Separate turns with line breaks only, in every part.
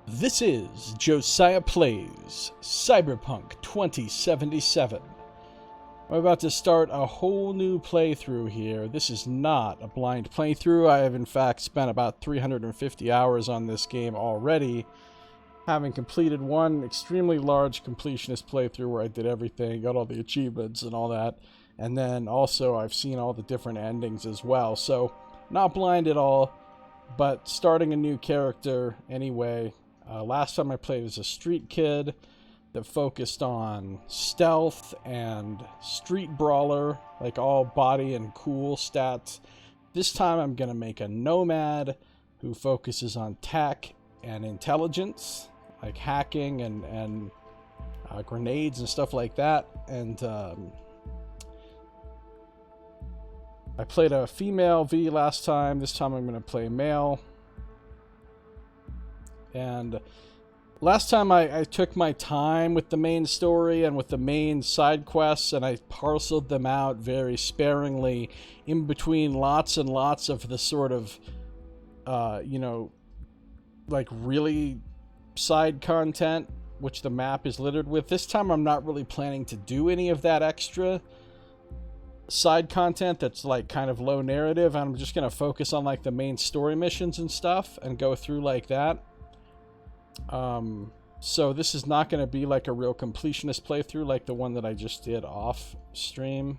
This is Josiah Plays Cyberpunk 2077. I'm about to start a whole new playthrough here. This is not a blind playthrough. I have in fact spent about 350 hours on this game already, having completed one extremely large completionist playthrough where I did everything, got all the achievements and all that, and then also I've seen all the different endings as well. So, not blind at all, but starting a new character anyway. Last time I played as a street kid that focused on stealth and street brawler, like all body and cool stats. This time I'm going to make a nomad who focuses on tech and intelligence, like hacking and grenades and stuff like that. And I played a female V last time. This time I'm going to play male. And last time I took my time with the main story and with the main side quests, and I parceled them out very sparingly in between lots and lots of the sort of, like really side content, which the map is littered with. This time I'm not really planning to do any of that extra side content that's like kind of low narrative. I'm just going to focus on like the main story missions and stuff and go through like that. So this is not going to be like a real completionist playthrough like the one that I just did off stream.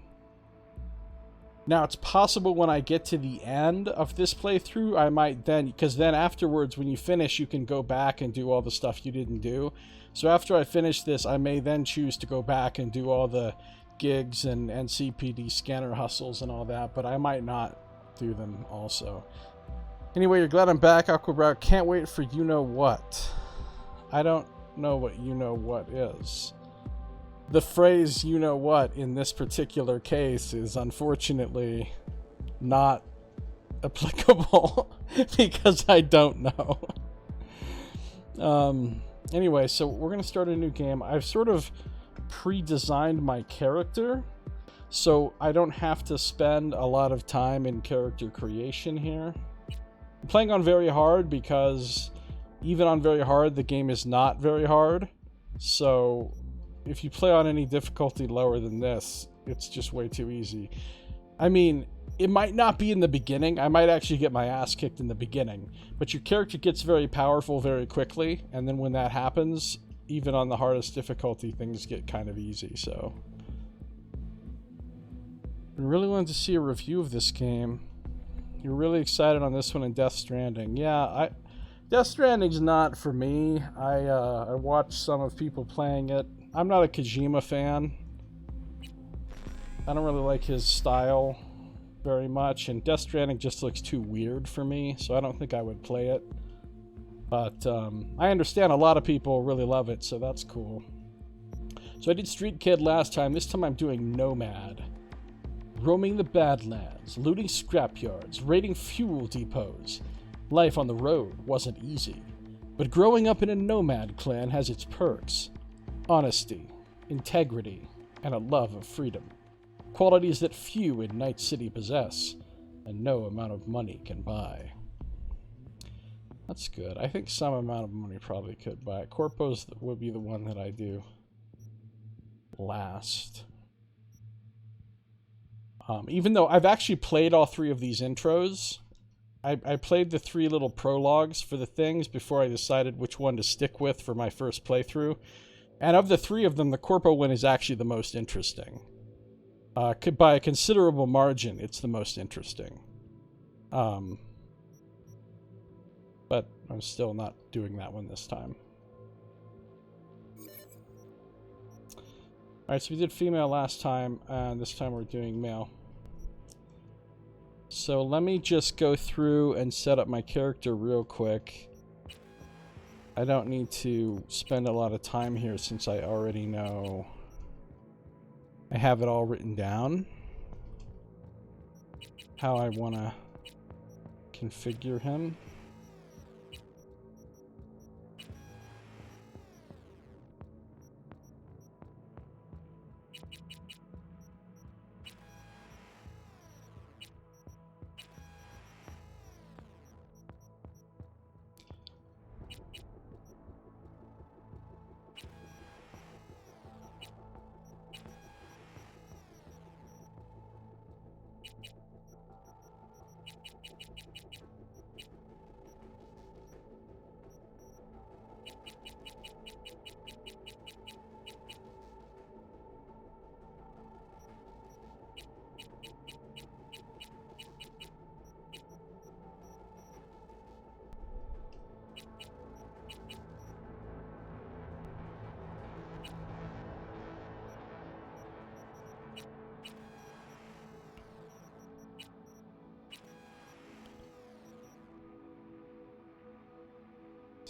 Now it's possible when I get to the end of this playthrough, I might then, because then afterwards when you finish, you can go back and do all the stuff you didn't do. So after I finish this, I may then choose to go back and do all the gigs and CPD scanner hustles and all that, but I might not do them also. Anyway, you're glad I'm back, Aquabrow. Can't wait for you know what. I don't know what you know what is. The phrase you know what in this particular case is unfortunately not applicable because I don't know. Anyway, so we're going to start a new game. I've sort of pre-designed my character, so I don't have to spend a lot of time in character creation here. I'm playing on very hard because even on very hard, the game is not very hard. So if you play on any difficulty lower than this, it's just way too easy. I mean, it might not be in the beginning. I might actually get my ass kicked in the beginning. But your character gets very powerful very quickly. And then when that happens, even on the hardest difficulty, things get kind of easy. So I really wanted to see a review of this game. You're really excited on this one and Death Stranding. Yeah, Death Stranding's not for me. I watched some of people playing it. I'm not a Kojima fan. I don't really like his style very much, and Death Stranding just looks too weird for me, so I don't think I would play it. But I understand a lot of people really love it, so that's cool. So I did Street Kid last time. This time I'm doing Nomad. Roaming the Badlands, looting scrapyards, raiding fuel depots. Life on the road wasn't easy, but growing up in a nomad clan has its perks. Honesty, integrity, and a love of freedom. Qualities that few in Night City possess, and no amount of money can buy. That's good. I think some amount of money probably could buy it. Corpos would be the one that I do last. Even though I've actually played all three of these intros, I played the three little prologues for the things before I decided which one to stick with for my first playthrough. And of the three of them, the Corpo one is actually the most interesting. By a considerable margin, it's the most interesting. But I'm still not doing that one this time. Alright, so we did female last time, and this time we're doing male. So let me just go through and set up my character real quick. I don't need to spend a lot of time here since I already know. I have it all written down. How I want to configure him.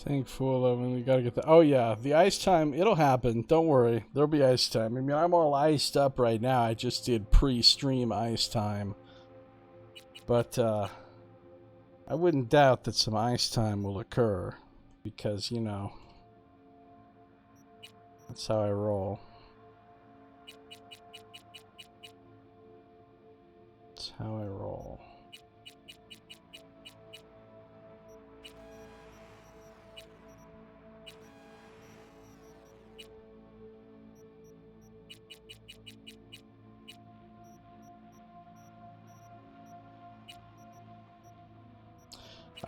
Thankful, I mean, we gotta get the... Oh, yeah, the ice time, it'll happen. Don't worry. There'll be ice time. I mean, I'm all iced up right now. I just did pre-stream ice time. But, I wouldn't doubt that some ice time will occur. Because, you know, that's how I roll. That's how I roll.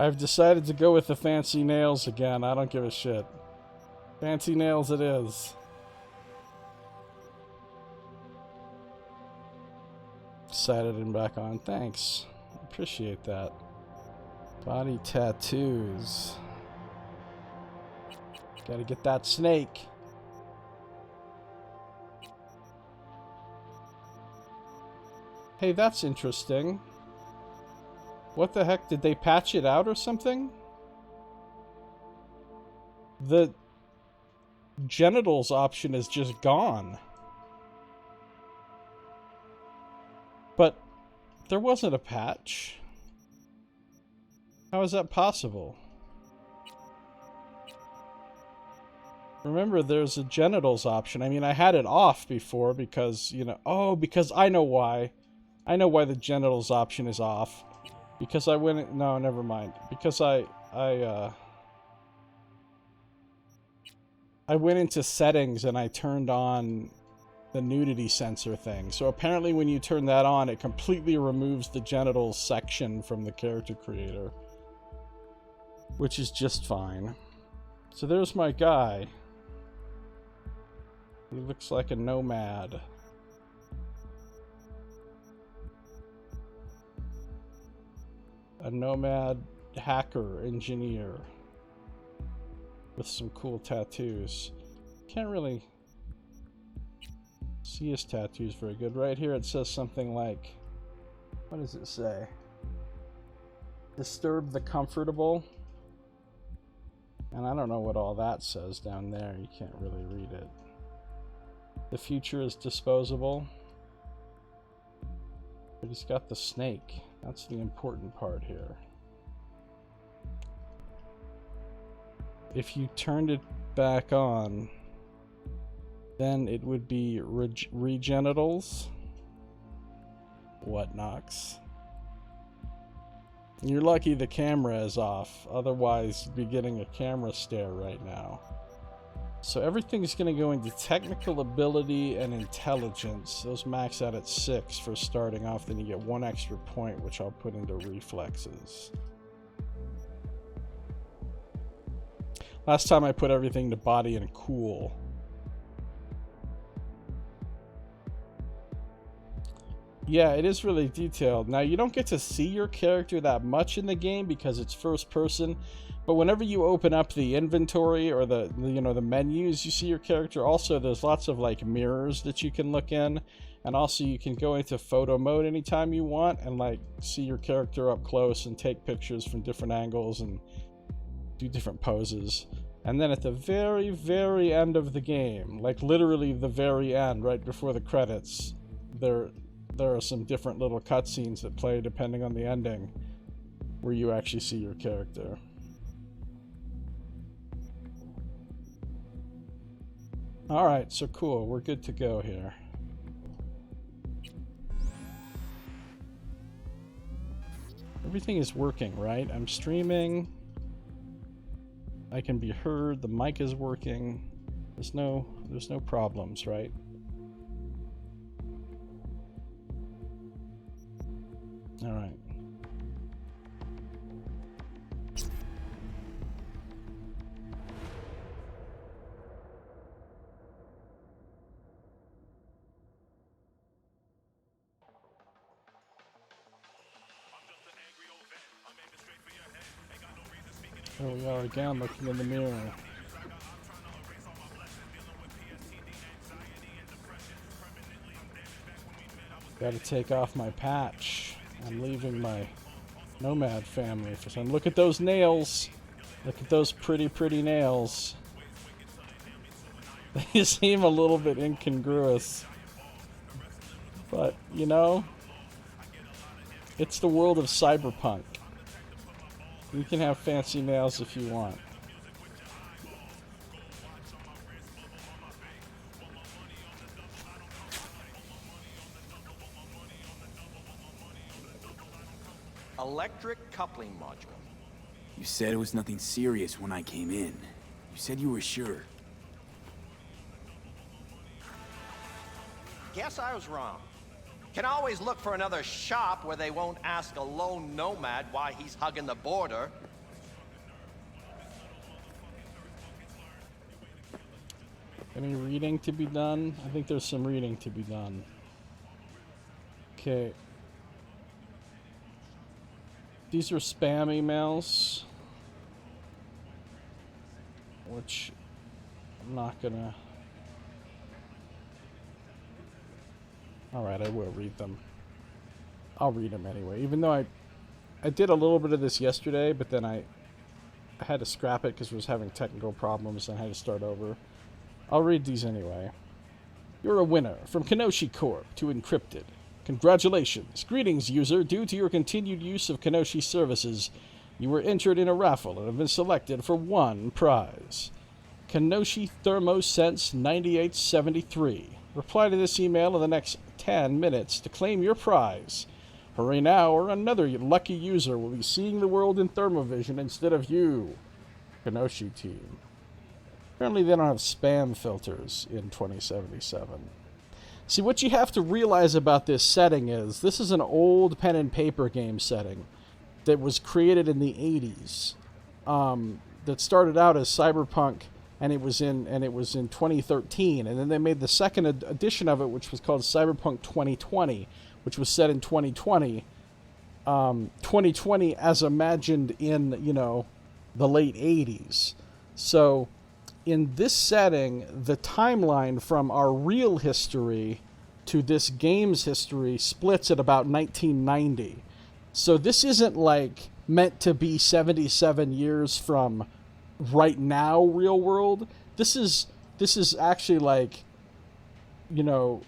I've decided to go with the fancy nails again. I don't give a shit. Fancy nails it is. Decided and back on. Thanks. Appreciate that. Body tattoos. Gotta get that snake. Hey, that's interesting. What the heck? Did they patch it out or something? The genitals option is just gone. But there wasn't a patch. How is that possible? Remember, there's a genitals option. I mean, I had it off before because, you know... Oh, because I know why. I know why the genitals option is off. Because I went... No, never mind. Because I went into settings and I turned on the nudity sensor thing. So apparently when you turn that on, it completely removes the genitals section from the character creator. Which is just fine. So there's my guy. He looks like a nomad. A nomad hacker engineer with some cool tattoos. Can't really see his tattoos very good. Right here it says something like, what does it say? Disturb the comfortable. And I don't know what all that says down there. You can't really read it. The future is disposable. But he's got the snake. That's the important part here. If you turned it back on, then it would be regenitals. What, Knox? You're lucky the camera is off. Otherwise, you'd be getting a camera stare right now. So everything's going to go into technical ability and intelligence. Those max out at 6 for starting off. Then you get 1 extra point, which I'll put into reflexes. Last time I put everything to body and cool. Yeah, it is really detailed. Now, you don't get to see your character that much in the game because it's first person. But whenever you open up the inventory or the menus, you see your character. Also, there's lots of like mirrors that you can look in, and also you can go into photo mode anytime you want and like see your character up close and take pictures from different angles and do different poses. And then at the very, very end of the game, like literally the very end, right before the credits, there are some different little cutscenes that play depending on the ending, where you actually see your character. Alright, so cool. We're good to go here. Everything is working, right? I'm streaming. I can be heard. The mic is working. There's no problems, right? Alright. Here we are again, looking in the mirror. Gotta take off my patch. I'm leaving my Nomad family for some. Look at those nails! Look at those pretty, pretty nails. They seem a little bit incongruous. But, you know, it's the world of Cyberpunk. You can have fancy nails if you want.
Electric coupling module.
You said it was nothing serious when I came in. You said you were sure.
Guess I was wrong. Can always look for another shop where they won't ask a lone nomad why he's hugging the border.
Any reading to be done? I think there's some reading to be done. Okay. These are spam emails, which I'm not gonna... Alright, I will read them. I'll read them anyway, even though I did a little bit of this yesterday, but then I had to scrap it because I was having technical problems and I had to start over. I'll read these anyway. You're a winner from Kenoshi Corp to Encrypted. Congratulations. Greetings, user. Due to your continued use of Kenoshi services, you were entered in a raffle and have been selected for one prize. Kenoshi ThermoSense 9873. Reply to this email in the next 10 minutes to claim your prize. Hurry now, or another lucky user will be seeing the world in thermovision instead of you. Kenoshi team. Apparently they don't have spam filters in 2077. See, what you have to realize about this setting is this is an old pen and paper game setting that was created in the 80s. That started out as Cyberpunk, and it was in 2013, and then they made the second edition of it, which was called Cyberpunk 2020, which was set in 2020. 2020 as imagined in, you know, the late 80s. So in this setting, the timeline from our real history to this game's history splits at about 1990. So this isn't like meant to be 77 years from right now real world. This is actually like, you know,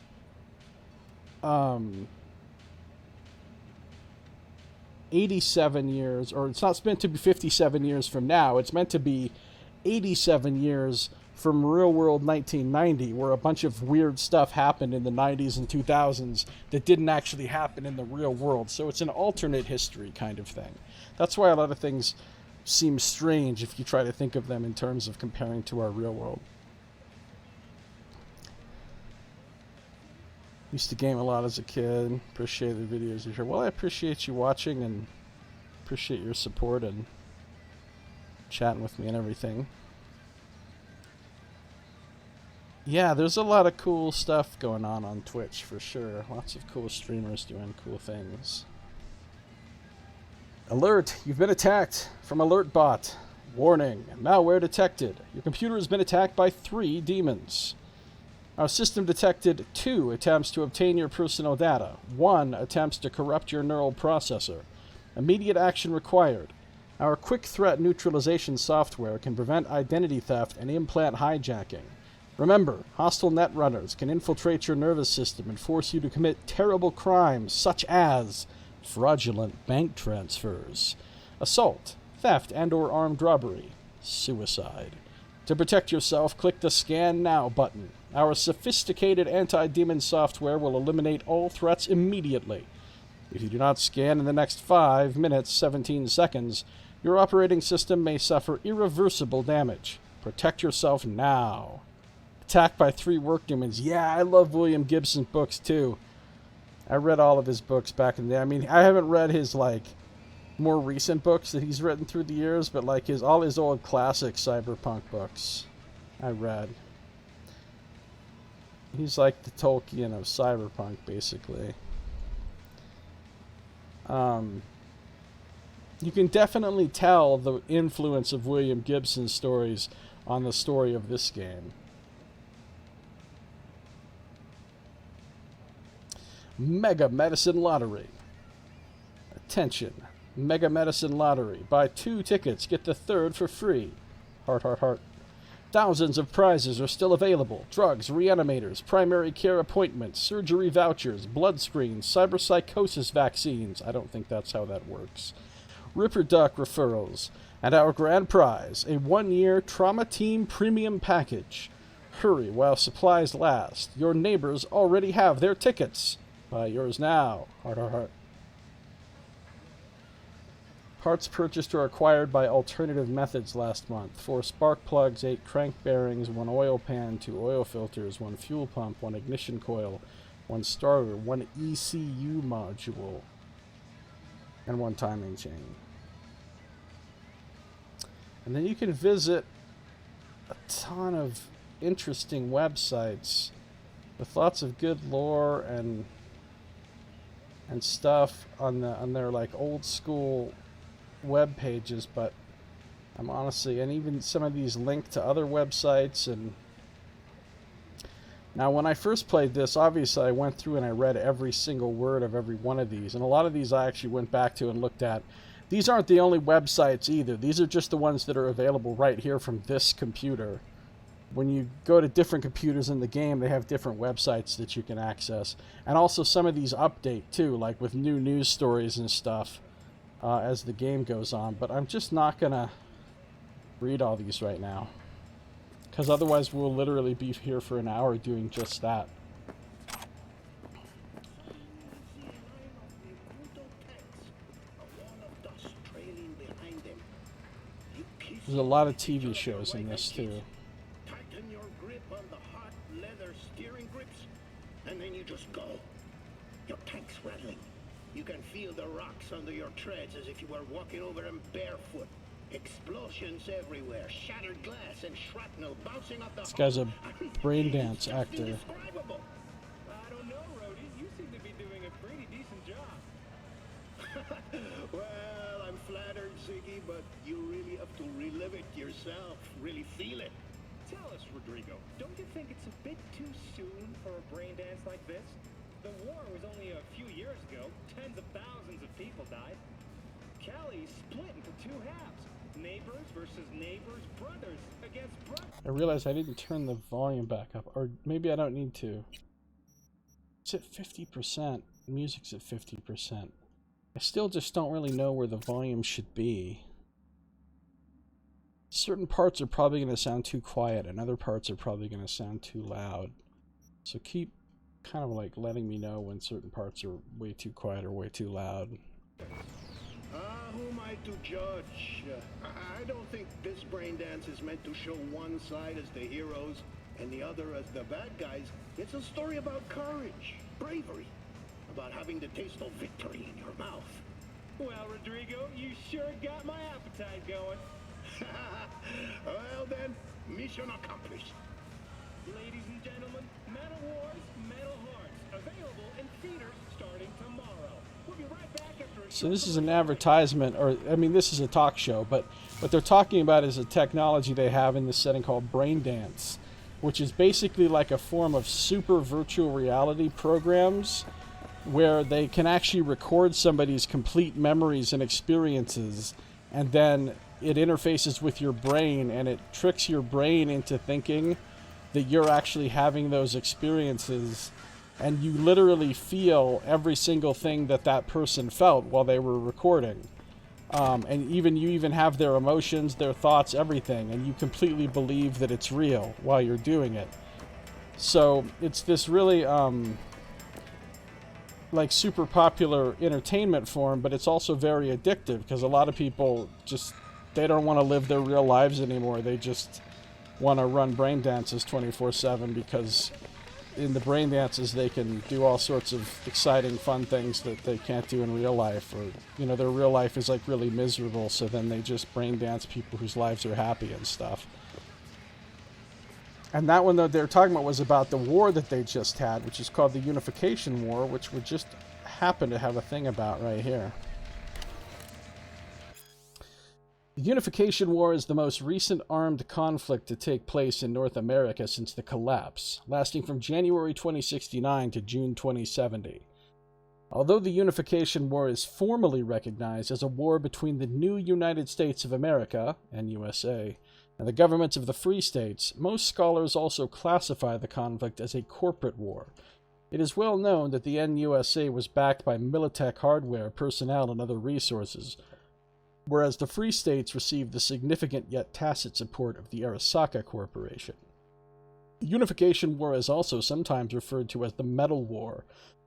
87 years, or it's not meant to be 57 years from now. It's meant to be 87 years from real world 1990, where a bunch of weird stuff happened in the 90s and 2000s that didn't actually happen in the real world. So it's an alternate history kind of thing. That's why a lot of things seem strange if you try to think of them in terms of comparing to our real world. Used to game a lot as a kid. Appreciate the videos you share. Well, I appreciate you watching and appreciate your support and chatting with me and everything. Yeah, there's a lot of cool stuff going on Twitch for sure. Lots of cool streamers doing cool things. Alert! You've been attacked from AlertBot. Warning! Malware detected. Your computer has been attacked by 3 demons. Our system detected 2 attempts to obtain your personal data. 1 attempts to corrupt your neural processor. Immediate action required. Our quick threat neutralization software can prevent identity theft and implant hijacking. Remember, hostile netrunners can infiltrate your nervous system and force you to commit terrible crimes such as fraudulent bank transfers, assault, theft and/or armed robbery, suicide. To protect yourself, click the Scan Now button. Our sophisticated anti-demon software will eliminate all threats immediately. If you do not scan in the next 5 minutes, 17 seconds, your operating system may suffer irreversible damage. Protect yourself now. Attacked by 3 work demons. Yeah, I love William Gibson's books too. I read all of his books back in the day. I mean, I haven't read his like more recent books that he's written through the years, but like all his old classic cyberpunk books I read. He's like the Tolkien of cyberpunk, basically. You can definitely tell the influence of William Gibson's stories on the story of this game. Mega Medicine Lottery. Attention. Mega Medicine Lottery. Buy 2 tickets, get the 3rd for free. Heart, heart, heart. Thousands of prizes are still available. Drugs, reanimators, primary care appointments, surgery vouchers, blood screens, cyberpsychosis vaccines. I don't think that's how that works. Ripper Duck referrals. And our grand prize, a 1-year Trauma Team Premium Package. Hurry while supplies last. Your neighbors already have their tickets. Buy yours now. Heart, heart, heart. Parts purchased or acquired by alternative methods last month. 4 spark plugs, 8 crank bearings, 1 oil pan, 2 oil filters, 1 fuel pump, 1 ignition coil, 1 starter, 1 ECU module, and 1 timing chain. And then you can visit a ton of interesting websites with lots of good lore and stuff on their like old school web pages, but I'm honestly, and even some of these link to other websites. And now when I first played this, obviously I went through and I read every single word of every one of these, and a lot of these I actually went back to and looked at. These aren't the only websites either. These are just the ones that are available right here from this computer. When you go to different computers in the game, they have different websites that you can access. And also some of these update too, like with new news stories and stuff as the game goes on. But I'm just not going to read all these right now, because otherwise we'll literally be here for an hour doing just that. There's a lot of TV shows in this too.
Tighten your grip on the hot leather steering grips, and then you just go. Your tank's rattling. You can feel the rocks under your treads as if you were walking over them barefoot. Explosions everywhere, shattered glass and shrapnel bouncing off the.
This guy's a brain dance actor.
Indescribable. I don't know, Rhodey. You seem to be doing a pretty decent job. Well, I'm flattered, Ziggy, but you really have to relive it yourself. Really feel it.
Tell us, Rodrigo, don't you think it's a bit too soon for a brain dance like this? The war was only a few years ago. Tens of thousands of people died. Cali split into 2 halves. Neighbors versus neighbors, brothers against brothers.
I realize I didn't turn the volume back up, or maybe I don't need to. It's at 50%. Music's at 50%. I still just don't really know where the volume should be. Certain parts are probably going to sound too quiet, and other parts are probably going to sound too loud. So keep kind of like letting me know when certain parts are way too quiet or way too loud.
Who am I to judge? I don't think this brain dance is meant to show one side as the heroes and the other as the bad guys. It's a story about courage, bravery, about having the taste of victory in your mouth.
Well, Rodrigo, you sure got my appetite going.
Well then, mission accomplished.
Ladies and gentlemen, Metal Wars, Metal Hearts, available in theaters starting tomorrow. We'll be right back after a
So this is an advertisement, or I mean this is a talk show, but what they're talking about is a technology they have in this setting called brain dance, which is basically like a form of super virtual reality programs where they can actually record somebody's complete memories and experiences, and then it interfaces with your brain and it tricks your brain into thinking that you're actually having those experiences, and you literally feel every single thing that that person felt while they were recording. And you even have their emotions, their thoughts, everything, and you completely believe that it's real while you're doing it. So it's this really like super popular entertainment form, but it's also very addictive because a lot of people just, they don't want to live their real lives anymore. They just want to run brain dances 24/7 because in the brain dances they can do all sorts of exciting, fun things that they can't do in real life, or you know, their real life is like really miserable, so then they just brain dance people whose lives are happy and stuff. And that one that they're talking about was about the war that they just had, which is called the Unification War, which would just happen to have a thing about right here. The Unification War is the most recent armed conflict to take place in North America since the collapse, lasting from January 2069 to June 2070. Although the Unification War is formally recognized as a war between the new United States of America, NUSA, and the governments of the Free States, most scholars also classify the conflict as a corporate war. It is well known that the NUSA was backed by Militech hardware, personnel, and other resources, whereas the Free States received the significant yet tacit support of the Arasaka Corporation. The Unification War is also sometimes referred to as the Metal War,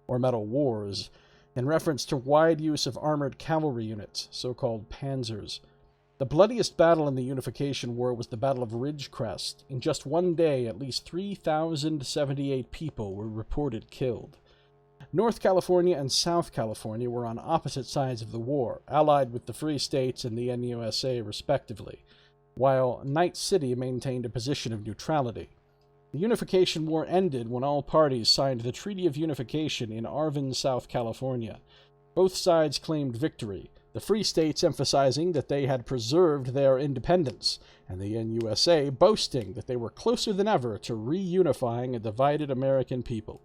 or Metal Wars, in reference to wide use of armored cavalry units, so-called panzers. The bloodiest battle in the Unification War was the Battle of Ridgecrest. In just one day, at least 3,078 people were reported killed. North California and South California were on opposite sides of the war, allied with the Free States and the NUSA respectively, while Night City maintained a position of neutrality. The Unification War ended when all parties signed the Treaty of Unification in Arvin, South California. Both sides claimed victory, the Free States emphasizing that they had preserved their independence, and the NUSA boasting that they were closer than ever to reunifying a divided American people.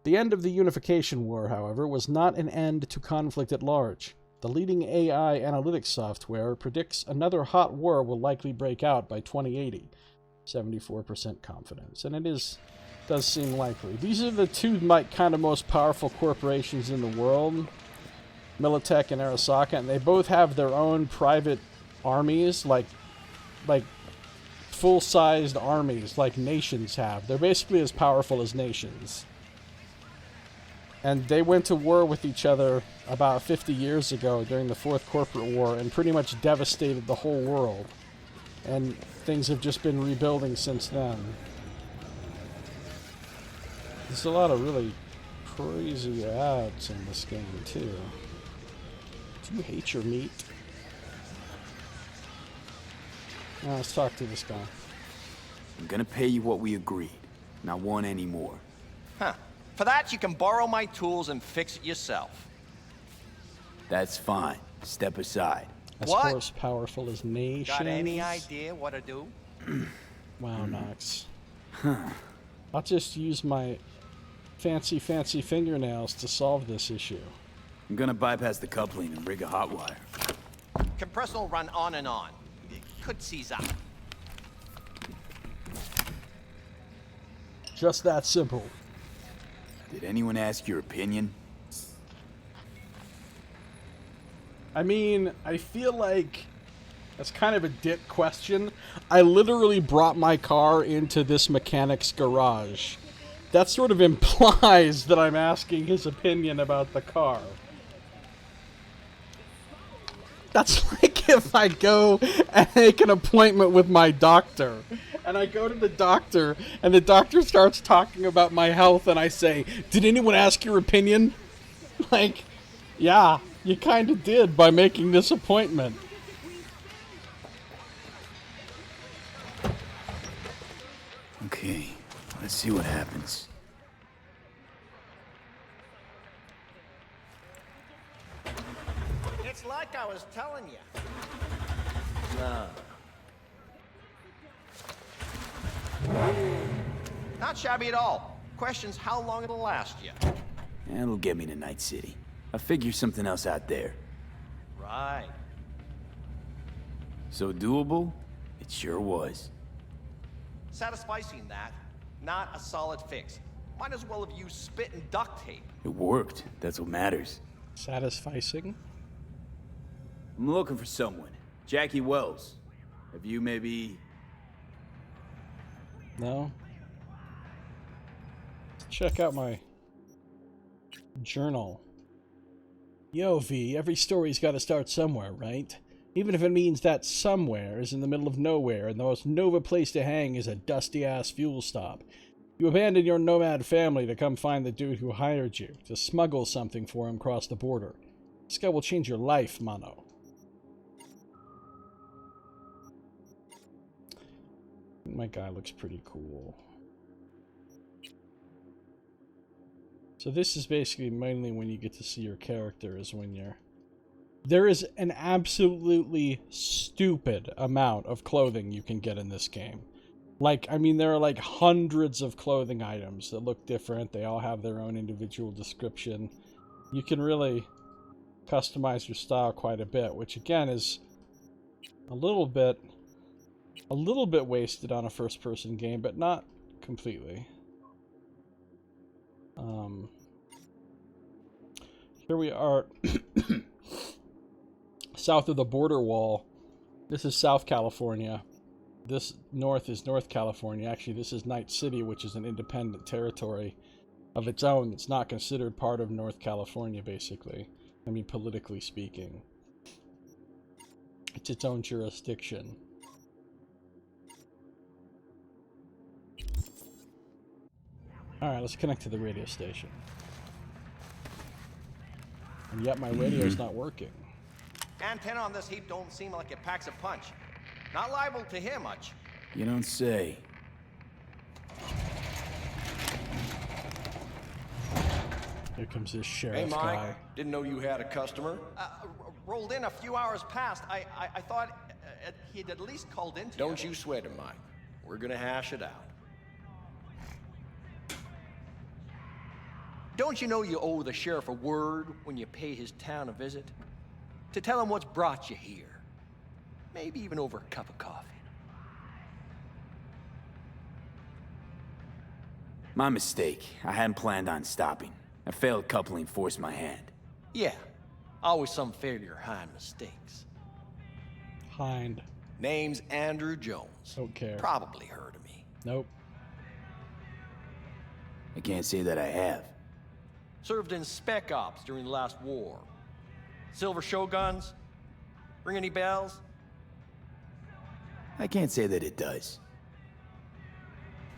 The end of the Unification War, however, was not an end to conflict at large. The leading AI analytics software predicts another hot war will likely break out by 2080. 74% confidence, and does seem likely. These are the two kind of most powerful corporations in the world, Militech and Arasaka, and they both have their own private armies, like full-sized armies, like nations have. They're basically as powerful as nations. And they went to war with each other about 50 years ago during the Fourth Corporate War and pretty much devastated the whole world. And things have just been rebuilding since then. There's a lot of really crazy ads in this game, too. Do you hate your meat? Now let's talk to this guy.
I'm gonna pay you what we agreed. Not one anymore.
Huh. For that, you can borrow my tools and fix it yourself.
That's fine. Step aside.
As
What?
far as powerful as nations.
Got any idea what to do?
Wow, Nox. I'll just use my fancy fingernails to solve this issue.
I'm gonna bypass the coupling and rig a hot wire.
Compressor will run on and on. It could seize up.
Just that simple.
Did anyone ask your opinion?
I mean, I feel like that's kind of a dick question. I literally brought my car into this mechanic's garage. That sort of implies that I'm asking his opinion about the car. That's like if I go and make an appointment with my doctor, and I go to the doctor, and the doctor starts talking about my health, and I say, "Did anyone ask your opinion?" Like, yeah, you kind of did by making this appointment.
Okay, let's see what happens.
It's like I was telling you. No. Not shabby at all. Question's how long it'll last you.
That'll get me to Night City. I'll figure something else out there.
Right.
So doable? It sure was.
Satisficing that, not a solid fix. Might as well have used spit and duct tape.
It worked. That's what matters.
Satisficing?
I'm looking for someone. Jackie Wells. Have you maybe...
No? Check out my journal. Yo, V, every story's gotta start somewhere, right? Even if it means that somewhere is in the middle of nowhere and the most Nova place to hang is a dusty-ass fuel stop. You abandon your Nomad family to come find the dude who hired you, to smuggle something for him across the border. This guy will change your life, mano. My guy looks pretty cool. So this is basically mainly when you get to see your character, is when you're... There is an absolutely stupid amount of clothing you can get in this game. Like, I mean, there are like hundreds of clothing items that look different. They all have their own individual description. you can really customize your style quite a bit, which again is a little bit wasted on a first-person game, but not completely. Here we are south of the border wall. This is South California. This north is North California. Actually, this is Night City, which is an independent territory of its own. It's not considered part of North California, basically. I mean, politically speaking. It's its own jurisdiction. Alright, let's connect to the radio station. And yet my radio's not working.
Antenna on this heap don't seem like it packs a punch. Not liable to hear much.
You don't say.
Here comes this
Hey,
sheriff
Mike.
guy.
Didn't know you had a customer. Rolled in a few hours past. I thought he'd at least called in to Don't you sweat it, Mike. We're gonna hash it out. Don't you know you owe the sheriff a word when you pay his town a visit? To tell him what's brought you here. Maybe even over a cup of coffee.
My mistake. I hadn't planned on stopping. A failed coupling forced my hand.
Yeah, always some failure hide mistakes.
Hind.
Name's Andrew Jones.
Don't care.
Probably heard of me.
Nope.
I can't say that I have.
Served in Spec Ops during the last war. Silver Shoguns? Ring any bells?
I can't say that it does.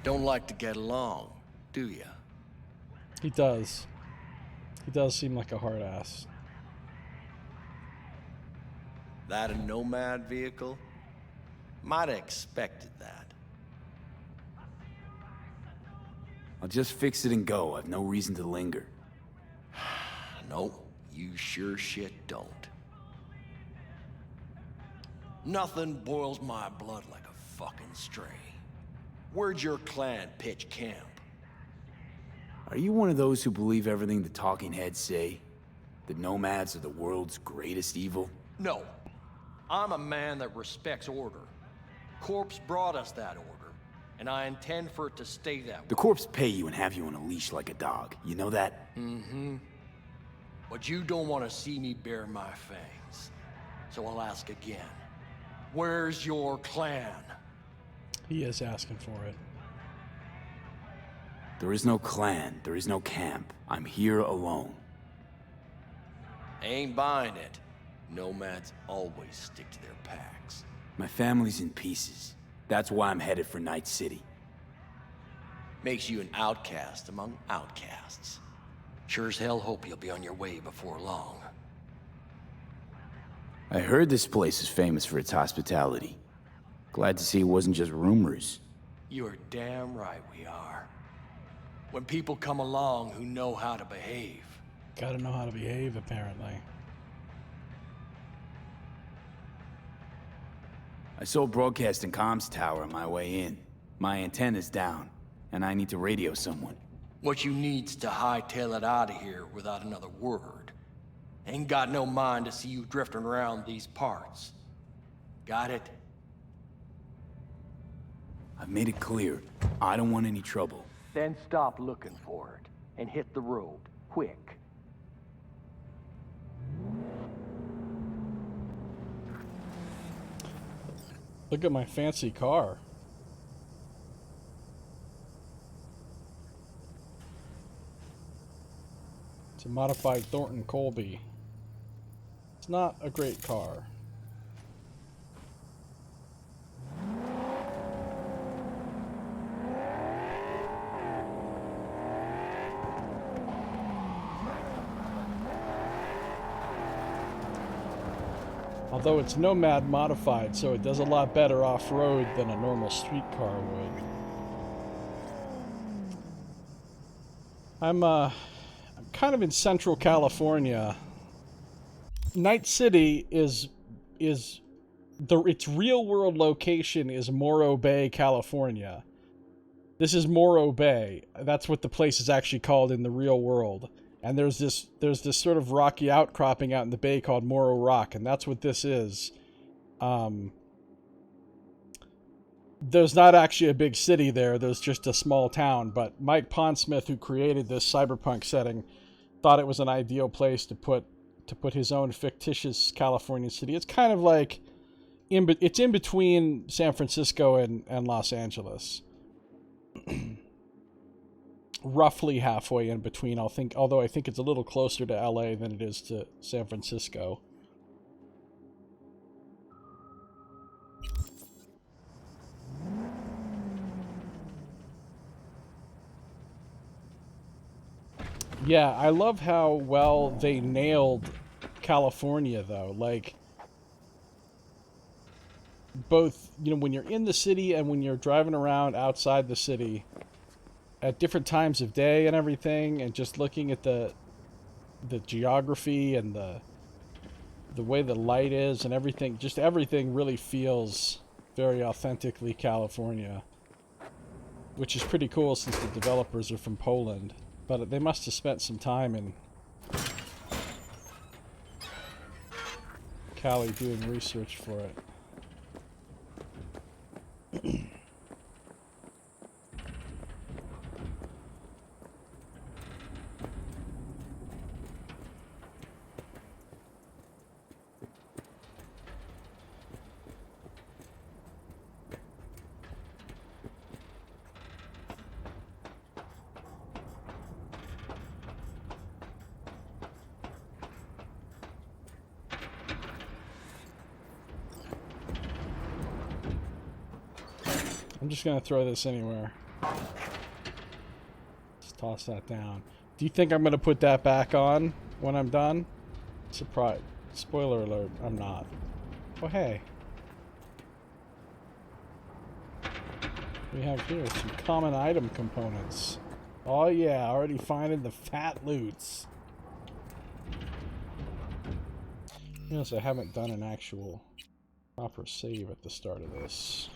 Don't like to get along, do ya?
He does. He does seem like a hard ass.
That a Nomad vehicle? Might have expected that.
I'll just fix it and go. I've no reason to linger.
No, you sure shit don't. Nothing boils my blood like a fucking stray. Where'd your clan pitch camp?
Are you one of those who believe everything the talking heads say? The Nomads are the world's greatest evil?
No. I'm a man that respects order. Corpse brought us that order, and I intend for it to stay that way.
The Corps pay you and have you on a leash like a dog. You know that?
Mm-hmm. But you don't want to see me bare my fangs. So I'll ask again. Where's your clan?
He is asking for it.
There is no clan. There is no camp. I'm here alone.
Ain't buying it. Nomads always stick to their packs.
My family's in pieces. That's why I'm headed for Night City.
Makes you an outcast among outcasts. Sure as hell hope you'll be on your way before long.
I heard this place is famous for its hospitality. Glad to see it wasn't just rumors.
You're damn right we are. When people come along who know how to behave.
Gotta know how to behave, apparently.
I saw broadcasting comms tower on my way in. My antenna's down, and I need to radio someone.
What you need's to hightail it out of here without another word. Ain't got no mind to see you drifting around these parts. Got it?
I've made it clear. I don't want any trouble.
Then stop looking for it and hit the road, quick.
Look at my fancy car. It's a modified Thornton Colby. It's not a great car. Although it's Nomad modified, so it does a lot better off-road than a normal street car would. I'm kind of in Central California. Night City its real world location is Morro Bay, California. This is Morro Bay. That's what the place is actually called in the real world. And there's this sort of rocky outcropping out in the bay called Morro Rock, and that's what this is. There's not actually a big city there. There's just a small town. But Mike Pondsmith, who created this cyberpunk setting, thought it was an ideal place to put his own fictitious California city. It's kind of like it's in between San Francisco and Los Angeles. Roughly halfway in between, although I think it's a little closer to LA than it is to San Francisco. Yeah, I love how well they nailed California, though. Like, both, you know, when you're in the city and when you're driving around outside the city at different times of day and everything, and just looking at the geography and the way the light is and everything, just everything really feels very authentically California, which is pretty cool since the developers are from Poland. But they must have spent some time in Cali doing research for it. I'm just gonna throw this anywhere. Just toss that down. Do you think I'm gonna put that back on when I'm done? Surprise. Spoiler alert, I'm not. Oh, hey. We have here some common item components. Oh yeah, already finding the fat loots. Yes, I haven't done an actual proper save at the start of this.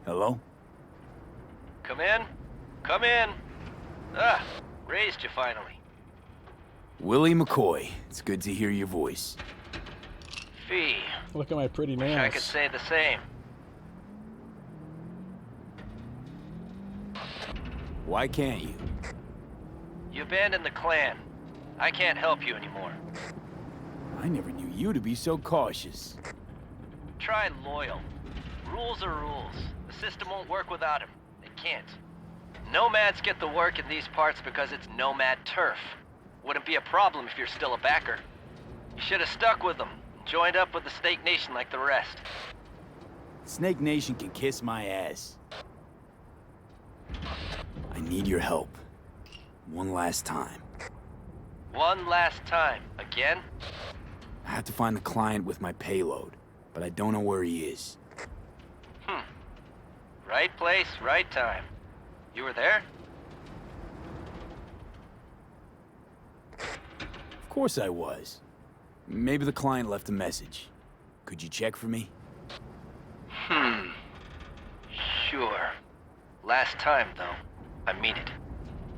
Hello?
Come in. Come in. Ah, raised you finally.
Willie McCoy. It's good to hear your voice.
Fee.
Look at my pretty nails.
Wish I could say the same.
Why can't you?
You abandoned the clan. I can't help you anymore.
I never knew you to be so cautious.
Try loyal. Rules are rules. The system won't work without him. It can't. Nomads get the work in these parts because it's Nomad turf. Wouldn't be a problem if you're still a backer. You should have stuck with them. Joined up with the Snake Nation like the rest.
Snake Nation can kiss my ass. I need your help. One last time.
One last time. Again?
I have to find the client with my payload, but I don't know where he is.
Right place, right time. You were there?
Of course I was. Maybe the client left a message. Could you check for me?
Sure. Last time, though. I mean it.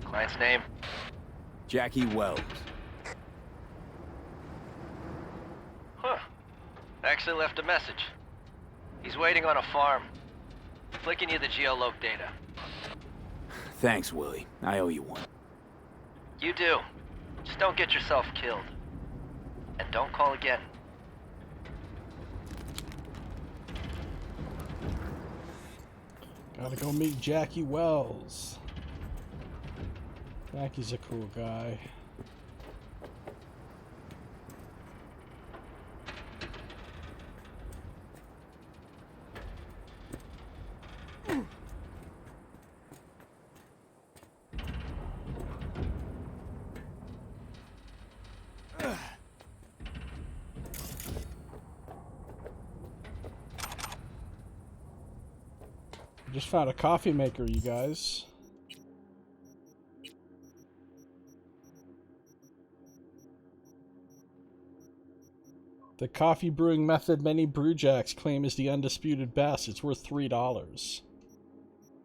Client's name?
Jackie Wells.
Huh. Actually left a message. He's waiting on a farm. Flicking you the geoloc data.
Thanks, Willie. I owe you one.
You do. Just don't get yourself killed. And don't call again.
Gotta go meet Jackie Wells. Jackie's a cool guy. Just found a coffee maker, you guys. The coffee brewing method many brewjacks claim is the undisputed best. It's worth $3.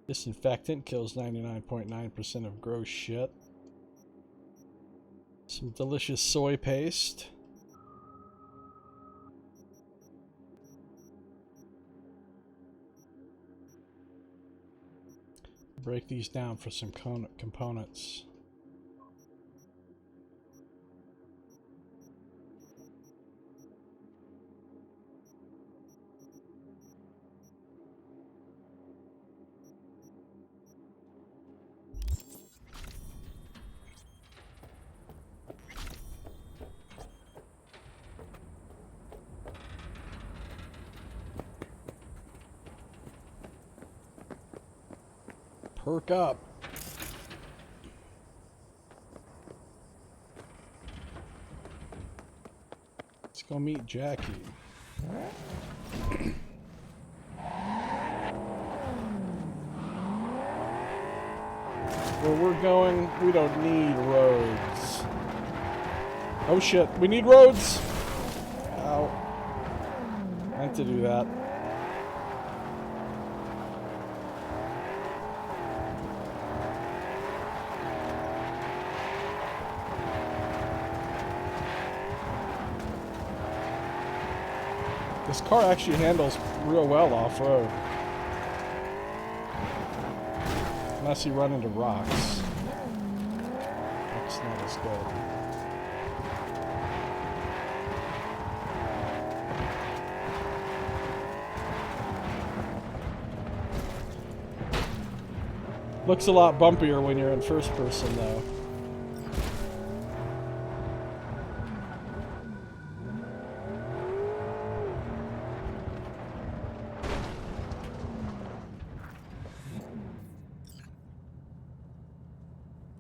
Disinfectant kills 99.9% of gross shit. Some delicious soy paste. Break these down for some components. Perk up. Let's go meet Jackie. Where we're going, we don't need roads. Oh shit, we need roads! Ow. Meant to do that. This car actually handles real well off-road. Unless you run into rocks. That's not as good. Looks a lot bumpier when you're in first person though.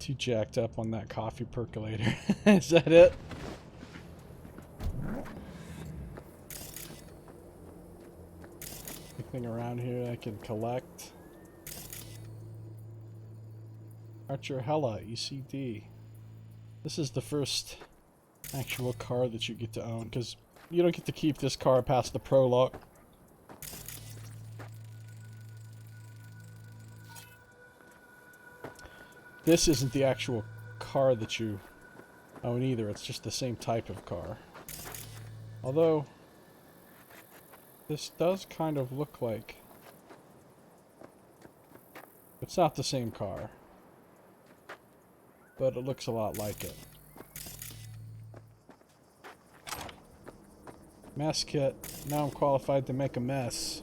Too jacked up on that coffee percolator. Is that it? Anything around here I can collect? Archer Hella, ECD. This is the first actual car that you get to own, because you don't get to keep this car past the prologue. This isn't the actual car that you own either, it's just the same type of car. Although, this does kind of look like... It's not the same car, but it looks a lot like it. Mess kit. Now I'm qualified to make a mess.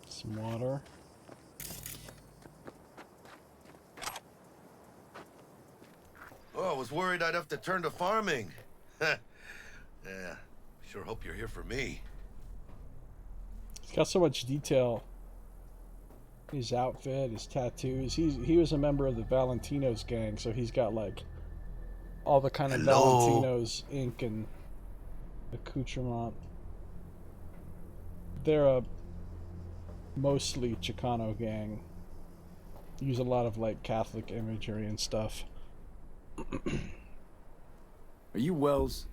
Some water.
Oh, I was worried I'd have to turn to farming. Yeah, sure hope you're here for me.
He's got so much detail. His outfit, his tattoos. He was a member of the Valentino's gang, so he's got like all the kind of Valentino's ink and accoutrement. They're a mostly Chicano gang. Use a lot of like Catholic imagery and stuff.
Are you Wells?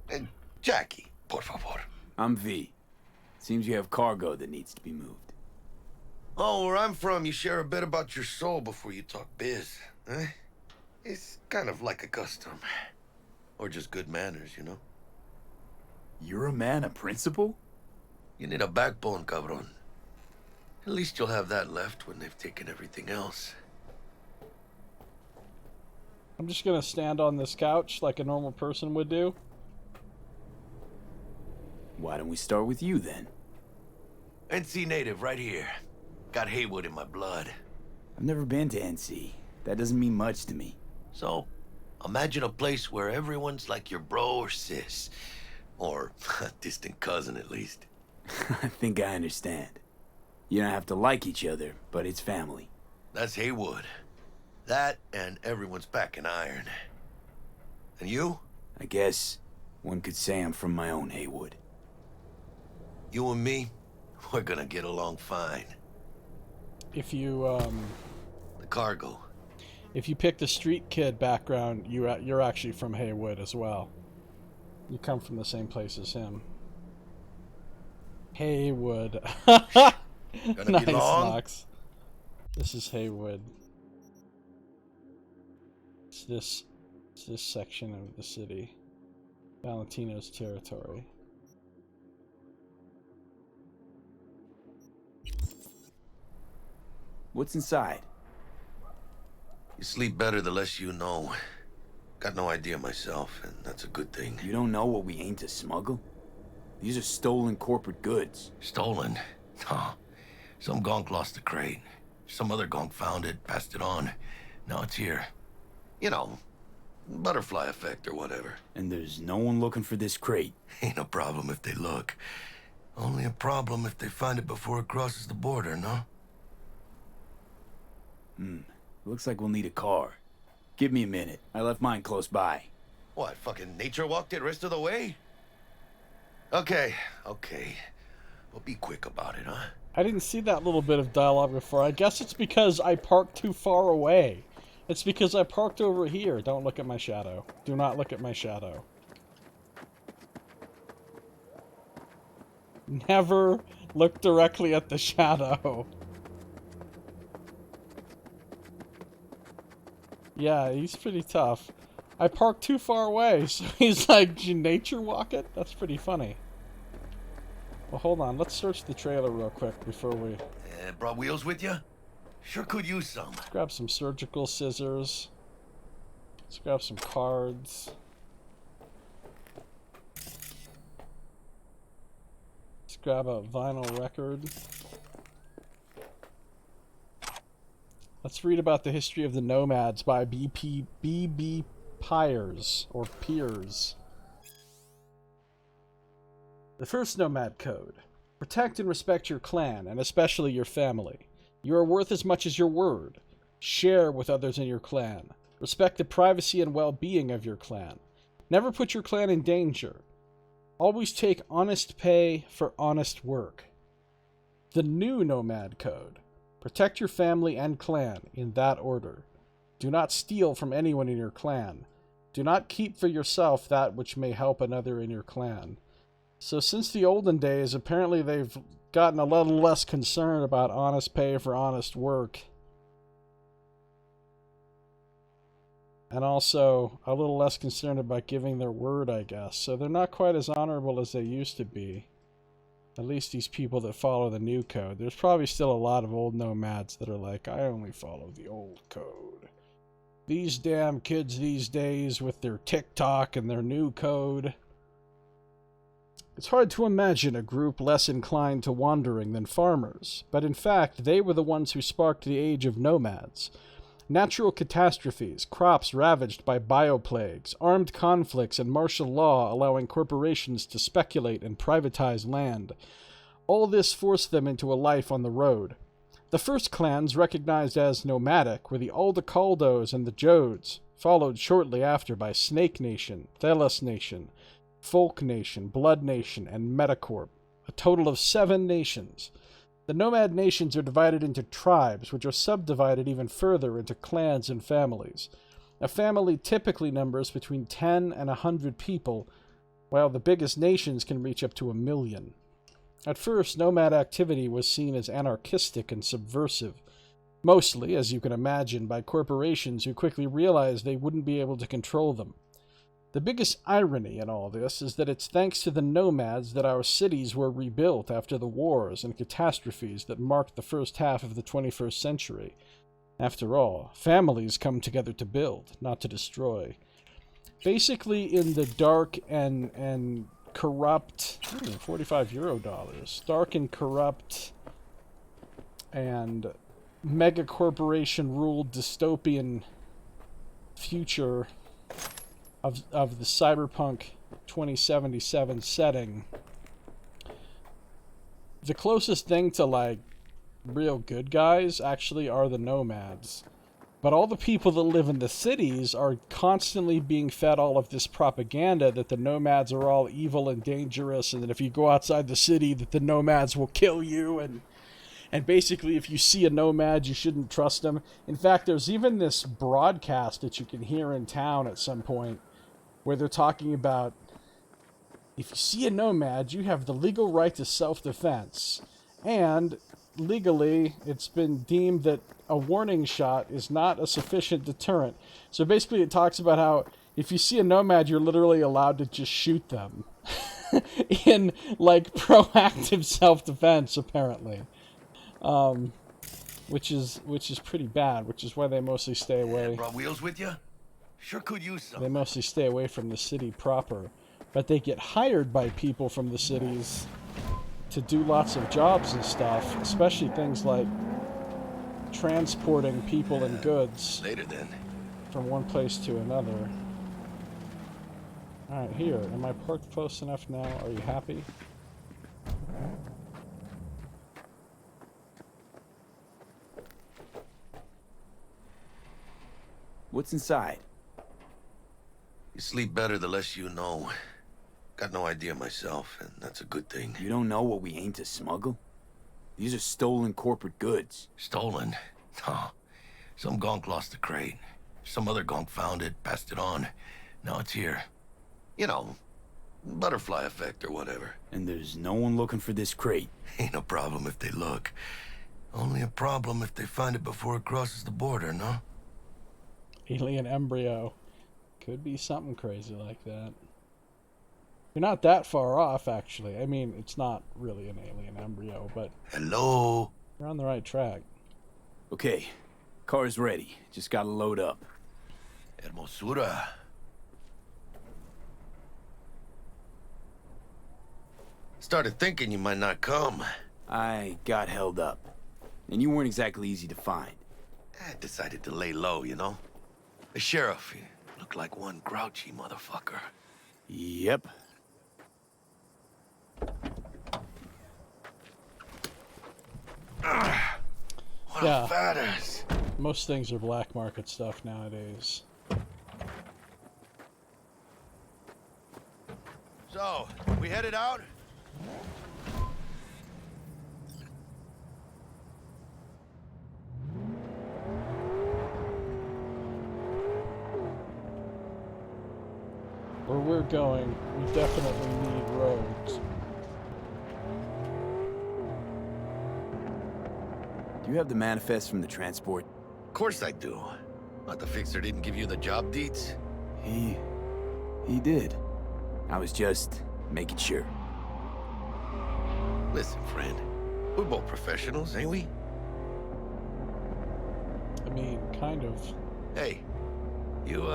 And Jackie, por favor.
I'm V. Seems you have cargo that needs to be moved.
Oh, where I'm from, you share a bit about your soul before you talk biz, eh? It's kind of like a custom. Or just good manners, you know?
You're a man of principle?
You need a backbone, cabron. At least you'll have that left when they've taken everything else.
I'm just gonna stand on this couch like a normal person would do.
Why don't we start with you then?
NC native right here. Got Haywood in my blood.
I've never been to NC. That doesn't mean much to me.
So, imagine a place where everyone's like your bro or sis. Or a distant cousin, at least.
I think I understand. You don't have to like each other, but it's family.
That's Haywood. That and everyone's back in iron. And you?
I guess one could say I'm from my own Haywood.
You and me, we're gonna get along fine. The cargo.
If you pick the street kid background, you're actually from Haywood as well. You come from the same place as him. Haywood.
Gonna
Nice,
be long?
Knox. This is Haywood. It's this section of the city. Valentino's territory.
What's inside?
You sleep better the less you know. Got no idea myself, and that's a good thing.
You don't know what we aim to smuggle? These are stolen corporate goods.
Stolen? No. Some gonk lost the crate. Some other gonk found it, passed it on. Now it's here. You know, butterfly effect or whatever.
And there's no one looking for this crate.
Ain't a problem if they look. Only a problem if they find it before it crosses the border, no?
Looks like we'll need a car. Give me a minute. I left mine close by.
What, fucking nature walked it rest of the way? Okay. Well, be quick about it, huh?
I didn't see that little bit of dialogue before. I guess it's because I parked too far away. It's because I parked over here. Don't look at my shadow. Do not look at my shadow. Never look directly at the shadow. Yeah, he's pretty tough. I parked too far away, so he's like, "Did you nature walk it?" That's pretty funny. Well, hold on. Let's search the trailer real quick before we...
Brought wheels with you? Sure could use some.
Let's grab some surgical scissors. Let's grab some cards. Let's grab a vinyl record. Let's read about the history of the Nomads by B.B. Piers, or Piers. The first Nomad Code. Protect and respect your clan, and especially your family. You are worth as much as your word. Share with others in your clan. Respect the privacy and well-being of your clan. Never put your clan in danger. Always take honest pay for honest work. The new Nomad Code. Protect your family and clan, in that order. Do not steal from anyone in your clan. Do not keep for yourself that which may help another in your clan. So since the olden days, apparently they've gotten a little less concerned about honest pay for honest work. And also a little less concerned about giving their word, I guess. So they're not quite as honorable as they used to be. At least these people that follow the new code. There's probably still a lot of old nomads that are like, I only follow the old code. These damn kids these days with their TikTok and their new code. It's hard to imagine a group less inclined to wandering than farmers, but in fact, they were the ones who sparked the age of nomads. Natural catastrophes, crops ravaged by bioplagues, armed conflicts, and martial law allowing corporations to speculate and privatize land. All this forced them into a life on the road. The first clans recognized as nomadic were the Aldecaldos and the Jodes, followed shortly after by Snake Nation, Thelos Nation, Folk Nation, Blood Nation, and Metacorp, a total of 7 nations. The nomad nations are divided into tribes, which are subdivided even further into clans and families. A family typically numbers between 10 and 100 people, while the biggest nations can reach up to 1 million. At first, nomad activity was seen as anarchistic and subversive, mostly, as you can imagine, by corporations who quickly realized they wouldn't be able to control them. The biggest irony in all this is that it's thanks to the nomads that our cities were rebuilt after the wars and catastrophes that marked the first half of the 21st century. After all, families come together to build, not to destroy. Basically, in the dark and corrupt... 45 euro dollars. Dark and corrupt and mega-corporation-ruled dystopian future of the Cyberpunk 2077 setting, the closest thing to, like, real good guys actually are the nomads. But all the people that live in the cities are constantly being fed all of this propaganda that the nomads are all evil and dangerous, and that if you go outside the city that the nomads will kill you, and And basically, if you see a nomad, you shouldn't trust them. In fact, there's even this broadcast that you can hear in town at some point where they're talking about, if you see a nomad, you have the legal right to self-defense. And legally, it's been deemed that a warning shot is not a sufficient deterrent. So basically, it talks about how if you see a nomad, you're literally allowed to just shoot them. In, like, proactive self-defense, apparently. Which is pretty bad, which is why they mostly stay away.
Brought wheels with you? Sure could use some.
They mostly stay away from the city proper. But they get hired by people from the cities to do lots of jobs and stuff, especially things like transporting people and goods
Later then.
from one place to another. Alright, here. Am I parked close enough now? Are you happy?
What's inside?
You sleep better the less you know. Got no idea myself, and that's a good thing.
You don't know what we aim to smuggle? These are stolen corporate goods.
Stolen? No. Some gonk lost the crate. Some other gonk found it, passed it on. Now it's here. You know, butterfly effect or whatever.
And there's no one looking for this crate.
Ain't no problem if they look. Only a problem if they find it before it crosses the border, no?
Alien embryo. Could be something crazy like that. You're not that far off, actually. I mean, it's not really an alien embryo, but
Hello?
you're on the right track.
Okay, car's ready. Just gotta load up.
Hermosura. Started thinking you might not come.
I got held up. And you weren't exactly easy to find.
I decided to lay low, you know? The sheriff, he looked like one grouchy motherfucker.
Yep.
What
Yeah.
a fat ass.
Most things are black market stuff nowadays.
So, we headed out?
Where we're going, we definitely need roads.
Do you have the manifest from the transport?
Of course I do. But the fixer didn't give you the job deets?
He did. I was just making sure.
Listen, friend. We're both professionals, ain't we?
I mean, kind of.
Hey, you,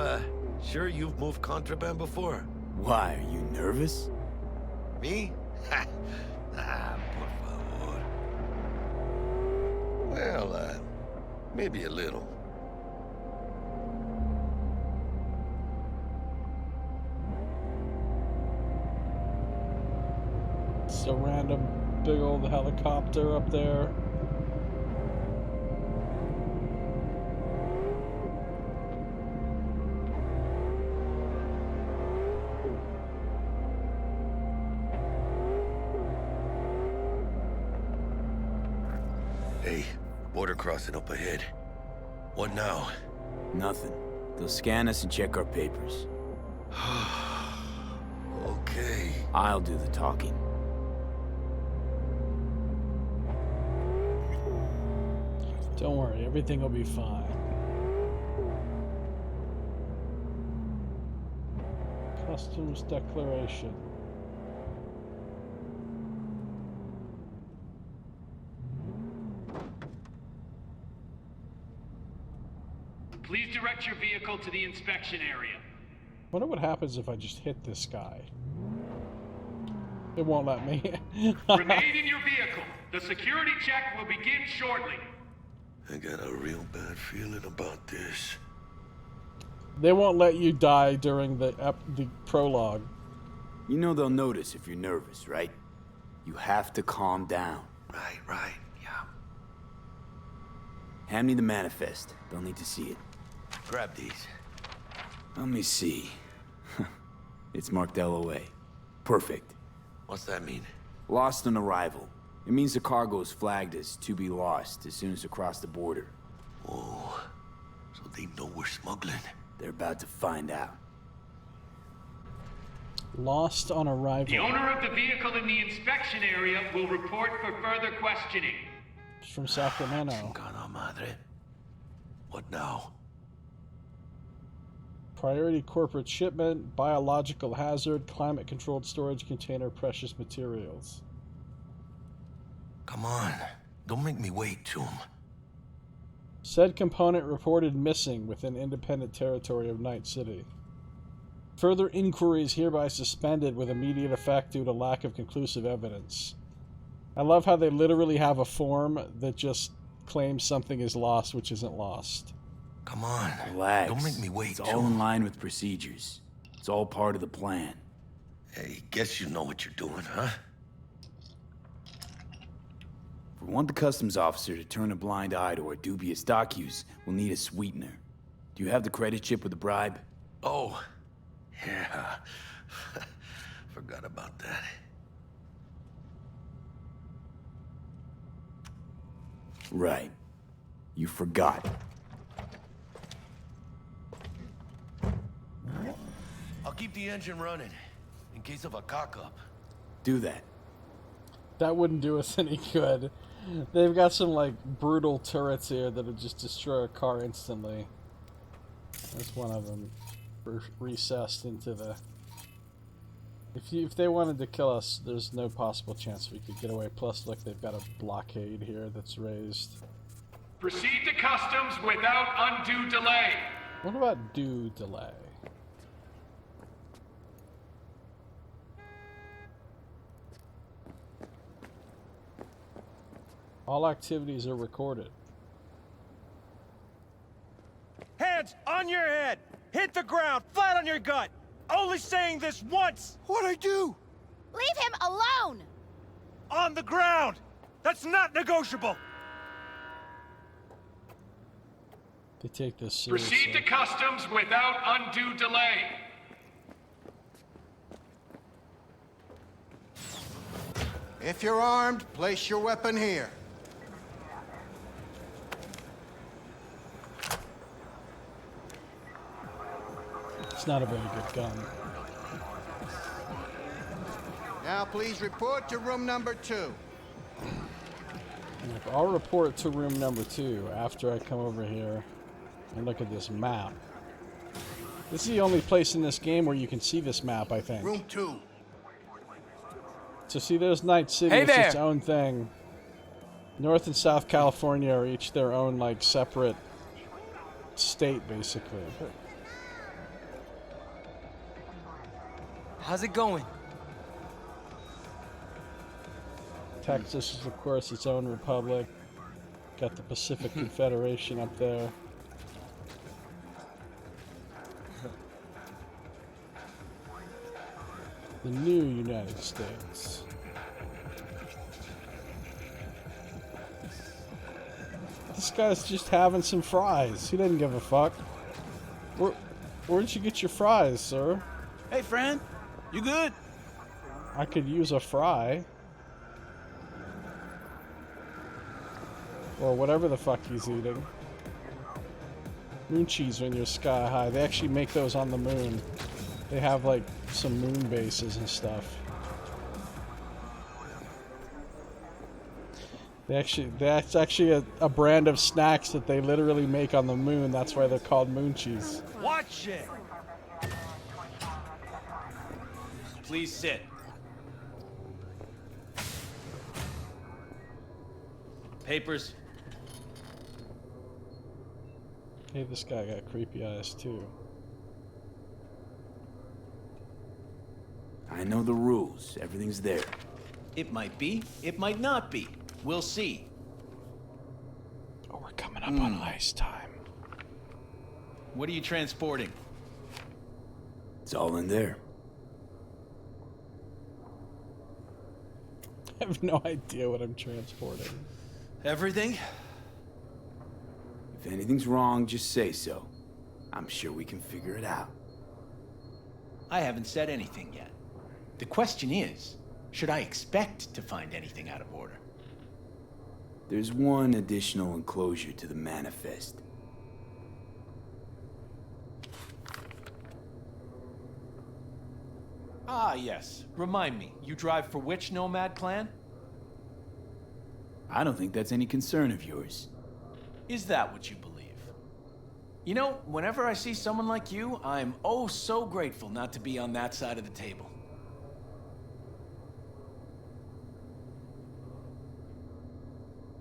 sure you've moved contraband before?
Why, are you nervous?
Me? Ha! Ah, por favor. Well, maybe a little.
It's a random big old helicopter up there.
Hey, border crossing up ahead. What now?
Nothing. They'll scan us and check our papers.
Okay.
I'll do the talking.
Don't worry, everything will be fine. Customs declaration.
Please direct your vehicle to the inspection area.
Wonder what happens if I just hit this guy. It won't let me.
Remain in your vehicle. The security check will begin shortly.
I got a real bad feeling about this.
They won't let you die during the prologue.
You know they'll notice if you're nervous, right? You have to calm down.
Right, yeah.
Hand me the manifest. They'll need to see it.
Grab these.
Let me see. It's marked LOA. Perfect.
What's that mean?
Lost on arrival. It means the cargo is flagged as to be lost as soon as it crossed the border.
Oh, so they know we're smuggling.
They're about to find out.
Lost on arrival.
The owner of the vehicle in the inspection area will report for further questioning.
From Sacramento.
Chingada madre. What now?
Priority corporate shipment, biological hazard, climate-controlled storage container, precious materials.
Come on. Don't make me wait, Chum.
Said component reported missing within independent territory of Night City. Further inquiries hereby suspended with immediate effect due to lack of conclusive evidence. I love how they literally have a form that just claims something is lost, which isn't lost.
Come on.
Relax.
Don't make me wait,
It's all in line with procedures. It's all part of the plan.
Hey, guess you know what you're doing, huh?
If we want the customs officer to turn a blind eye to our dubious dock use, we'll need a sweetener. Do you have the credit chip with the bribe?
Oh, yeah. Forgot about that.
Right. You forgot.
I'll keep the engine running in case of a cock-up.
Do that.
That wouldn't do us any good. They've got some, like, brutal turrets here that'll just destroy a car instantly. That's one of them. Recessed into the... If they wanted to kill us, there's no possible chance we could get away. Plus, look, they've got a blockade here that's raised.
Proceed to customs without undue delay.
What about due delay? All activities are recorded.
Hands on your head! Hit the ground, flat on your gut! Only saying this once!
What'd I do?
Leave him alone!
On the ground! That's not negotiable!
They take this seriously.
Proceed to customs without undue delay.
If you're armed, place your weapon here.
It's not a very good gun.
Now please report to room number 2.
Look, I'll report to room number 2 after I come over here and look at this map. This is the only place in this game where you can see this map, I think.
Room 2.
So see, there's Night City.
Hey
It's its
there.
own thing. North and South California are each their own, like, separate state, basically.
How's it going?
Texas is, of course, its own republic. Got the Pacific Confederation up there. The new United States. This guy's just having some fries. He doesn't give a fuck. Where'd you get your fries, sir?
Hey, friend. You good?
I could use a fry. Or whatever the fuck he's eating. Moon cheese when you're sky high. They actually make those on the moon. They have like some moon bases and stuff. That's actually a brand of snacks that they literally make on the moon. That's why they're called moon cheese.
Watch it! Please sit. Papers.
Hey, this guy got creepy eyes too.
I know the rules. Everything's there.
It might be, it might not be. We'll see.
Oh, we're coming up on ice time.
What are you transporting?
It's all in there.
I have no idea what I'm transporting.
Everything?
If anything's wrong, just say so. I'm sure we can figure it out.
I haven't said anything yet. The question is, should I expect to find anything out of order?
There's one additional enclosure to the manifest.
Ah, yes. Remind me, you drive for which Nomad clan?
I don't think that's any concern of yours.
Is that what you believe? You know, whenever I see someone like you, I'm oh so grateful not to be on that side of the table.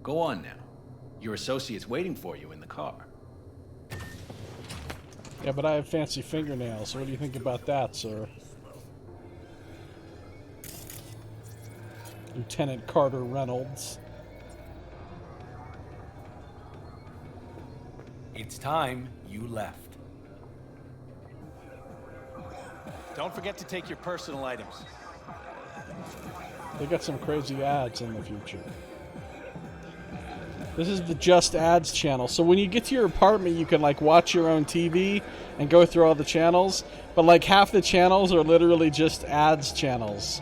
Go on now. Your associate's waiting for you in the car.
Yeah, but I have fancy fingernails. What do you think about that, sir? Lieutenant Carter Reynolds.
It's time you left. Don't forget to take your personal items.
They got some crazy ads in the future. This is the Just Ads channel. So when you get to your apartment, you can like watch your own TV and go through all the channels. But like half the channels are literally just ads channels,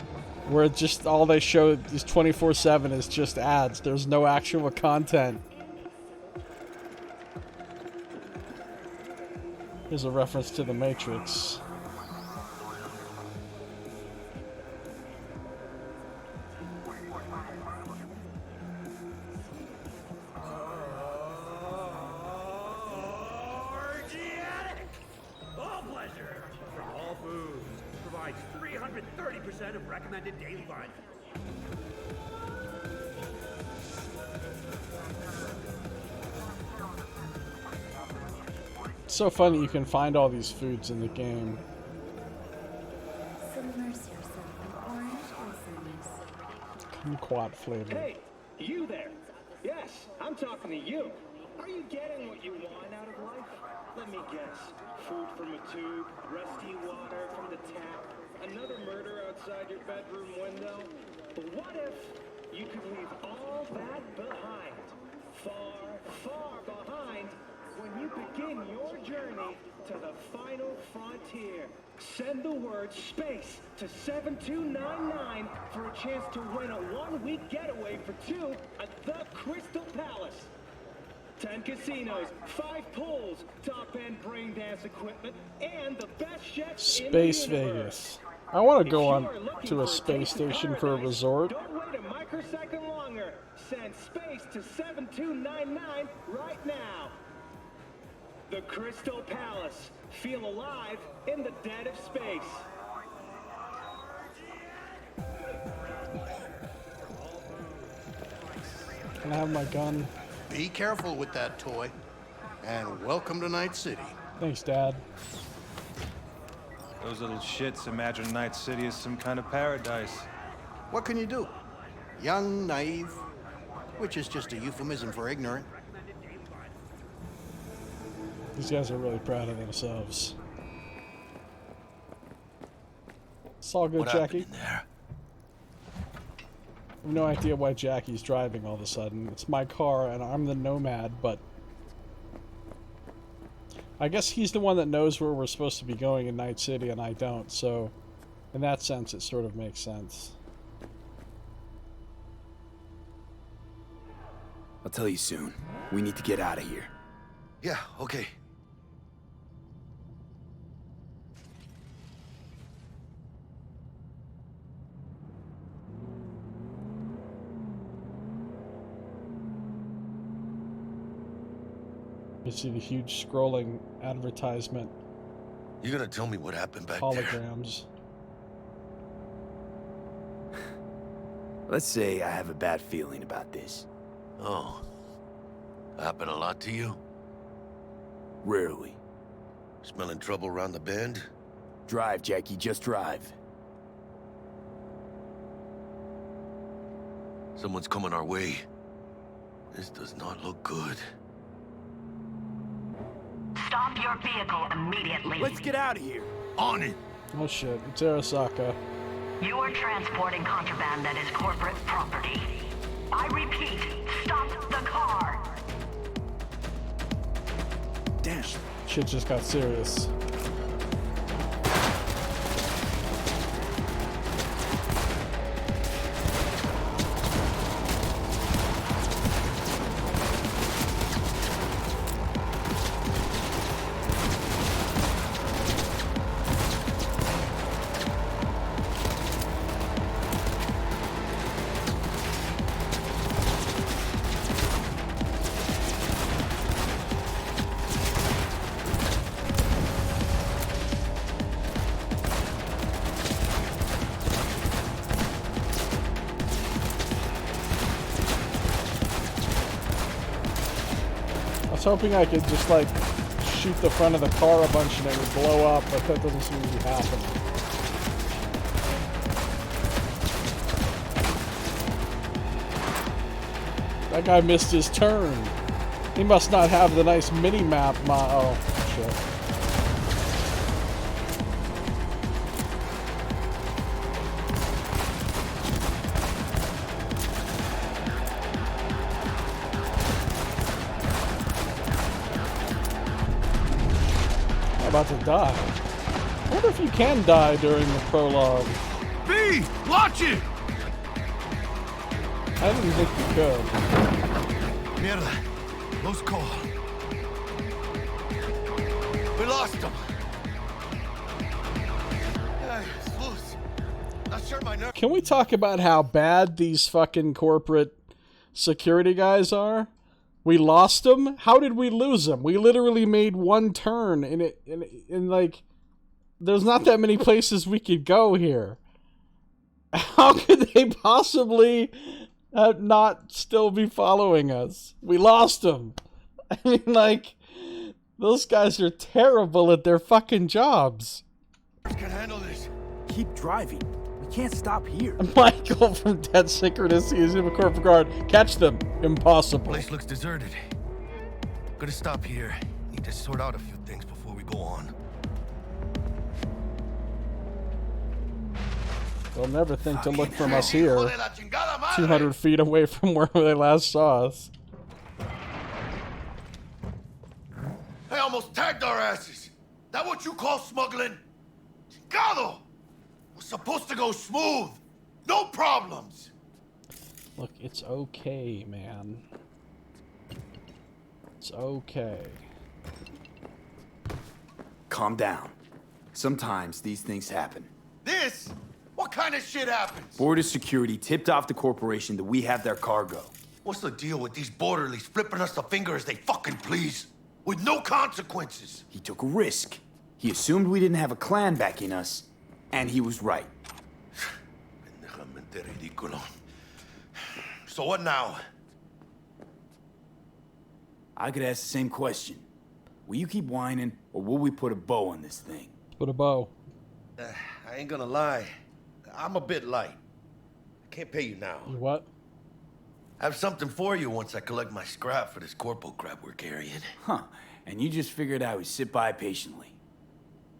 where just all they show is 24/7 is just ads. There's no actual content. Here's a reference to The Matrix.
All pleasure from all foods. Provides 330% of recommended daily volume.
It's so funny you can find all these foods in the game. Kumquat flavor.
Hey, you there. Yes, I'm talking to you. Are you getting what you want out of life? Let me guess. Food from a tube, rusty water from the tap, another murder outside your bedroom window. But what if you could leave all that behind? Far, far behind when you begin your journey to the final frontier. Send the word SPACE to 7299 for a chance to win a one-week getaway for two at the Crystal Palace. 10 casinos, 5 pools, top-end brain dance equipment, and the best chefs
Space
in the universe.
Vegas. I want to go on to a space station for a resort.
Don't wait a microsecond longer. Send SPACE to 7299 right now. The Crystal Palace. Feel alive in the dead of space.
Can I have my gun?
Be careful with that toy. And welcome to Night City.
Thanks, Dad.
Those little shits imagine Night City is some kind of paradise.
What can you do? Young, naive, which is just a euphemism for ignorant.
These guys are really proud of themselves. It's all good,
What
Jackie.
happened in there?
I have no idea why Jackie's driving all of a sudden. It's my car and I'm the Nomad, but I guess he's the one that knows where we're supposed to be going in Night City and I don't, so in that sense it sort of makes sense.
I'll tell you soon. We need to get out of here.
Yeah, okay.
You see the huge scrolling advertisement
You gonna tell me what happened back there?
holograms.
Let's say I have a bad feeling about this.
Oh. Happened a lot to you?
Rarely.
Smelling trouble around the bend?
Drive, Jackie, just drive.
Someone's coming our way. This does not look good.
Stop your vehicle immediately.
Let's get out of here.
On it!
Oh shit, it's Arasaka.
You are transporting contraband that is corporate property. I repeat, stop the car.
Damn.
Shit just got serious. was hoping I could just, like, shoot the front of the car a bunch and it would blow up, but that doesn't seem to be happening. That guy missed his turn. He must not have the nice mini-map oh, shit. I'm about to die. I wonder if you can die during the prologue.
B! Watch it!
I didn't think you could.
Mierda. Close call. We lost him. Hey, it's loose. Not sure my nerve.
Can we talk about how bad these fucking corporate security guys are? We lost them? How did we lose them? We literally made one turn and like, there's not that many places we could go here. How could they possibly not still be following us? We lost them. I mean, like, those guys are terrible at their fucking jobs.
Can handle this.
Keep driving. We can't stop here.
Michael from Dead Synchronicity is in a corporate guard. Catch them. Impossible.
Place looks deserted. Gonna stop here. Need to sort out a few things before we go on.
They'll never think to look from us here. 200 feet away from where they last saw us.
They almost tagged our asses. That what you call smuggling? Chingado! Was supposed to go smooth. No problems.
Look, it's okay, man. It's okay.
Calm down. Sometimes these things happen.
This? What kind of shit happens?
Border security tipped off the corporation that we have their cargo.
What's the deal with these borderlies flipping us the finger as they fucking please? With no consequences.
He took a risk. He assumed we didn't have a clan backing us, and he was right.
So what now?
I could ask the same question. Will you keep whining, or will we put a bow on this thing?
Put a bow.
I ain't gonna lie. I'm a bit light. I can't pay you now.
What?
I have something for you once I collect my scrap for this corpo crap we're carrying.
Huh. And you just figured I would sit by patiently.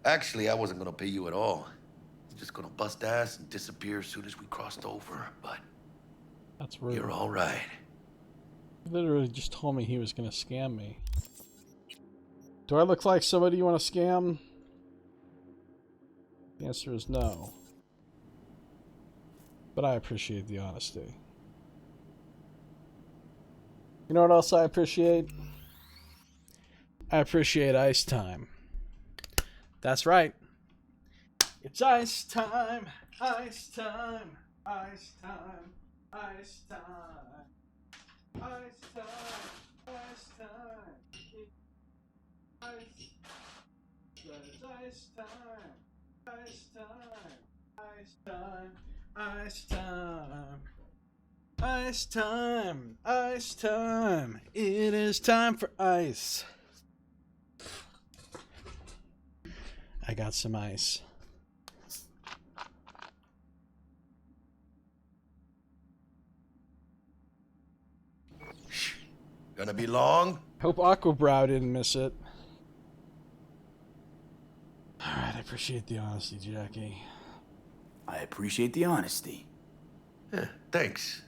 Actually, I wasn't gonna pay you at all. I was just gonna bust ass and disappear as soon as we crossed over, but...
That's rude.
You're all right.
He literally just told me he was gonna scam me. Do I look like somebody you want to scam? The answer is no. But I appreciate the honesty. You know what else I appreciate? I appreciate ice time. That's right. It's ice time, ice time, ice time, ice time, ice time, ice time. Ice. It's ice time, ice time, ice time, ice time. Ice time, ice time. It is time for ice. I got some ice.
Gonna be long?
Hope Aquabrow didn't miss it. Alright, I appreciate the honesty, Jackie.
I appreciate the honesty.
Yeah, thanks.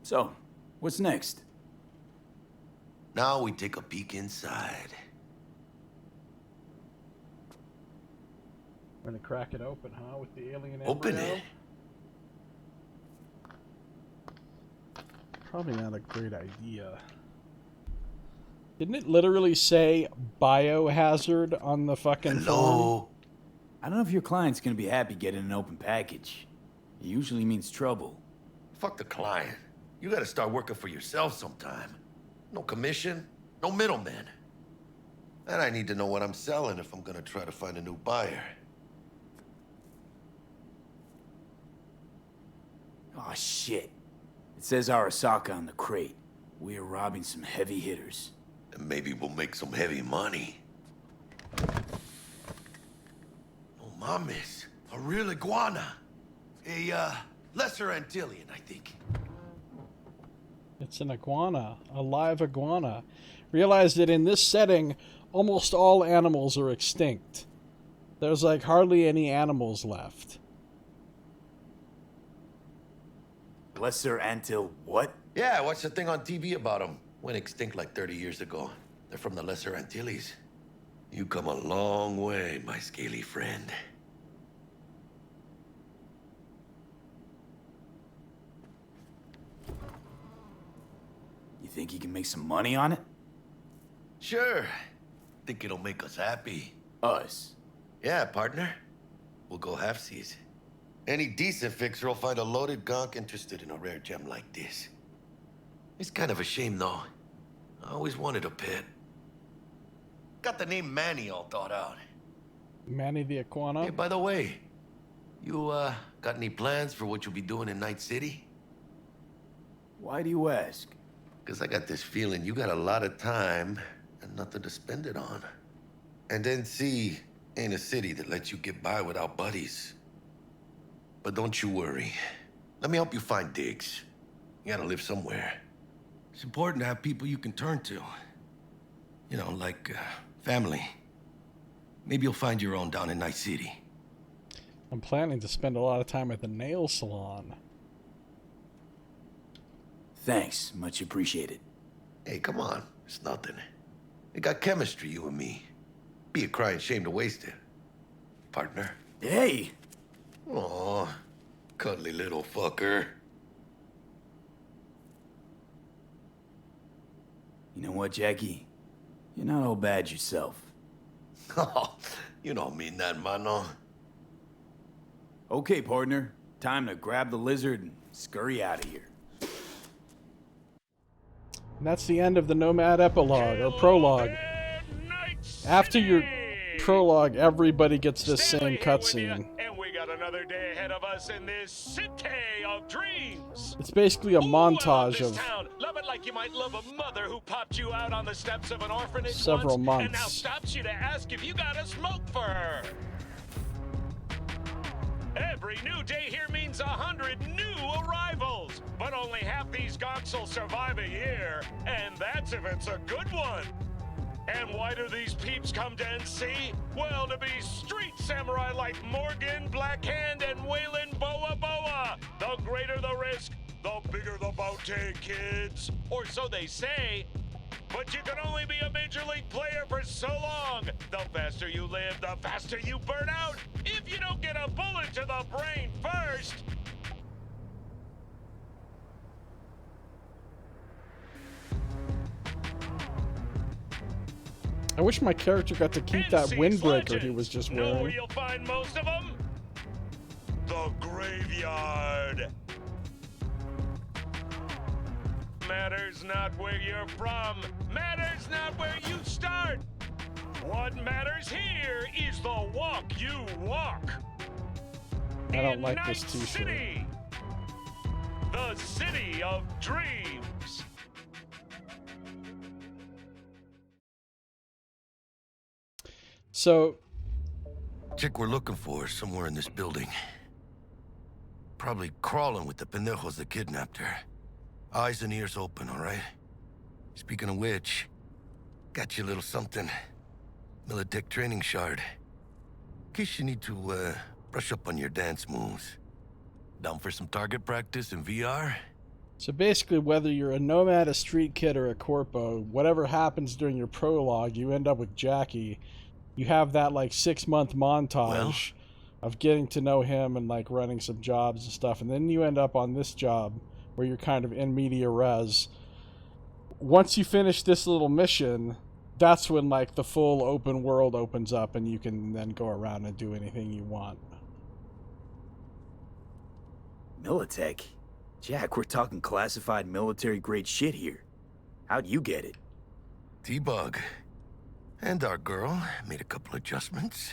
So, what's next?
Now we take a peek inside.
We're gonna crack it open, huh? With the alien embryo?
Open it.
Probably not a great idea. Didn't it literally say biohazard on the fucking form?
I don't know if your client's gonna be happy getting an open package. It usually means trouble.
Fuck the client. You gotta start working for yourself sometime. No commission, no middleman. And I need to know what I'm selling if I'm gonna try to find a new buyer.
Oh shit. It says Arasaka on the crate. We're robbing some heavy hitters.
And maybe we'll make some heavy money. Oh, mames. A real iguana. A, lesser Antillean, I think.
It's an iguana, a live iguana. Realize that in this setting, almost all animals are extinct. There's like hardly any animals left.
Lesser Antil what?
Yeah, I watched a thing on TV about them. Went extinct like 30 years ago. They're from the Lesser Antilles. You come a long way, my scaly friend.
You think you can make some money on it?
Sure. Think it'll make us happy.
Us?
Yeah, partner. We'll go halfsies. Any decent fixer will find a loaded gonk interested in a rare gem like this. It's kind of a shame, though. I always wanted a pet. Got the name Manny all thought out.
Manny the iguana?
Hey, by the way, you, got any plans for what you'll be doing in Night City?
Why do you ask?
Because I got this feeling you got a lot of time and nothing to spend it on. And NC ain't a city that lets you get by without buddies. But don't you worry. Let me help you find digs. You gotta live somewhere. It's important to have people you can turn to. You know, like, family. Maybe you'll find your own down in Night City.
I'm planning to spend a lot of time at the nail salon.
Thanks, much appreciated.
Hey, come on. It's nothing. We got chemistry, you and me. Be a crying shame to waste it. Partner.
Hey!
Aw, cuddly little fucker.
You know what, Jackie? You're not all bad yourself.
Oh, you don't mean that, mano.
Okay, partner. Time to grab the lizard and scurry out of here.
And that's the end of the Nomad epilogue, or prologue. After your prologue, everybody gets this same cutscene.
And we got another day ahead of us in this city of dreams.
It's basically a montage of
town. Love it like you might love a mother who popped you out on the steps of an orphanage
several
once, and now
months.
stops you to ask if you got a smoke for her. Every new day here means 100 new arrivals, but only half these gonks will survive a year, and that's if it's a good one. And why do these peeps come to NC? Well, to be street samurai like Morgan, Blackhand, and Waylon Boa Boa. The greater the risk, the bigger the bounty, kids. Or so they say. But you can only be a major league player for so long. The faster you live, the faster you burn out. If you don't get a bullet to the brain first.
I wish my character got to keep that windbreaker he was just
Know where
wearing.
you'll find most of them? The graveyard. Matters not where you're from. Matters not where you start. What matters here is the walk you walk.
I don't like this
Night
t-shirt.
City, the city of dreams.
So,
Chick we're looking for is somewhere in this building. Probably crawling with the pendejos that kidnapped her. Eyes and ears open, all right? Speaking of which, got you a little something. Militech training shard. In case you need to, brush up on your dance moves. Down for some target practice in VR?
So basically, whether you're a nomad, a street kid, or a corpo, whatever happens during your prologue, you end up with Jackie. You have that, like, 6-month montage of getting to know him and, like, running some jobs and stuff. And then you end up on this job where you're kind of in media res. Once you finish this little mission, that's when, like, the full open world opens up and you can then go around and do anything you want.
Militech? Jack, we're talking classified military-grade shit here. How'd you get it?
T-Bug. And our girl made a couple adjustments.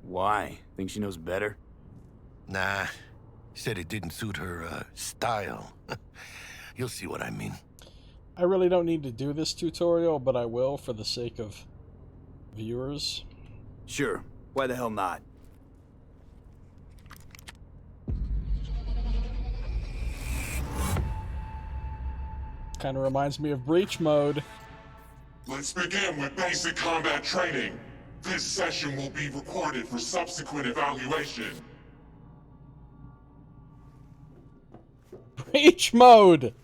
Why? Think she knows better?
Nah. Said it didn't suit her, style. You'll see what I mean.
I really don't need to do this tutorial, but I will for the sake of viewers.
Sure. Why the hell not?
Kind of reminds me of Breach Mode.
Let's begin with basic combat training. This session will be recorded for subsequent evaluation.
Breach Mode!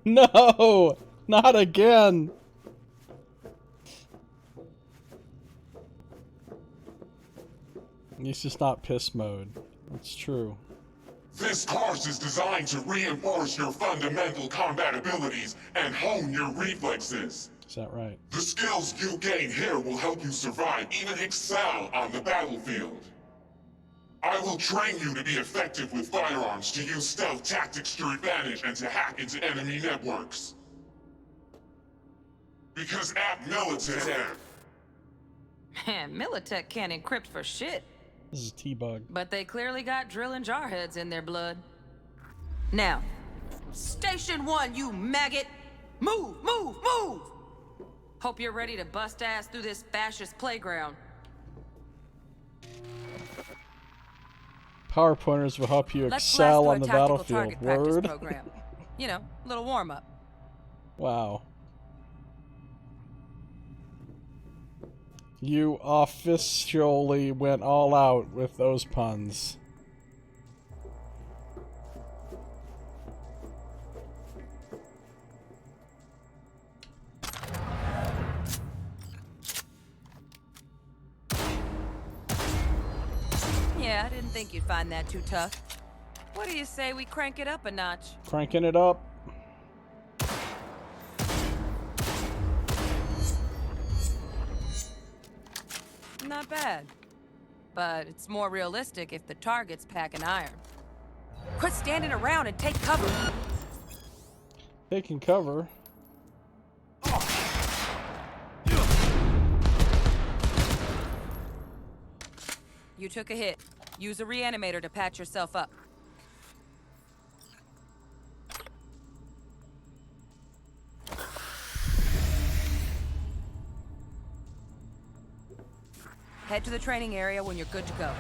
No! Not again! At least it's not piss mode. It's true.
This course is designed to reinforce your fundamental combat abilities and hone your reflexes.
Is that right?
The skills you gain here will help you survive, even excel on the battlefield. I will train you to be effective with firearms, to use stealth tactics to your advantage, and to hack into enemy networks. Because at Militech...
Man, Militech can't encrypt for shit.
This is T-Bug.
But they clearly got drill and jarheads in their blood. Now, Station 1, you maggot! Move, move, move! Hope you're ready to bust ass through this fascist playground.
Power pointers will help you
Let's
excel on the
blast through a
battlefield.
tactical target
Word.
practice program. You know, little warm-up.
Wow. You officially went all out with those puns.
Yeah, I didn't think you'd find that too tough. What do you say we crank it up a notch?
Cranking it up.
Not bad. But it's more realistic if the target's packing iron. Quit standing around and take cover.
Taking cover.
You took a hit. Use a reanimator to patch yourself up. Head to the training area when you're good to go.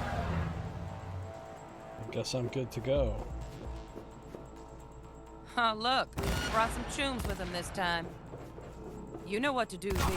I guess I'm good to go.
Oh, look. Brought some chooms with him this time. You know what to do, V.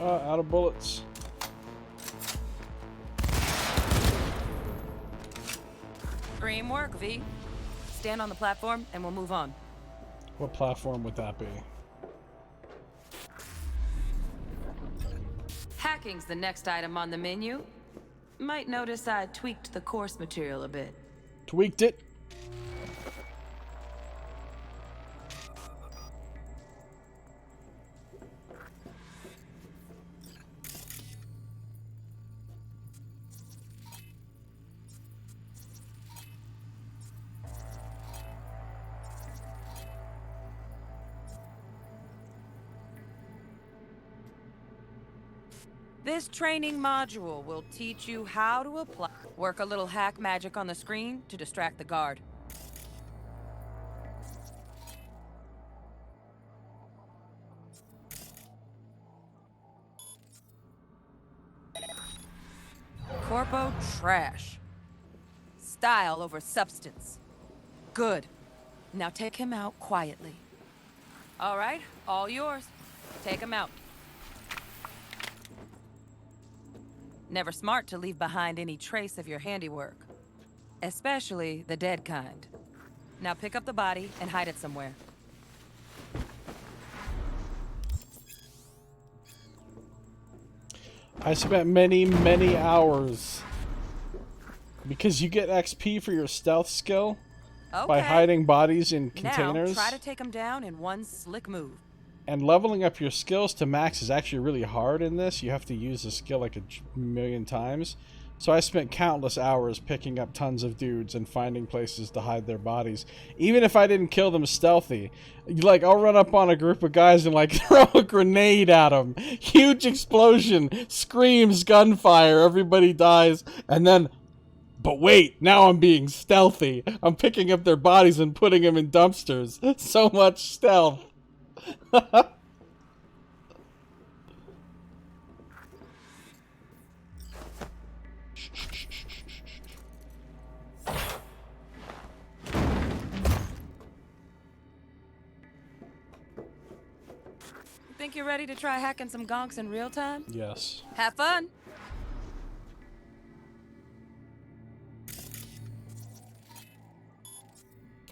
Out of bullets.
Dream work, V. Stand on the platform and we'll move on.
What platform would that be?
Hacking's the next item on the menu. Might notice I tweaked the course material a bit.
Tweaked it.
This training module will teach you how to apply. Work a little hack magic on the screen to distract the guard. Corpo trash. Style over substance. Good. Now take him out quietly. All right, all yours. Take him out. Never smart to leave behind any trace of your handiwork. Especially the dead kind. Now pick up the body and hide it somewhere.
I spent many hours. Because you get XP for your stealth skill?
Okay.
hiding bodies in containers.
Now, try to take them down in one slick move.
And leveling up your skills to max is actually really hard in this. You have to use the skill like a million times. So I spent countless hours picking up tons of dudes and finding places to hide their bodies. Even if I didn't kill them stealthy. Like, I'll run up on a group of guys and, like, throw a grenade at them. Huge explosion. Screams, gunfire, everybody dies. And then, but wait, now I'm being stealthy. I'm picking up their bodies and putting them in dumpsters. So much stealth.
Think you're ready to try hacking some gonks in real time?
Yes.
Have fun.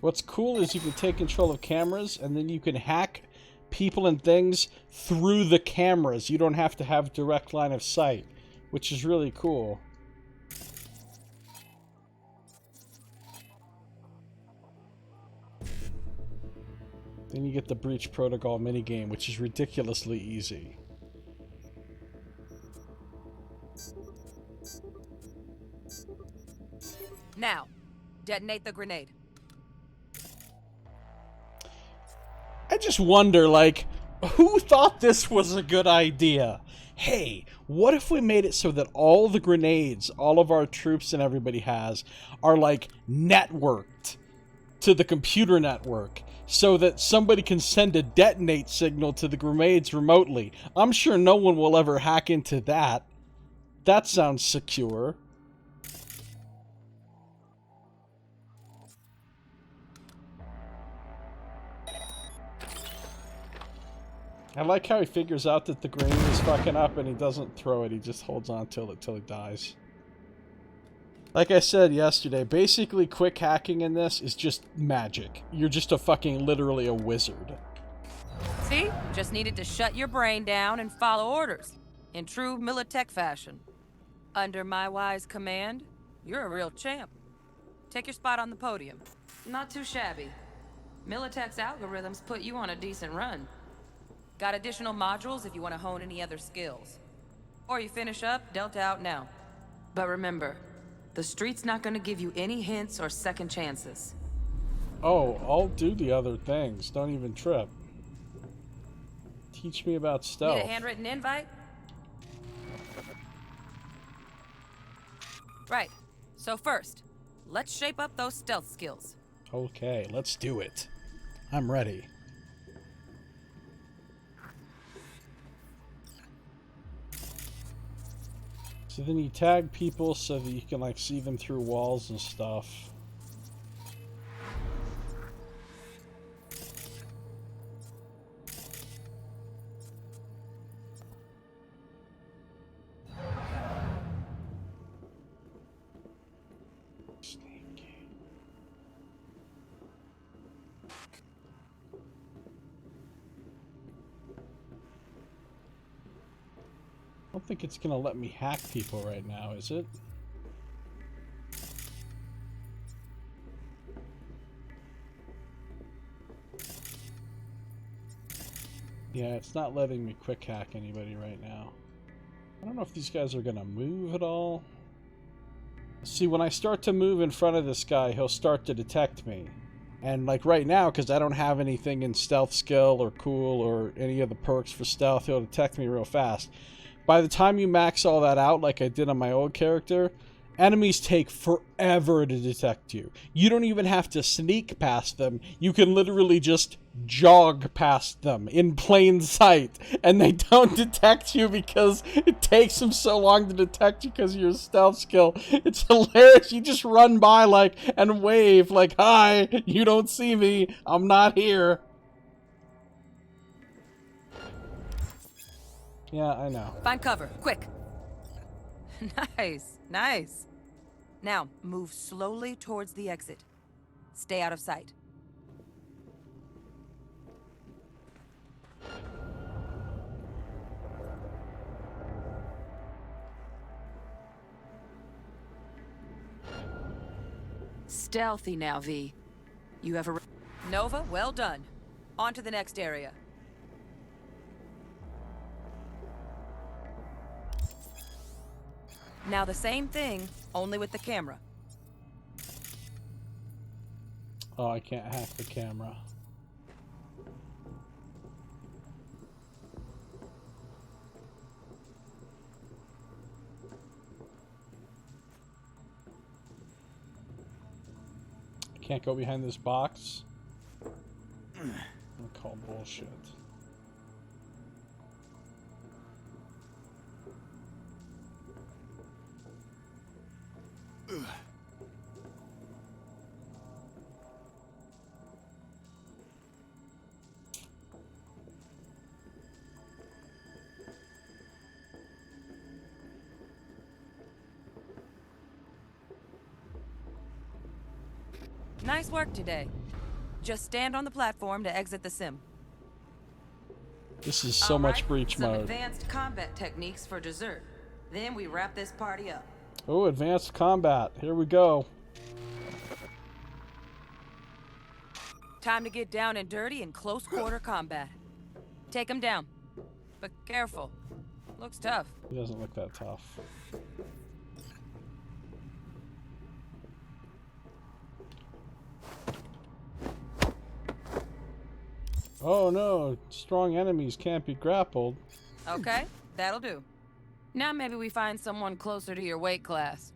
What's cool is you can take control of cameras and then you can hack people and things through the cameras. You don't have to have direct line of sight, which is really cool. Then you get the Breach Protocol minigame, which is ridiculously easy.
Now, detonate the grenade.
I just wonder, like, who thought this was a good idea? Hey, what if we made it so that all the grenades all of our troops and everybody has are, like, networked to the computer network so that somebody can send a detonate signal to the grenades remotely? I'm sure no one will ever hack into that. That sounds secure. I like how he figures out that the grenade is fucking up and he doesn't throw it, he just holds on till he dies. Like I said yesterday, basically quick hacking in this is just magic. You're just literally a wizard.
See? Just needed to shut your brain down and follow orders. In true Militech fashion. Under my wise command, you're a real champ. Take your spot on the podium. Not too shabby. Militech's algorithms put you on a decent run. Got additional modules if you want to hone any other skills. Or you finish up, Delta out now. But remember, the street's not gonna give you any hints or second chances.
Oh, I'll do the other things. Don't even trip. Teach me about stealth.
Need a handwritten invite? Right. So first, let's shape up those stealth skills.
Okay, let's do it. I'm ready. So then you tag people so that you can, like, see them through walls and stuff. I don't think it's gonna let me hack people right now, is it? Yeah, it's not letting me quick hack anybody right now. I don't know if these guys are gonna move at all. See, when I start to move in front of this guy, he'll start to detect me. And like right now, because I don't have anything in stealth skill or cool or any of the perks for stealth, he'll detect me real fast. By the time you max all that out, like I did on my old character, enemies take forever to detect you. You don't even have to sneak past them. You can literally just jog past them in plain sight, and they don't detect you because it takes them so long to detect you because of your stealth skill. It's hilarious. You just run by like and wave like, "Hi, you don't see me. I'm not here." Yeah, I know.
Find cover, quick. Nice, nice. Now, move slowly towards the exit. Stay out of sight. Stealthy now, V. You have a... Nova, well done. On to the next area. Now the same thing, only with the camera.
Oh, I can't hack the camera. I can't go behind this box. I'm gonna call bullshit.
Nice work today. Just stand on the platform to exit the sim.
This is so much breach
some
mode.
Advanced combat techniques for dessert. Then we wrap this party up.
Oh, advanced combat. Here we go.
Time to get down and dirty in close quarter combat. Take him down. But careful. Looks tough.
He doesn't look that tough. Oh no, strong enemies can't be grappled.
Okay, that'll do. Now maybe we find someone closer to your weight class.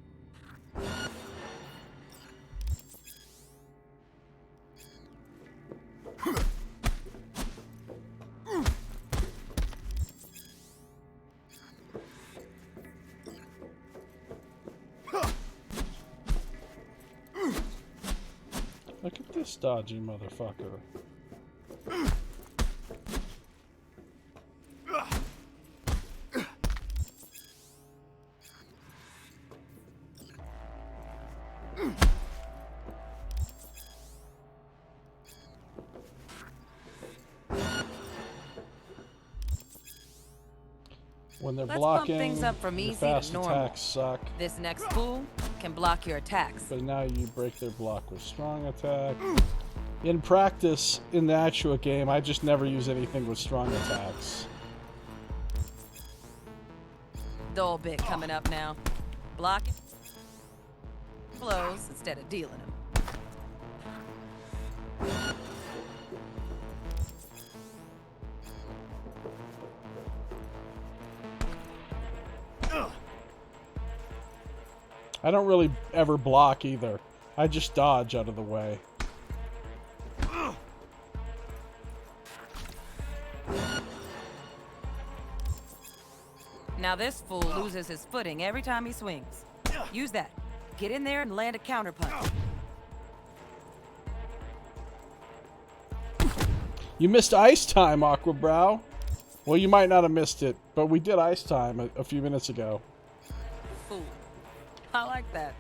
Look at this dodgy motherfucker. When they're
Let's
blocking,
bump things up from
your
easy
fast
to normal.
attacks suck.
This next fool can block your attacks.
But now you break their block with strong attack. In practice, in the actual game, I just never use anything with strong attacks.
Dull bit coming up now. Blocking blows instead of dealing them.
I don't really ever block either. I just dodge out of the way.
Now this fool loses his footing every time he swings. Use that. Get in there and land a counterpunch.
You missed ice time, Aquabrow. Well, you might not have missed it, but we did ice time a few minutes ago.
Fool. I like that.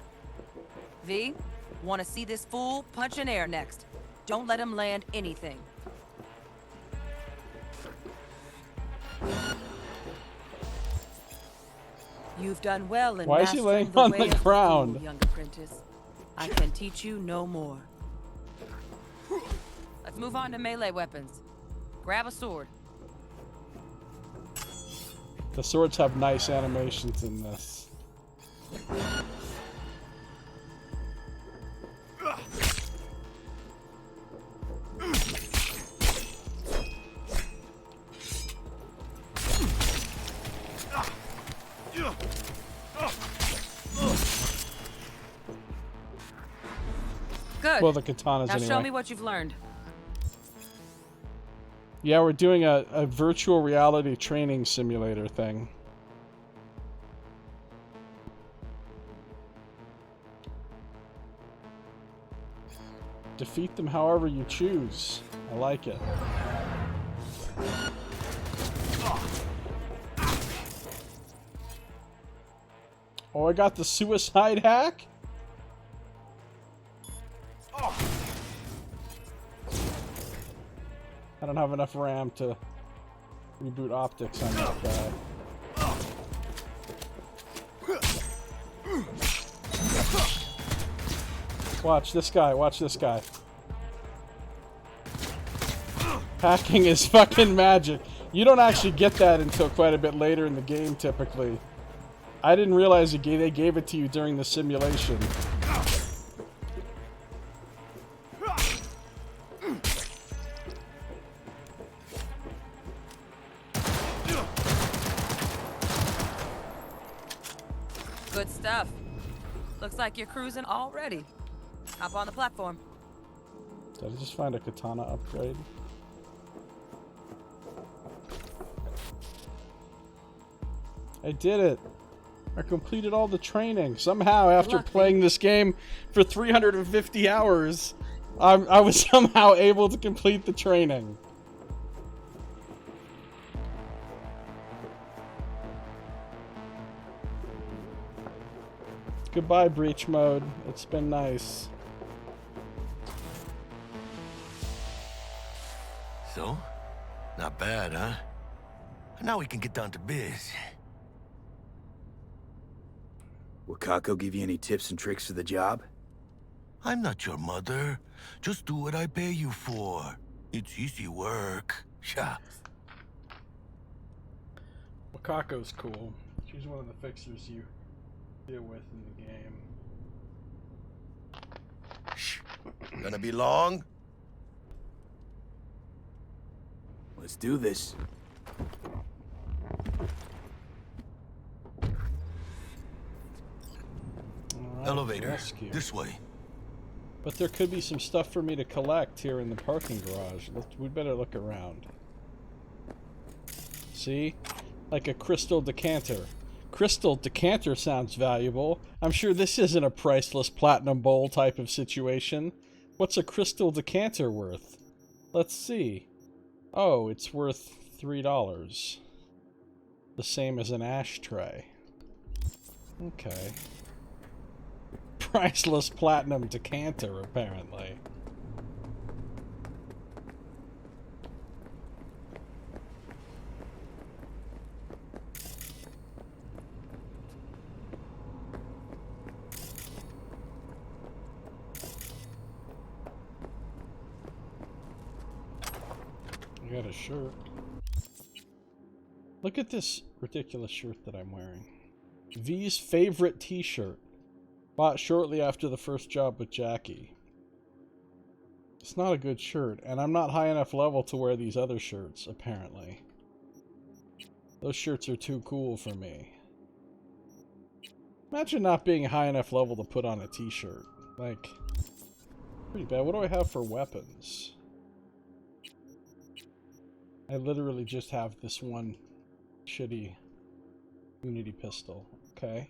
V, want to see this fool punch in air next. Don't let him land anything. You've done well in
Why is he
mastering
laying
the
on
way
the
of
ground?
fool, young apprentice. I can teach you no more. Let's move on to melee weapons. Grab a sword.
The swords have nice animations in this.
Good.
Well, the katanas
now
anyway.
show me what you've learned.
Yeah, we're doing a virtual reality training simulator thing. Defeat them however you choose. I like it. Oh, I got the suicide hack? I don't have enough RAM to reboot optics on that guy. Watch this guy, watch this guy. Hacking is fucking magic. You don't actually get that until quite a bit later in the game, typically. I didn't realize they gave it to you during the simulation.
Good stuff. Looks like you're cruising already. Hop on the platform.
Did I just find a katana upgrade? I did it. I completed all the training. Somehow, after playing this game for 350 hours, I was somehow able to complete the training. Goodbye, breach mode. It's been nice.
So? Not bad, huh? Now we can get down to biz.
Will Kako give you any tips and tricks for the job?
I'm not your mother. Just do what I pay you for. It's easy work. Yeah.
Wakako's cool. She's one of the fixers you deal with in the game.
Shh. Gonna be long?
Let's do this.
Right,
Elevator.
rescue.
This way.
But there could be some stuff for me to collect here in the parking garage. We'd better look around. See? Like a crystal decanter. Crystal decanter sounds valuable. I'm sure this isn't a priceless platinum bowl type of situation. What's a crystal decanter worth? Let's see. Oh, it's worth $3. The same as an ashtray. Okay. Priceless platinum decanter, apparently. I got a shirt. Look at this ridiculous shirt that I'm wearing. V's favorite t-shirt. Bought shortly after the first job with Jackie. It's not a good shirt, and I'm not high enough level to wear these other shirts, apparently. Those shirts are too cool for me. Imagine not being high enough level to put on a t-shirt. Like, pretty bad. What do I have for weapons? I literally just have this one shitty Unity pistol. Okay.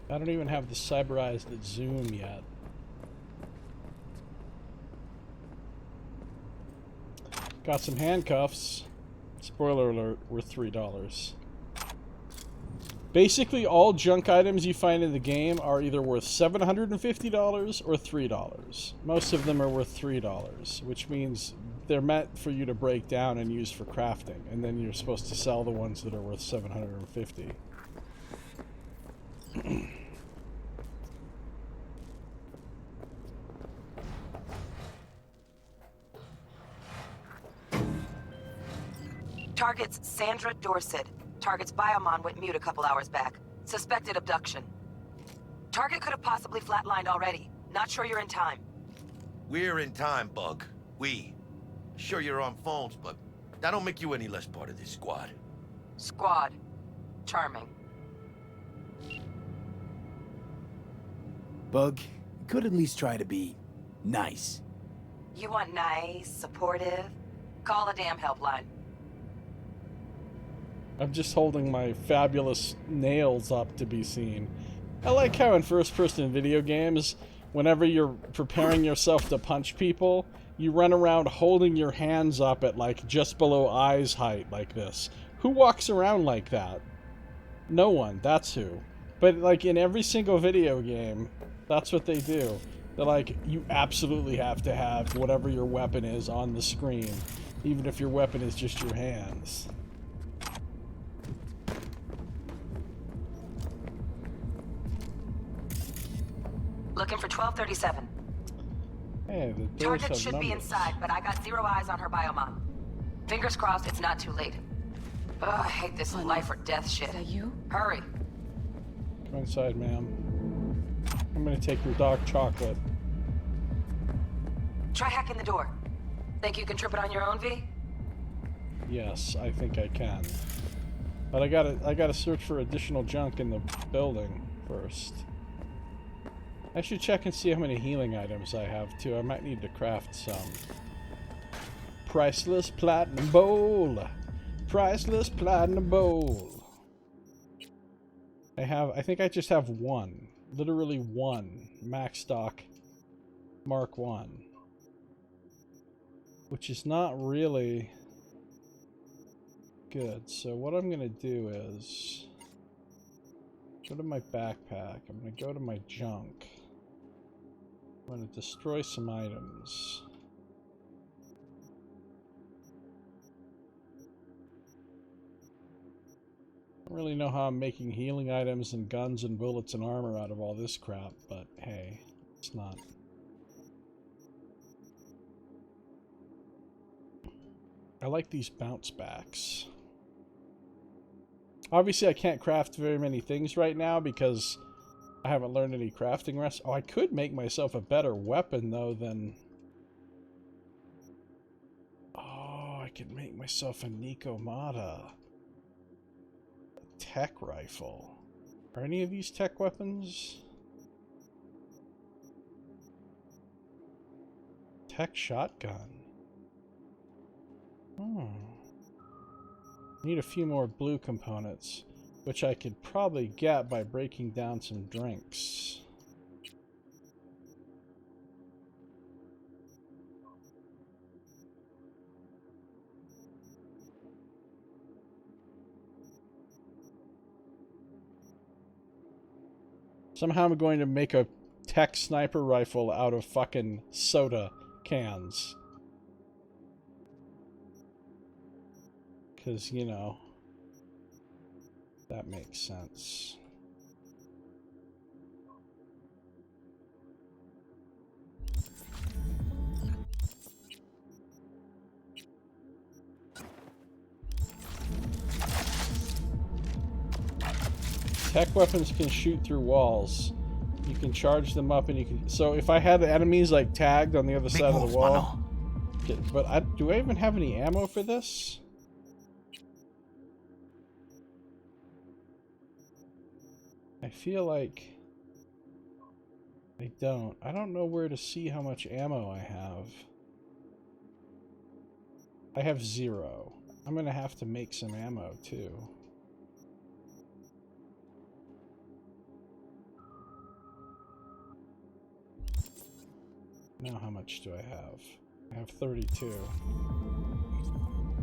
I don't even have the cyberized zoom yet. Got some handcuffs. Spoiler alert, worth $3. Basically, all junk items you find in the game are either worth $750 or $3. Most of them are worth $3, which means they're meant for you to break down and use for crafting, and then you're supposed to sell the ones that are worth $750.
Target's Sandra Dorset. Target's biomon went mute a couple hours back. Suspected abduction. Target could have possibly flatlined already. Not sure you're in time.
We're in time, Bug. We. Sure you're on phones, but that don't make you any less part of this squad.
Squad. Charming.
Bug, you could at least try to be nice.
You want nice, supportive? Call a damn helpline.
I'm just holding my fabulous nails up to be seen. I like how in first-person video games, whenever you're preparing yourself to punch people, you run around holding your hands up at like just below eyes height like this. Who walks around like that? No one, that's who. But like in every single video game, that's what they do. They're like, you absolutely have to have whatever your weapon is on the screen, even if your weapon is just your hands.
Looking for 1237.
Hey, the doors
Target
have
should
numbers.
be inside, but I got 0 eyes on her biomon. Fingers crossed it's not too late. Ugh, I hate this life or death shit.
Is that you?
Hurry.
Go inside, ma'am. I'm gonna take your dark chocolate.
Try hacking the door. Think you can trip it on your own, V?
Yes, I think I can. But I gotta search for additional junk in the building first. I should check and see how many healing items I have too. I might need to craft some. Priceless platinum bowl. Priceless platinum bowl. I think I just have one. Literally one. Max stock Mark 1. Which is not really good. So what I'm gonna do is go to my backpack. I'm gonna go to my junk. I'm gonna destroy some items. I don't really know how I'm making healing items and guns and bullets and armor out of all this crap, but hey, it's not. I like these bounce backs. Obviously I can't craft very many things right now because I haven't learned any crafting recipes. Oh, I could make myself a better weapon though than... Oh, I could make myself a Nikomata. A tech rifle. Are any of these tech weapons? Tech shotgun. Need a few more blue components, which I could probably get by breaking down some drinks. Somehow I'm going to make a tech sniper rifle out of fucking soda cans. Because, you know, that makes sense. Tech weapons can shoot through walls. You can charge them up and you can... So if I had enemies like tagged on the other side of the wall... Okay, but do I even have any ammo for this? I feel like I don't. I don't know where to see how much ammo I have. I have 0. I'm gonna have to make some ammo too. Now how much do I have? I have 32.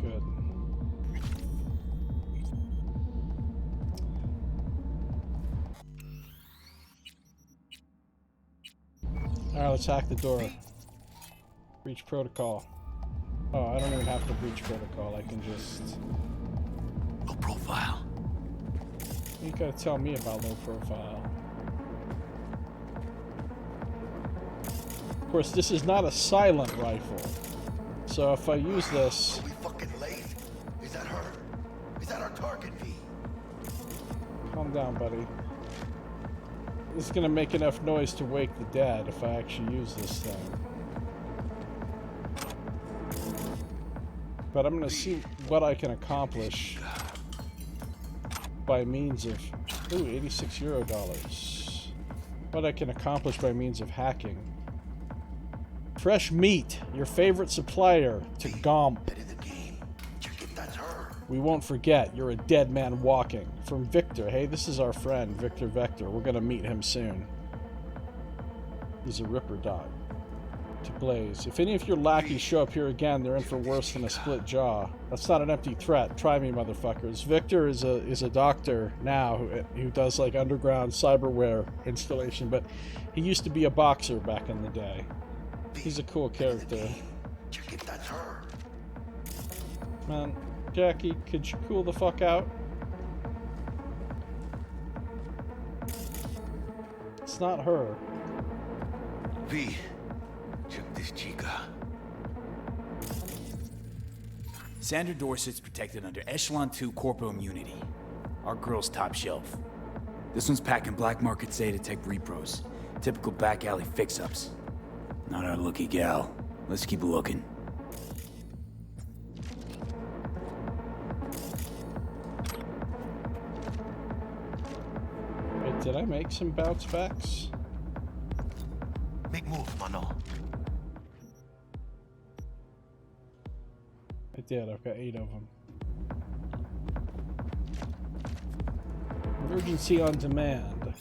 Good. Alright, let's hack the door. Breach protocol. Oh, I don't even have to breach protocol. I can just...
Low profile.
You gotta tell me about low profile. Of course, this is not a silent rifle. So if I use this...
Are we fucking late? Is that her? Is that our target, V?
Calm down, buddy. This is gonna make enough noise to wake the dead if I actually use this thing. But I'm gonna see what I can accomplish by means of... Ooh, 86 euro dollars. What I can accomplish by means of hacking. Fresh meat, your favorite supplier to Gomp. We won't forget, you're a dead man walking. From Victor. Hey, this is our friend, Victor Vector. We're gonna meet him soon. He's a ripper dog. To Blaze. If any of your lackeys show up here again, they're in for worse than a split jaw. That's not an empty threat. Try me, motherfuckers. Victor is a doctor now who does like underground cyberware installation, but he used to be a boxer back in the day. He's a cool character. Man, Jackie, could you cool the fuck out? It's not her.
B. Check this chica. Sandra Dorset's protected under Echelon 2 corporal immunity. Our girl's top shelf. This one's packing black market Zeta Tech repros. Typical back alley fix-ups. Not our lucky gal. Let's keep looking.
Wait, did I make some bounce backs?
Big move, mano.
I did. I've got 8 of them. Emergency on demand.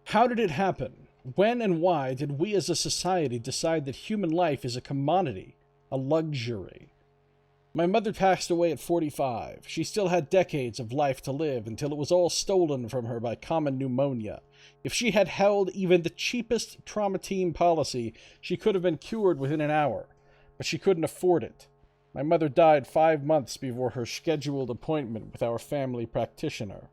How did it happen? When and why did we as a society decide that human life is a commodity, a luxury? My mother passed away at 45. She still had decades of life to live until it was all stolen from her by common pneumonia. If she had held even the cheapest trauma team policy, she could have been cured within an hour, but she couldn't afford it. My mother died 5 months before her scheduled appointment with our family practitioner.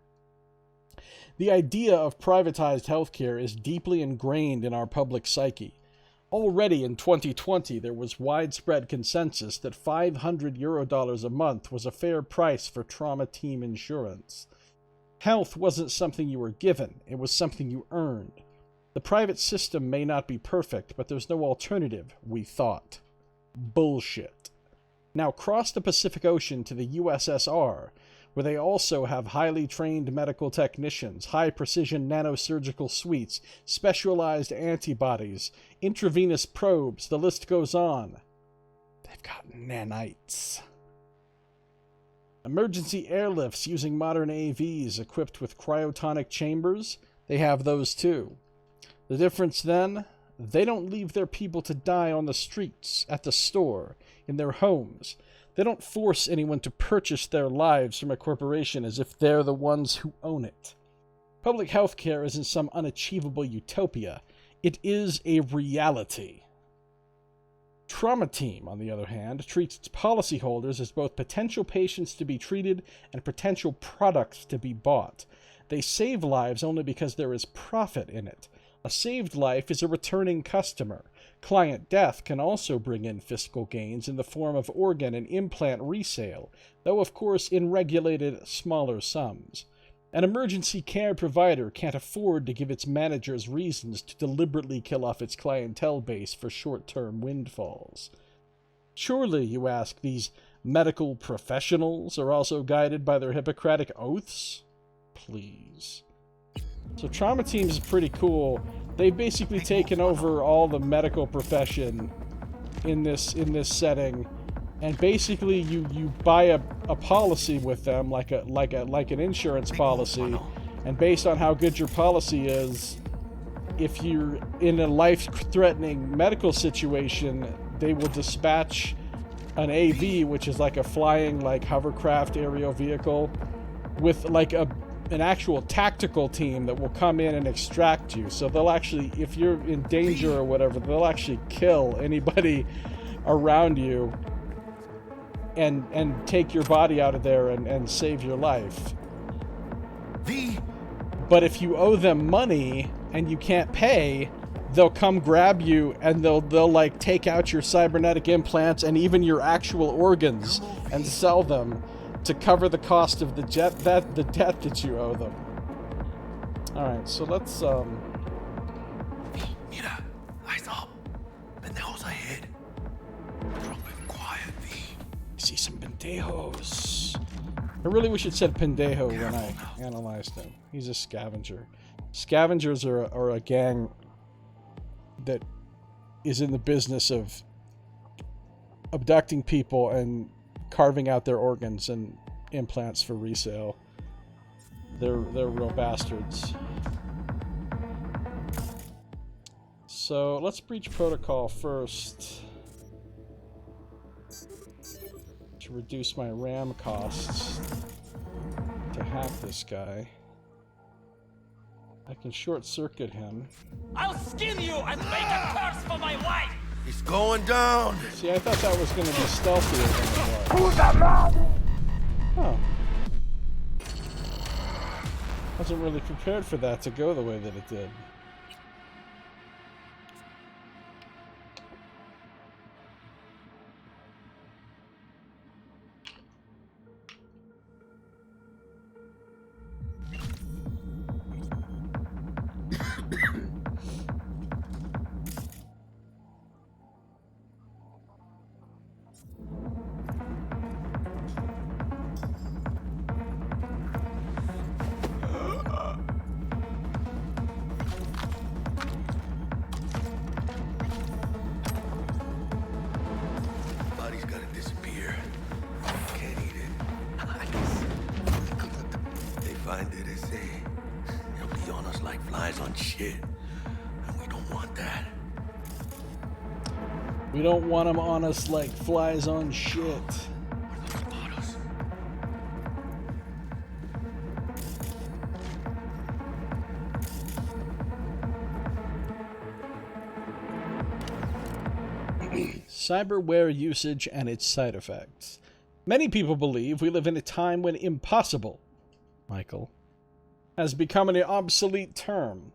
The idea of privatized healthcare is deeply ingrained in our public psyche. Already in 2020, there was widespread consensus that €500 a month was a fair price for trauma team insurance. Health wasn't something you were given, it was something you earned. The private system may not be perfect, but there's no alternative, we thought. Bullshit. Now cross the Pacific Ocean to the USSR, where they also have highly trained medical technicians, high-precision nanosurgical suites, specialized antibodies, intravenous probes, the list goes on. They've got nanites. Emergency airlifts using modern AVs equipped with cryotonic chambers, they have those too. The difference then? They don't leave their people to die on the streets, at the store, in their homes. They don't force anyone to purchase their lives from a corporation as if they're the ones who own it. Public health care isn't some unachievable utopia. It is a reality. Trauma Team, on the other hand, treats its policyholders as both potential patients to be treated and potential products to be bought. They save lives only because there is profit in it. A saved life is a returning customer. Client death can also bring in fiscal gains in the form of organ and implant resale, though of course in regulated, smaller sums. An emergency care provider can't afford to give its managers reasons to deliberately kill off its clientele base for short-term windfalls. Surely, you ask, these medical professionals are also guided by their Hippocratic oaths? Please. So Trauma Team is pretty cool. They've basically taken over all the medical profession in this setting, and basically you buy a policy with them, like an insurance policy, and based on how good your policy is, if you're in a life-threatening medical situation, they will dispatch an AV, which is like a flying hovercraft aerial vehicle, with an actual tactical team that will come in and extract you. So they'll actually, if you're in danger or whatever, they'll actually kill anybody around you and take your body out of there and save your life. But if you owe them money and you can't pay, they'll come grab you and they'll take out your cybernetic implants and even your actual organs and sell them to cover the cost of the debt that you owe them. Alright, so let's
Mira, eyes up. Pendejos ahead. Drop it quietly.
I see some pendejos. I really wish it said pendejo when I analyzed him. He's a scavenger. Scavengers are a gang that is in the business of abducting people and carving out their organs and implants for resale. They're real bastards. So let's breach protocol first to reduce my RAM costs to hack this guy. I can short circuit him.
I'll skin you and make a curse for my wife!
He's going down!
See, I thought that was going to be stealthier than it was. Oh. Wasn't really prepared for that to go the way that it did.
on shit. And we don't want that.
We don't want them on us like flies on shit. Cyberware usage and its side effects. Many people believe we live in a time when impossible, Michael, has become an obsolete term.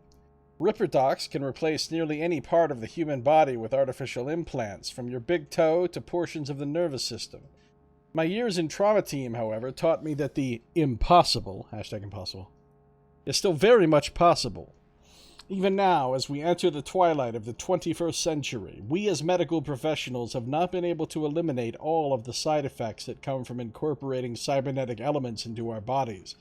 Ripperdocs can replace nearly any part of the human body with artificial implants, from your big toe to portions of the nervous system. My years in trauma team, however, taught me that the impossible, #impossible, is still very much possible. Even now, as we enter the twilight of the 21st century, we as medical professionals have not been able to eliminate all of the side effects that come from incorporating cybernetic elements into our bodies.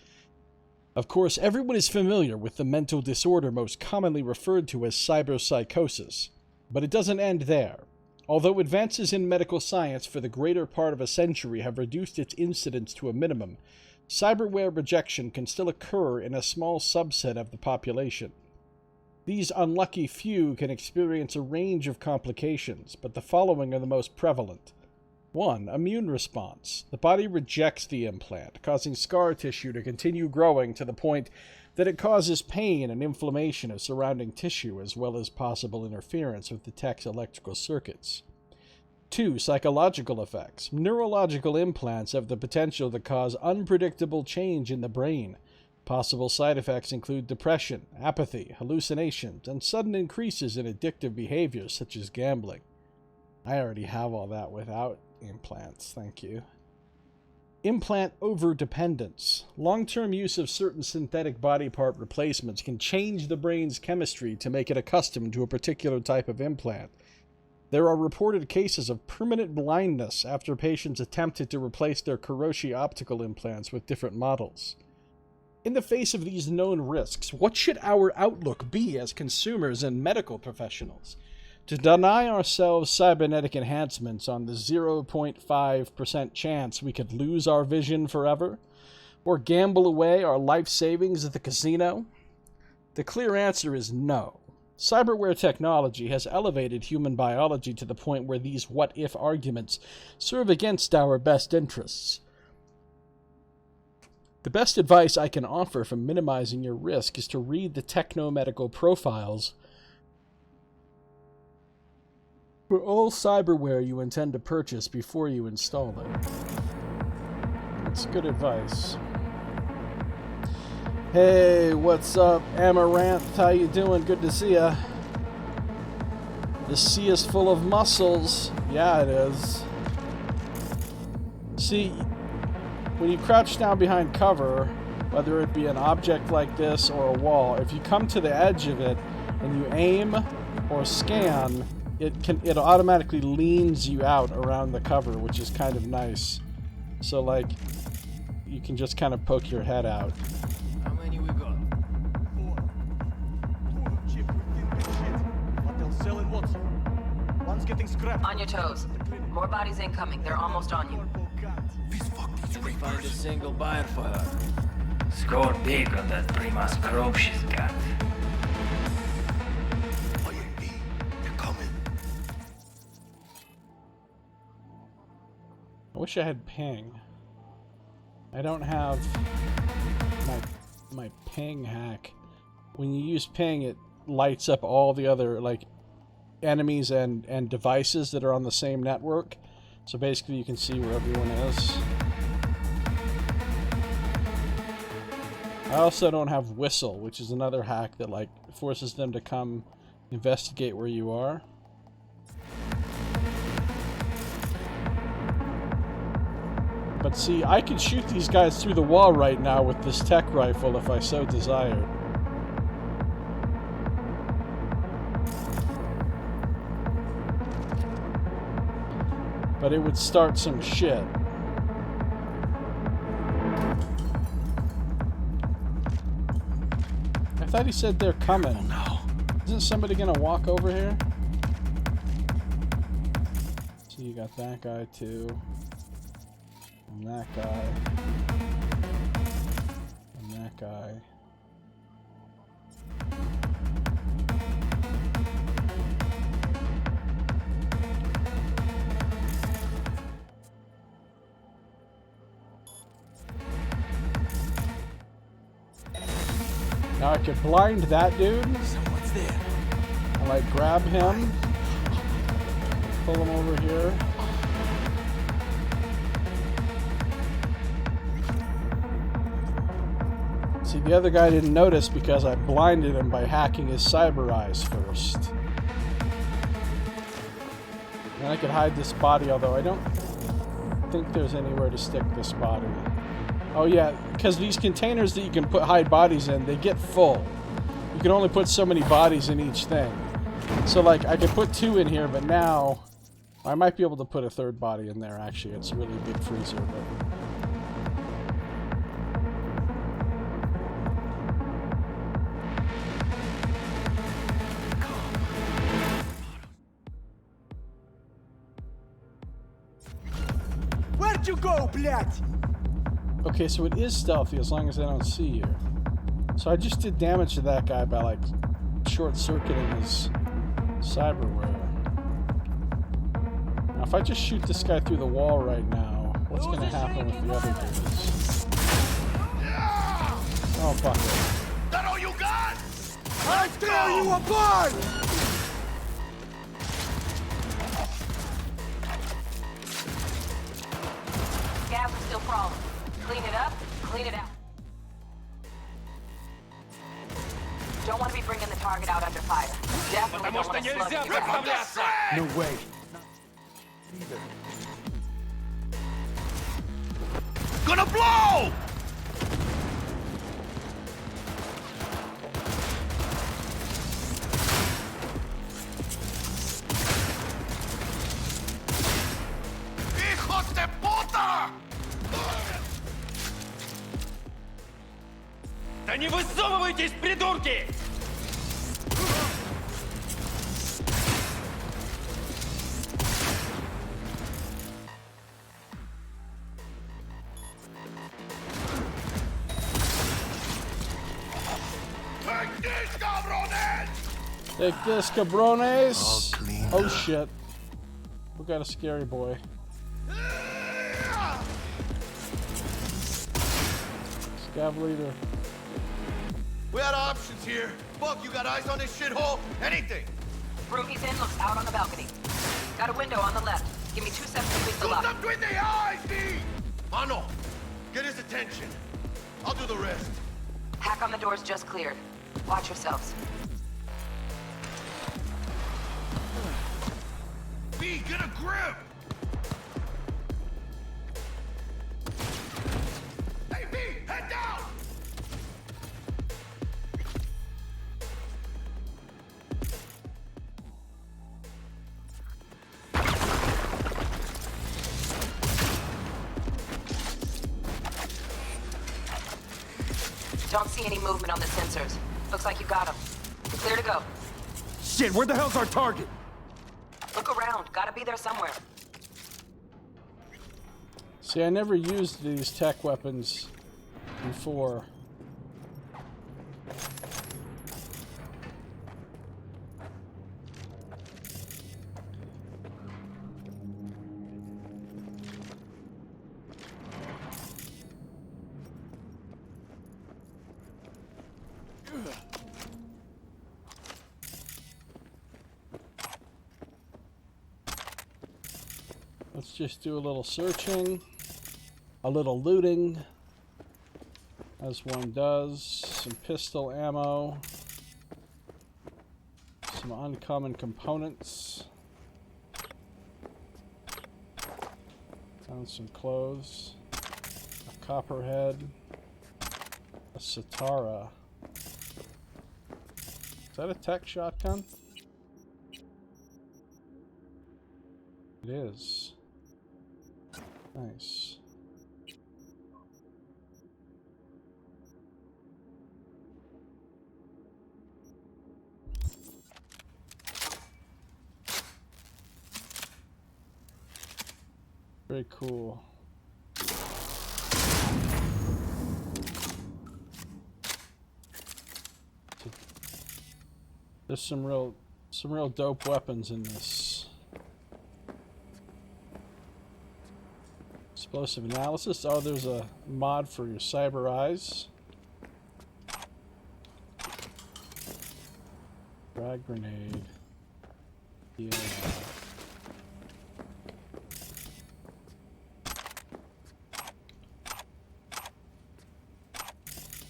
Of course, everyone is familiar with the mental disorder most commonly referred to as cyberpsychosis, but it doesn't end there. Although advances in medical science for the greater part of a century have reduced its incidence to a minimum, cyberware rejection can still occur in a small subset of the population. These unlucky few can experience a range of complications, but the following are the most prevalent. 1. Immune response. The body rejects the implant, causing scar tissue to continue growing to the point that it causes pain and inflammation of surrounding tissue, as well as possible interference with the tech's electrical circuits. 2. Psychological effects. Neurological implants have the potential to cause unpredictable change in the brain. Possible side effects include depression, apathy, hallucinations, and sudden increases in addictive behaviors such as gambling. I already have all that without implants, thank you. Implant overdependence. Long-term use of certain synthetic body part replacements can change the brain's chemistry to make it accustomed to a particular type of implant. There are reported cases of permanent blindness after patients attempted to replace their Kuroshi optical implants with different models. In the face of these known risks, what should our outlook be as consumers and medical professionals? To deny ourselves cybernetic enhancements on the 0.5% chance we could lose our vision forever? Or gamble away our life savings at the casino? The clear answer is no. Cyberware technology has elevated human biology to the point where these what-if arguments serve against our best interests. The best advice I can offer for minimizing your risk is to read the techno-medical profiles for all cyberware you intend to purchase before you install it. It's good advice. Hey, what's up, Amaranth? How you doing? Good to see ya. The sea is full of mussels. Yeah, it is. See, when you crouch down behind cover, whether it be an object like this or a wall, if you come to the edge of it and you aim or scan, it automatically leans you out around the cover, which is kind of nice. So like, you can just kind of poke your head out.
How many we got? 4. 2 chip shit. What they'll sell in what? One's getting scrapped.
On your toes. More bodies incoming. They're almost on you.
Didn't find a single buyer for her.
Score big on that Prima scrope she's got.
I wish I had ping. I don't have my ping hack. When you use ping, it lights up all the other like enemies and devices that are on the same network. So basically you can see where everyone is. I also don't have whistle, which is another hack that like forces them to come investigate where you are. But see, I could shoot these guys through the wall right now with this tech rifle if I so desired. But it would start some shit. I thought he said they're coming. Oh, no. Isn't somebody gonna walk over here? So you got that guy too. And that guy. And that guy. Now I could blind that dude.
Someone's there.
And like grab him. Pull him over here. See, the other guy didn't notice because I blinded him by hacking his cyber eyes first. And I could hide this body, although I don't think there's anywhere to stick this body. Oh yeah, because these containers that you can hide bodies in, they get full. You can only put so many bodies in each thing. So like, I could put 2 in here, but now I might be able to put a 3rd body in there, actually. It's a really big freezer, but...
Where'd you go, блядь?
Okay, so it is stealthy as long as I don't see you. So I just did damage to that guy by, like, short-circuiting his cyberware. Now, if I just shoot this guy through the wall right now, what's going to happen with the other dudes? Oh, fuck it.
That all you got? I tear you apart!
Gas is still crawling. Clean it up, clean it out. Don't want to be bringing the target out under fire. Definitely don't want to slug it down.
No way.
Gonna blow! Hijos de puta! Да не высовывайтесь, придурки!
Take this, cabrones! Oh shit. We got a scary boy. Scav leader.
We had options here. Fuck, you got eyes on this shithole? Anything!
Room he's in looks out on the balcony. Got a window on the left. Give me 2 seconds to pick the lock.
Look between the eyes, D! Mano, get his attention. I'll do the rest.
Hack on the door's just cleared. Watch yourselves.
B, get a grip! Hey, B, head down!
Don't see any movement on the sensors. Looks like you got them. Clear to go.
Shit, where the hell's our target?
Look around. Gotta be there somewhere.
See, I never used these tech weapons before. Let's just do a little searching, a little looting, as one does. Some pistol ammo, some uncommon components, found some clothes, a copperhead, a Satara. Is that a tech shotgun? It is. Nice. Very cool. There's some real dope weapons in this. Explosive analysis. Oh, there's a mod for your cyber eyes. Frag grenade. Yeah.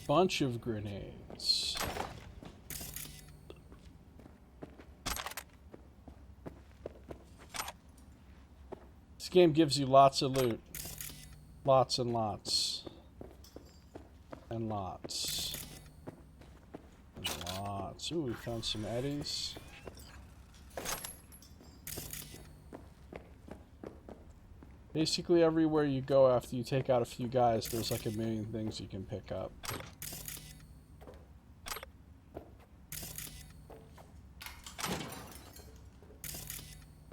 Bunch of grenades. This game gives you lots of loot. Lots and lots. And lots. And lots. Ooh, we found some eddies. Basically everywhere you go after you take out a few guys, there's like a million things you can pick up.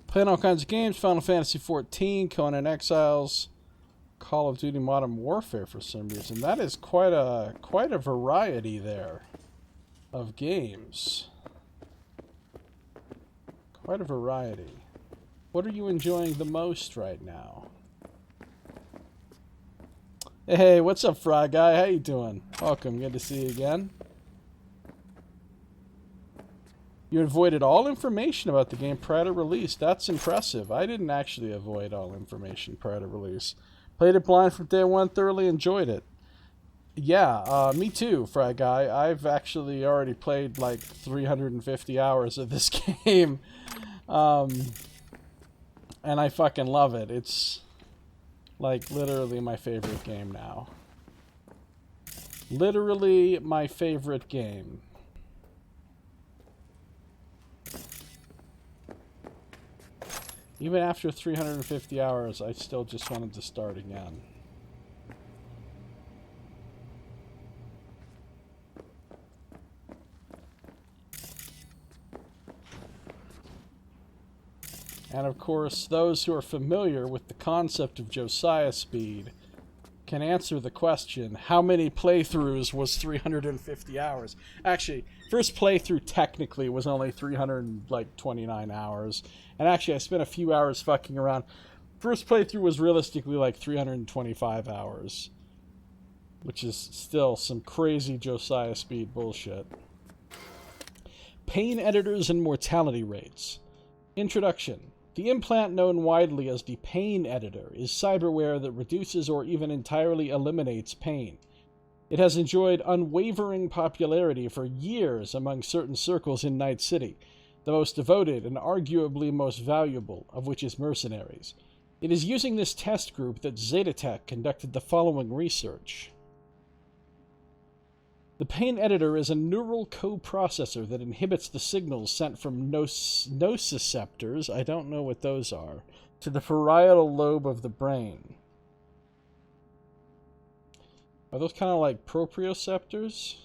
Playing all kinds of games, Final Fantasy XIV, Conan Exiles, Call of Duty Modern Warfare for some reason. That is quite a variety there of games. Quite a variety. What are you enjoying the most right now? Hey, what's up, Fry Guy? How you doing? Welcome, good to see you again. You avoided all information about the game prior to release. That's impressive. I didn't actually avoid all information prior to release. Played it blind from day one, thoroughly enjoyed it. Yeah, me too, Fry Guy. I've actually already played like 350 hours of this game. And I fucking love it. It's like literally my favorite game now. Literally my favorite game. Even after 350 hours, I still just wanted to start again. And of course, those who are familiar with the concept of Josiah speed can answer the question, how many playthroughs was 350 hours? Actually, first playthrough technically was only 329 hours. And actually, I spent a few hours fucking around. First playthrough was realistically like 325 hours. Which is still some crazy Josiah speed bullshit. Pain editors and mortality rates. Introduction. The implant known widely as the pain editor is cyberware that reduces or even entirely eliminates pain. It has enjoyed unwavering popularity for years among certain circles in Night City, the most devoted and arguably most valuable of which is mercenaries. It is using this test group that Zetatech conducted the following research. The pain editor is a neural coprocessor that inhibits the signals sent from nociceptors, I don't know what those are, to the parietal lobe of the brain. Are those kind of like proprioceptors?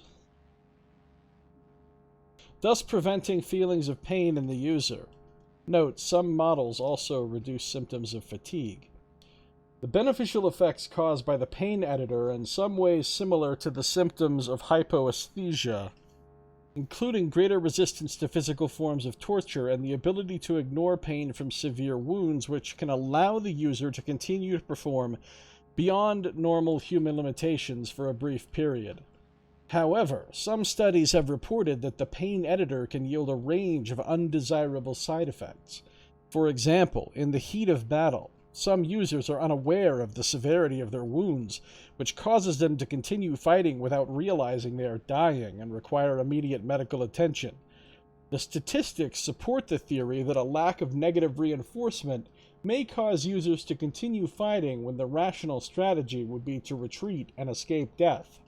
Thus preventing feelings of pain in the user. Note, some models also reduce symptoms of fatigue. The beneficial effects caused by the pain editor are in some ways similar to the symptoms of hypoesthesia, including greater resistance to physical forms of torture and the ability to ignore pain from severe wounds, which can allow the user to continue to perform beyond normal human limitations for a brief period. However, some studies have reported that the pain editor can yield a range of undesirable side effects. For example, in the heat of battle, some users are unaware of the severity of their wounds, which causes them to continue fighting without realizing they are dying and require immediate medical attention. The statistics support the theory that a lack of negative reinforcement may cause users to continue fighting when the rational strategy would be to retreat and escape death.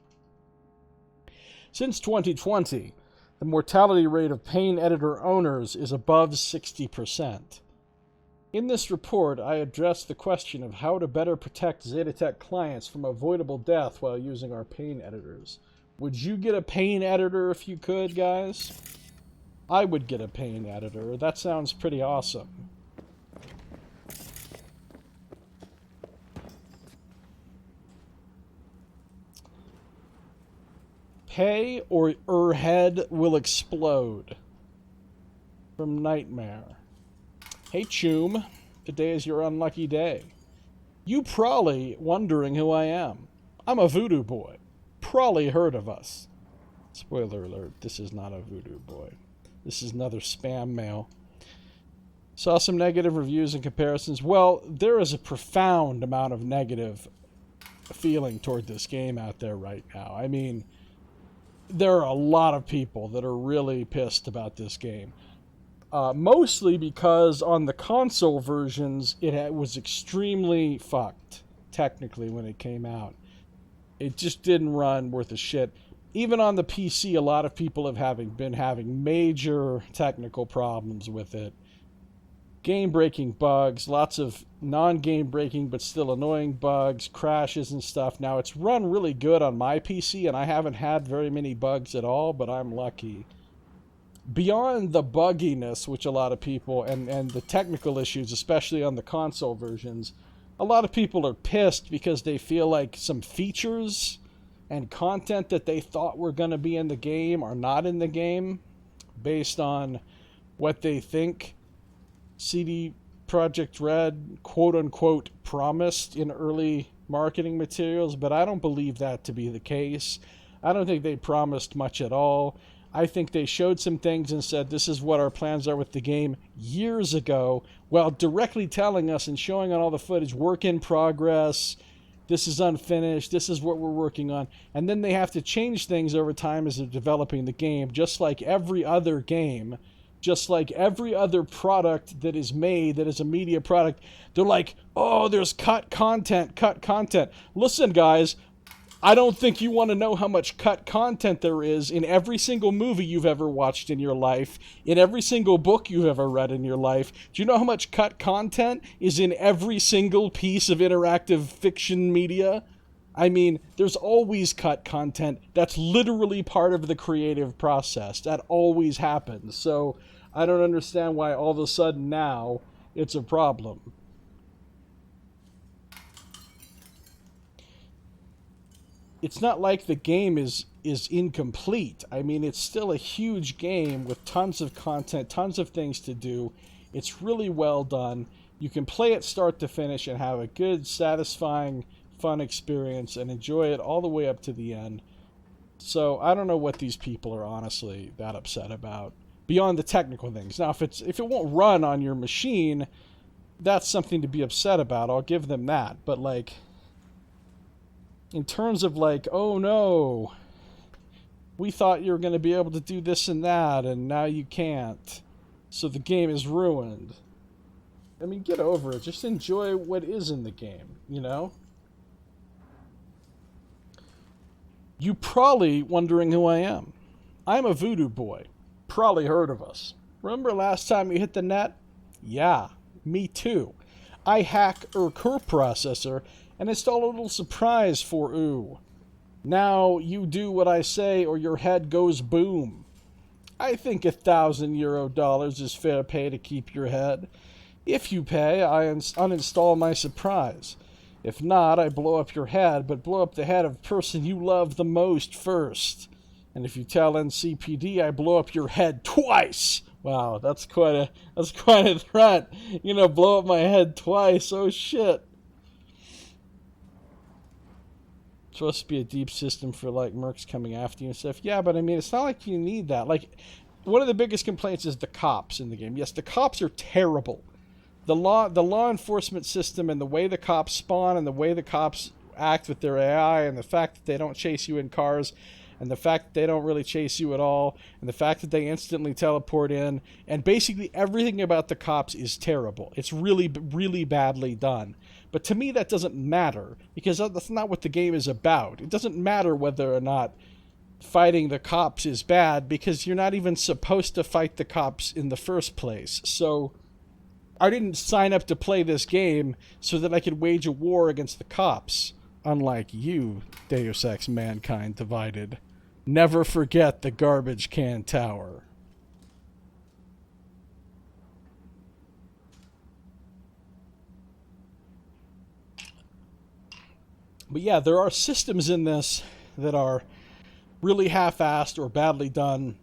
Since 2020, the mortality rate of pain editor owners is above 60%. In this report, I address the question of how to better protect Zetatech clients from avoidable death while using our pain editors. Would you get a pain editor if you could, guys? I would get a pain editor. That sounds pretty awesome. Pay or your head will explode. From Nightmare. Hey, Choom. Today is your unlucky day. You probably wondering who I am. I'm a voodoo boy. Probably heard of us. Spoiler alert, this is not a voodoo boy. This is another spam mail. Saw some negative reviews and comparisons. Well, there is a profound amount of negative feeling toward this game out there right now. I mean, there are a lot of people that are really pissed about this game. Mostly because on the console versions, it was extremely fucked, technically, when it came out. It just didn't run worth a shit. Even on the PC, a lot of people have been having major technical problems with it. Game-breaking bugs, lots of non-game breaking but still annoying bugs, crashes and stuff. Now, it's run really good on my PC, and I haven't had very many bugs at all, but I'm lucky. Beyond the bugginess, which a lot of people, and the technical issues, especially on the console versions, a lot of people are pissed because they feel like some features and content that they thought were going to be in the game are not in the game, based on what they think CD Projekt Red, quote-unquote, promised in early marketing materials, but I don't believe that to be the case. I don't think they promised much at all. I think they showed some things and said, this is what our plans are with the game years ago, while directly telling us and showing on all the footage, work in progress, this is unfinished, this is what we're working on. And then they have to change things over time as they're developing the game, just like every other game. Just like every other product that is made that is a media product, they're like, oh, there's cut content. Listen, guys, I don't think you want to know how much cut content there is in every single movie you've ever watched in your life, in every single book you've ever read in your life. Do you know how much cut content is in every single piece of interactive fiction media? I mean, there's always cut content. That's literally part of the creative process. That always happens. So I don't understand why all of a sudden now it's a problem. It's not like the game is incomplete. I mean, it's still a huge game with tons of content, tons of things to do. It's really well done. You can play it start to finish and have a good, satisfying, fun experience and enjoy it all the way up to the end. So I don't know what these people are honestly that upset about, beyond the technical things. Now, if it won't run on your machine, that's something to be upset about. I'll give them that. But like, in terms of like, oh no, we thought you were going to be able to do this and that, and now you can't, so the game is ruined. I mean, get over it. Just enjoy what is in the game, you know? You probably wondering who I am. I'm a voodoo boy. Probably heard of us. Remember last time you hit the net? Yeah, me too. I hack a core processor and install a little surprise for ooh. Now you do what I say or your head goes boom. I think €1,000 is fair pay to keep your head. If you pay, I uninstall my surprise. If not, I blow up your head, but blow up the head of the person you love the most first. And if you tell NCPD, I blow up your head twice. Wow, that's quite a threat. You know, blow up my head twice. Oh shit. It's supposed to be a deep system for like mercs coming after you and stuff. Yeah, but I mean, it's not like you need that. Like, one of the biggest complaints is the cops in the game. Yes, the cops are terrible. The law enforcement system and the way the cops spawn and the way the cops act with their AI and the fact that they don't chase you in cars and the fact that they don't really chase you at all and the fact that they instantly teleport in and basically everything about the cops is terrible. It's really, really badly done. But to me, that doesn't matter because that's not what the game is about. It doesn't matter whether or not fighting the cops is bad because you're not even supposed to fight the cops in the first place. So I didn't sign up to play this game so that I could wage a war against the cops. Unlike you, Deus Ex Mankind Divided. Never forget the garbage can tower. But yeah, there are systems in this that are really half-assed or badly done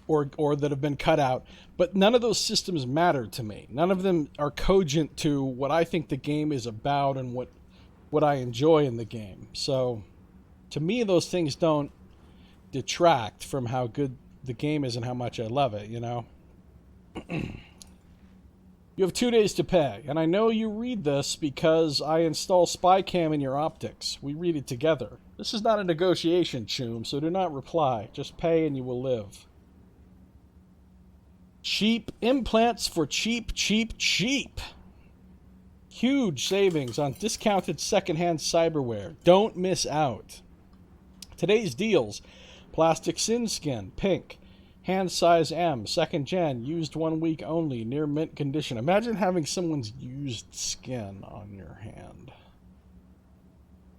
or that have been cut out. But none of those systems matter to me. None of them are cogent to what I think the game is about and what I enjoy in the game. So, to me, those things don't detract from how good the game isn't how much I love it, you know? You have 2 days to pay, and I know you read this because I install SpyCam in your optics. We read it together. This is not a negotiation, Choom, so do not reply. Just pay and you will live. Cheap implants for cheap, cheap, cheap. Huge savings on discounted secondhand cyberware. Don't miss out. Today's deals: plastic sin skin, pink, hand size M, 2nd gen, used 1 week only, near mint condition. Imagine having someone's used skin on your hand.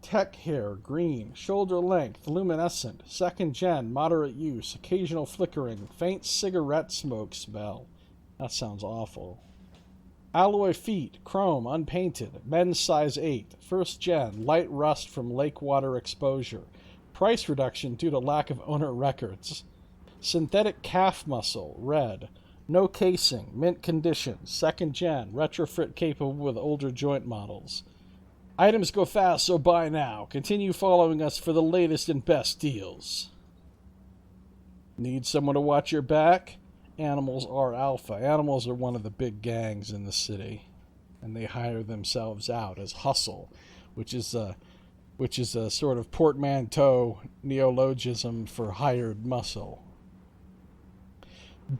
Tech hair, green, shoulder length, luminescent, 2nd gen, moderate use, occasional flickering, faint cigarette smoke smell. That sounds awful. Alloy feet, chrome, unpainted, men's size 8, 1st gen, light rust from lake water exposure. Price reduction due to lack of owner records. Synthetic calf muscle, red. No casing, mint condition, 2nd gen, retrofit capable with older joint models. Items go fast, so buy now. Continue following us for the latest and best deals. Need someone to watch your back? Animals are alpha. Animals are one of the big gangs in the city, and they hire themselves out as hustle, which is a sort of portmanteau neologism for hired muscle.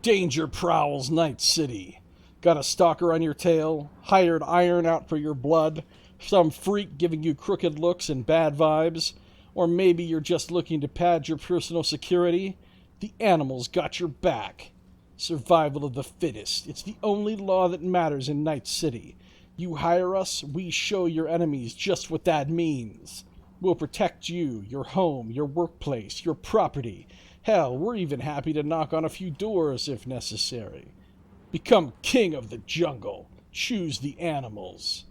Danger prowls Night City. Got a stalker on your tail? Hired iron out for your blood? Some freak giving you crooked looks and bad vibes? Or maybe you're just looking to pad your personal security? The animals got your back. Survival of the fittest. It's the only law that matters in Night City. You hire us, we show your enemies just what that means. We'll protect you, your home, your workplace, your property. Hell, we're even happy to knock on a few doors if necessary. Become king of the jungle. Choose the animals.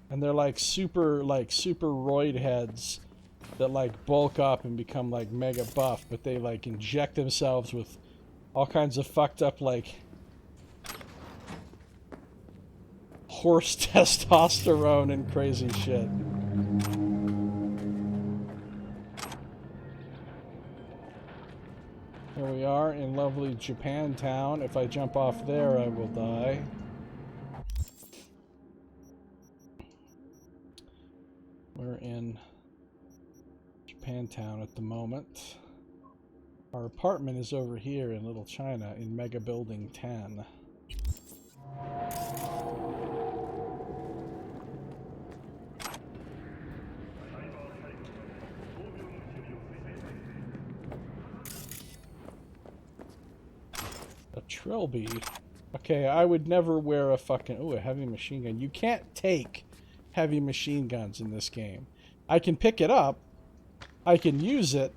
And they're like super roid heads that like bulk up and become like mega buff, but they like inject themselves with all kinds of fucked up like horse testosterone and crazy shit. Here we are in lovely Japantown. If I jump off there, I will die. We're in Japantown at the moment. Our apartment is over here in Little China in Mega Building 10. A trilby? Okay, I would never wear a fucking... Ooh, a heavy machine gun. You can't take heavy machine guns in this game. I can pick it up, I can use it,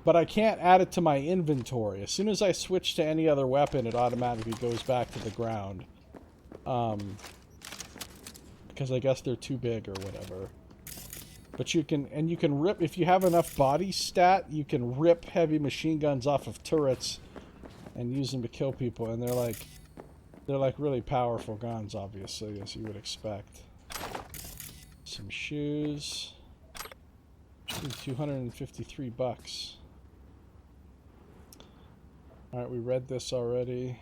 but I can't add it to my inventory. As soon as I switch to any other weapon, it automatically goes back to the ground. Because I guess they're too big or whatever. But you can rip, if you have enough body stat, you can rip heavy machine guns off of turrets and use them to kill people, and they're like really powerful guns, obviously, as you would expect. Some shoes. Ooh, 253 bucks. Alright, we read this already.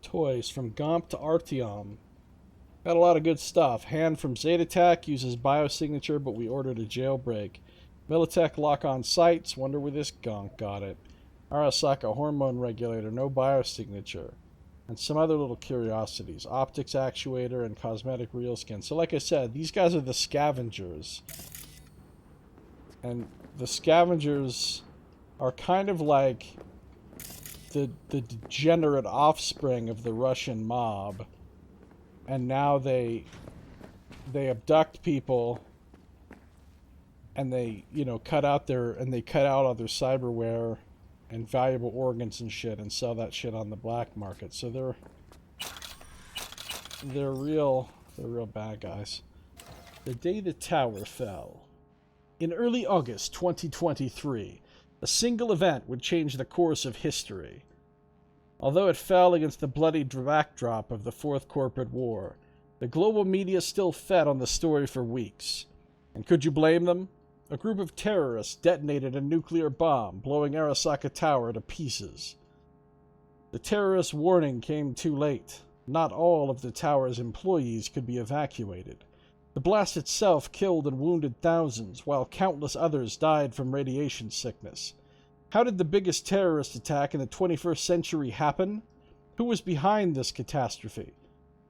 Toys from Gomp to Artyom. Got a lot of good stuff. Hand from Zetatech uses biosignature, but we ordered a jailbreak. Militech lock-on sights. Wonder where this gonk got it. Arasaka hormone regulator, no biosignature. And some other little curiosities. Optics actuator and cosmetic real skin. So like I said, these guys are the scavengers. And the scavengers are kind of like the degenerate offspring of the Russian mob. And now they abduct people and they, you know, cut out all their cyberware and valuable organs and shit and sell that shit on the black market. So they're real bad guys. The day the tower fell. In early August 2023, a single event would change the course of history. Although it fell against the bloody backdrop of the Fourth Corporate War, the global media still fed on the story for weeks. And could you blame them? A group of terrorists detonated a nuclear bomb, blowing Arasaka Tower to pieces. The terrorist warning came too late. Not all of the tower's employees could be evacuated. The blast itself killed and wounded thousands, while countless others died from radiation sickness. How did the biggest terrorist attack in the 21st century happen? Who was behind this catastrophe?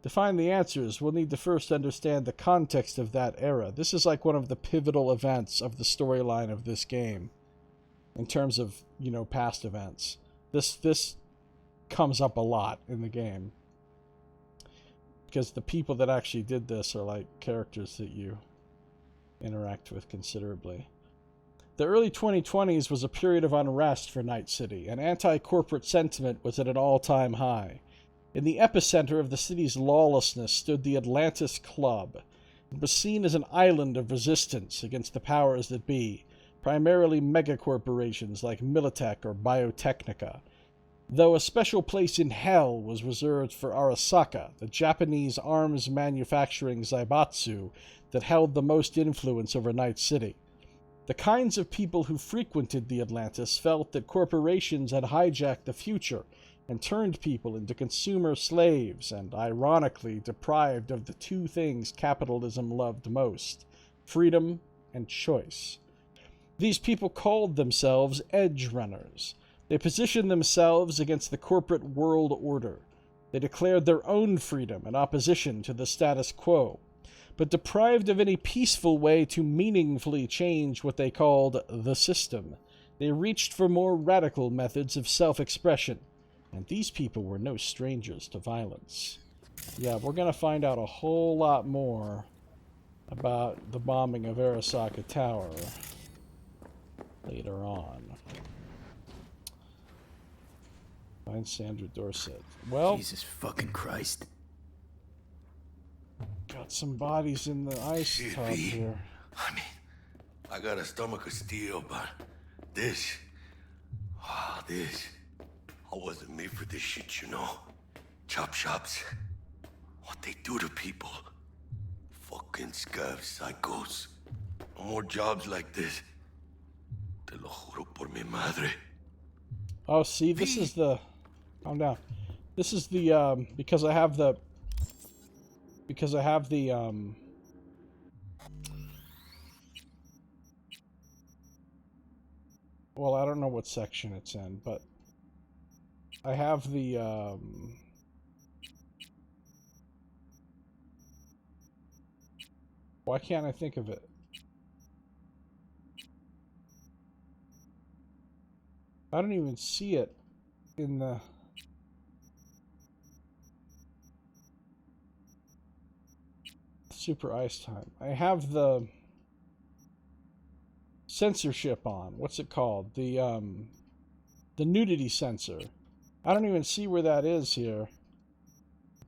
To find the answers, we'll need to first understand the context of that era. This is like one of the pivotal events of the storyline of this game, in terms of, past events. This comes up a lot in the game, because the people that actually did this are like characters that you interact with considerably. The early 2020s was a period of unrest for Night City, and anti-corporate sentiment was at an all-time high. In the epicenter of the city's lawlessness stood the Atlantis Club. It was seen as an island of resistance against the powers that be, primarily megacorporations like Militech or Biotechnica, though a special place in hell was reserved for Arasaka, the Japanese arms manufacturing Zaibatsu that held the most influence over Night City. The kinds of people who frequented the Atlantis felt that corporations had hijacked the future and turned people into consumer slaves and, ironically, deprived of the two things capitalism loved most: freedom and choice. These people called themselves edge runners. They positioned themselves against the corporate world order. They declared their own freedom in opposition to the status quo, but deprived of any peaceful way to meaningfully change what they called the system. They reached for more radical methods of self-expression, and these people were no strangers to violence. Yeah, we're going to find out a whole lot more about the bombing of Arasaka Tower later on. Find Sandra Dorset. Well,
Jesus fucking Christ.
Got some bodies in the ice tub here.
I got a stomach of steel, but this, I wasn't made for this shit, Chop shops, what they do to people. Fucking scav psychos. No more jobs like this. Te lo juro por mi madre.
Oh, see, this is the... Calm down. This is the, because I have the... Well, I don't know what section it's in, but I have the, why can't I think of it? I don't even see it in the... Super Ice Time. I have the censorship on. What's it called? The nudity censor. I don't even see where that is here.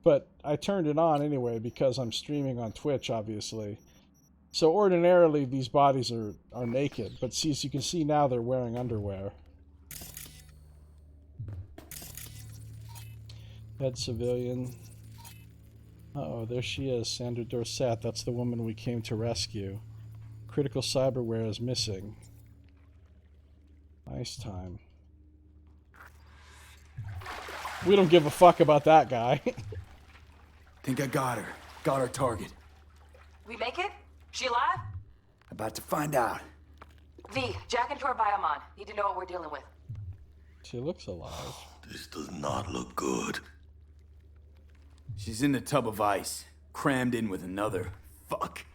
But I turned it on anyway because I'm streaming on Twitch, obviously. So ordinarily these bodies are naked, but see, as you can see now, they're wearing underwear. Dead civilian. Uh-oh, there she is, Sandra Dorset. That's the woman we came to rescue. Critical cyberware is missing. Nice time. We don't give a fuck about that guy.
Think I got her. Got our target.
We make it? She alive?
About to find out.
V, jack into her biomon. Need to know what we're dealing with.
She looks alive.
This does not look good.
She's in the tub of ice, crammed in with another. Fuck.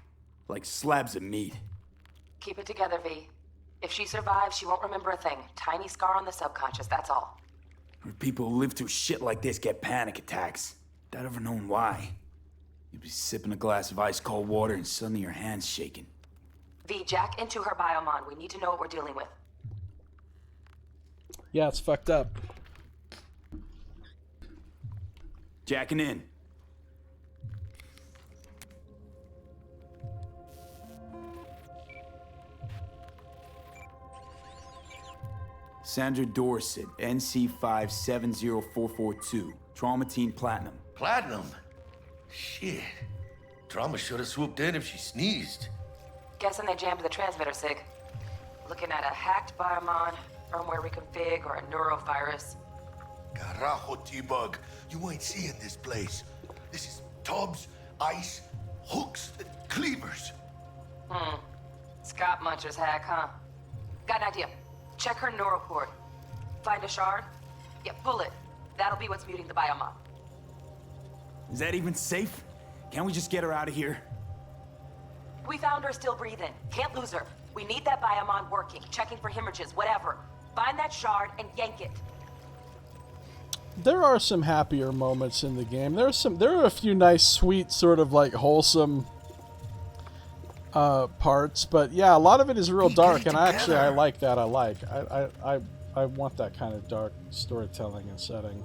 Like slabs of meat.
Keep it together, V. If she survives, she won't remember a thing. Tiny scar on the subconscious, that's all.
People who live through shit like this get panic attacks. Without ever knowing why. You'd be sipping a glass of ice-cold water and suddenly your hand's shaking.
V, jack into her biomon. We need to know what we're dealing with.
Yeah, it's fucked up.
Jacking in. Sandra Dorset, NC570442. Traumatine Platinum.
Platinum? Shit. Trauma should have swooped in if she sneezed.
Guessing they jammed the transmitter, Sig. Looking at a hacked biomon, firmware reconfig, or a neurovirus.
Carajo, T-Bug. You ain't seeing this place. This is tubs, ice, hooks, and cleavers.
Scott Muncher's hack, huh? Got an idea. Check her neuroport. Find a shard? Yeah, pull it. That'll be what's muting the biomon.
Is that even safe? Can't we just get her out of here?
We found her still breathing. Can't lose her. We need that biomon working, checking for hemorrhages, whatever. Find that shard and yank it.
There are some happier moments in the game. There are a few nice, sweet, sort of like wholesome parts, but yeah, a lot of it is real dark, and I like that. I want that kind of dark storytelling and setting.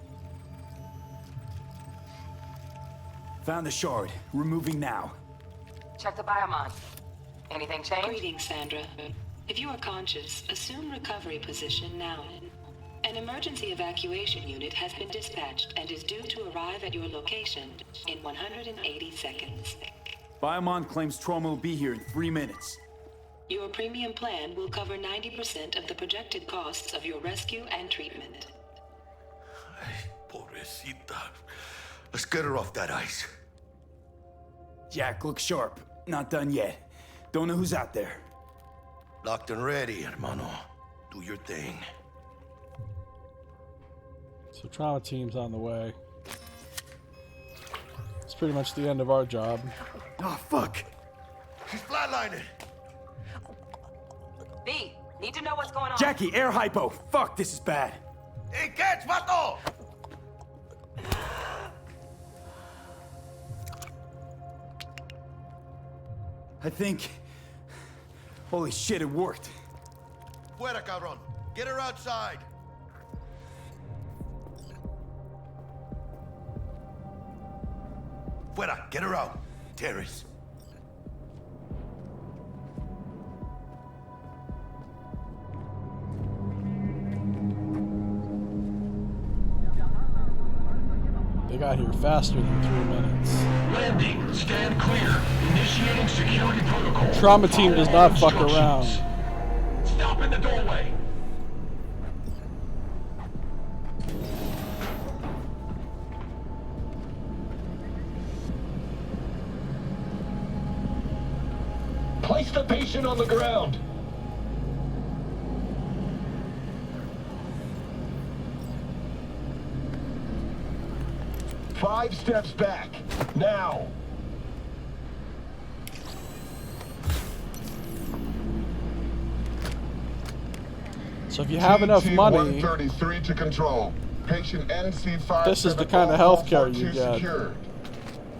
Found the shard. We're moving now.
Check the biomon. Anything change?
Greetings, Sandra. If you are conscious, assume recovery position now. An emergency evacuation unit has been dispatched and is due to arrive at your location in 180 seconds.
Biomon claims trauma will be here in 3 minutes.
Your premium plan will cover 90% of the projected costs of your rescue and treatment.
Pobrecita. Let's get her off that ice.
Jack, look sharp. Not done yet. Don't know who's out there.
Locked and ready, hermano. Do your thing.
So trauma team's on the way. It's pretty much the end of our job.
Oh, fuck.
She's flatlining.
B, need to know what's going on.
Jackie, air hypo. Fuck, this is bad.
Hey, catch, vato!
I think... Holy shit, it worked.
Fuera, cabrón. Get her outside. Fuera, get her out. Terrace.
They got here faster than 3 minutes.
Landing. Stand clear. Initiating security protocol.
Trauma team does not fuck around.
Stop in the doorway. Place the patient on the ground. Five steps back. Now.
So if you have enough money,
133 to control. Patient NC5.
this is the kind of healthcare you get.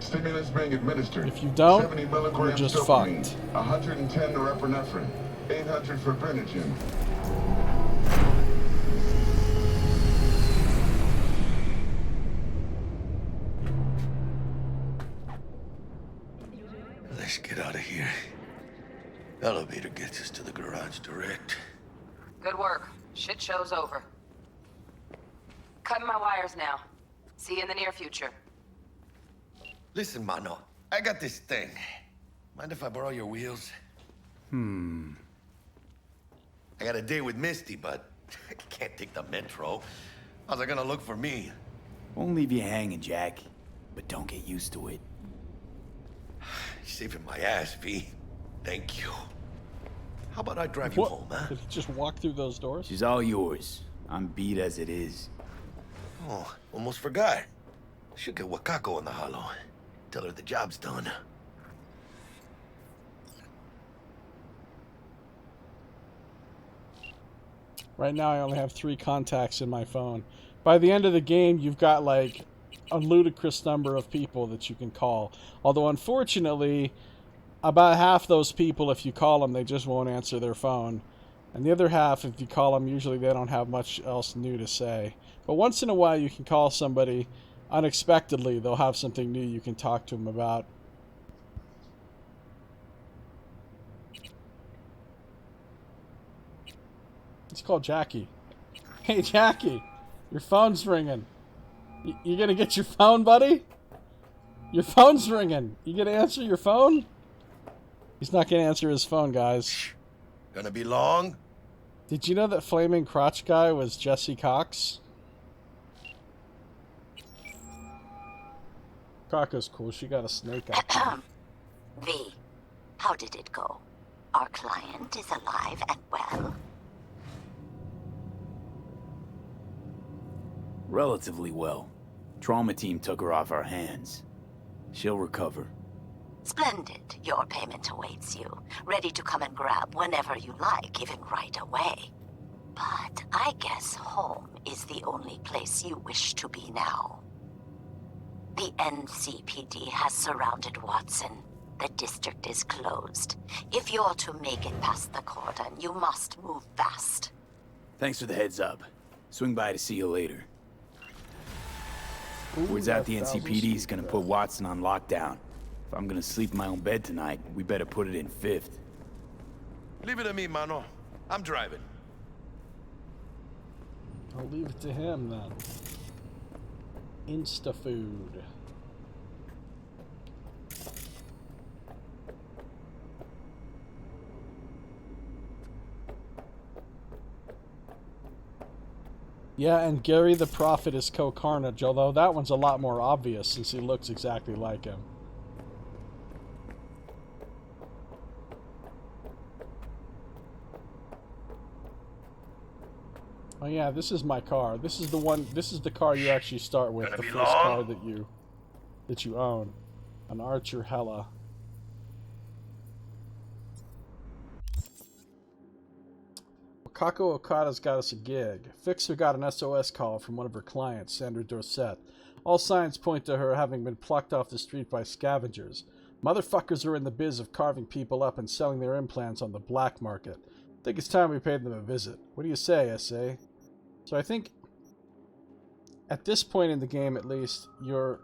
Stimulants being administered.
If you don't,
70
you're
milligrams
just
dopamine,
fucked.
110 norepinephrine, 800 fibrinogen.
Let's get out of here. Elevator gets us to the garage direct.
Good work. Shit show's over. Cutting my wires now. See you in the near future.
Listen, mano. I got this thing. Mind if I borrow your wheels? I got a date with Misty, but I can't take the metro. How's it gonna look for me?
Won't leave you hanging, Jack. But don't get used to it.
You're saving my ass, V. Thank you. How about I drive you home, huh?
Did he just walk through those doors?
She's all yours. I'm beat as it is.
Oh, almost forgot. Should get Wakako in the hollow. Tell her the job's done.
Right now I only have 3 contacts in my phone. By the end of the game, you've got like a ludicrous number of people that you can call. Although unfortunately, about half those people, if you call them, they just won't answer their phone. And the other half, if you call them, usually they don't have much else new to say. But once in a while you can call somebody unexpectedly. They'll have something new you can talk to them about. Let's call Jackie. Hey, Jackie, your phone's ringing. You gonna get your phone, buddy? Your phone's ringing. You gonna answer your phone? He's not gonna answer his phone, guys.
Gonna be long?
Did you know that Flaming Crotch Guy was Jesse Cox? Kaka's cool. She got a snake out.
V, how did it go? Our client is alive and well?
Relatively well. Trauma team took her off our hands. She'll recover.
Splendid. Your payment awaits you. Ready to come and grab whenever you like, even right away. But I guess home is the only place you wish to be now. The NCPD has surrounded Watson. The district is closed. If you're to make it past the cordon, you must move fast.
Thanks for the heads up. Swing by to see you later. Word's out the NCPD's gonna put Watson on lockdown. If I'm gonna sleep in my own bed tonight, we better put it in 5th.
Leave it to me, mano. I'm driving.
I'll leave it to him, then. Insta-food. Yeah, and Gary the Prophet is Co-Carnage, although that one's a lot more obvious since he looks exactly like him. Oh yeah, this is my car. This is the one. This is the car you actually start with. The first car that you own, an Archer Hella. Kako Okada's got us a gig. Fixer got an SOS call from one of her clients, Sandra Dorset. All signs point to her having been plucked off the street by scavengers. Motherfuckers are in the biz of carving people up and selling their implants on the black market. I think it's time we paid them a visit. What do you say, SA? So I think at this point in the game, at least, your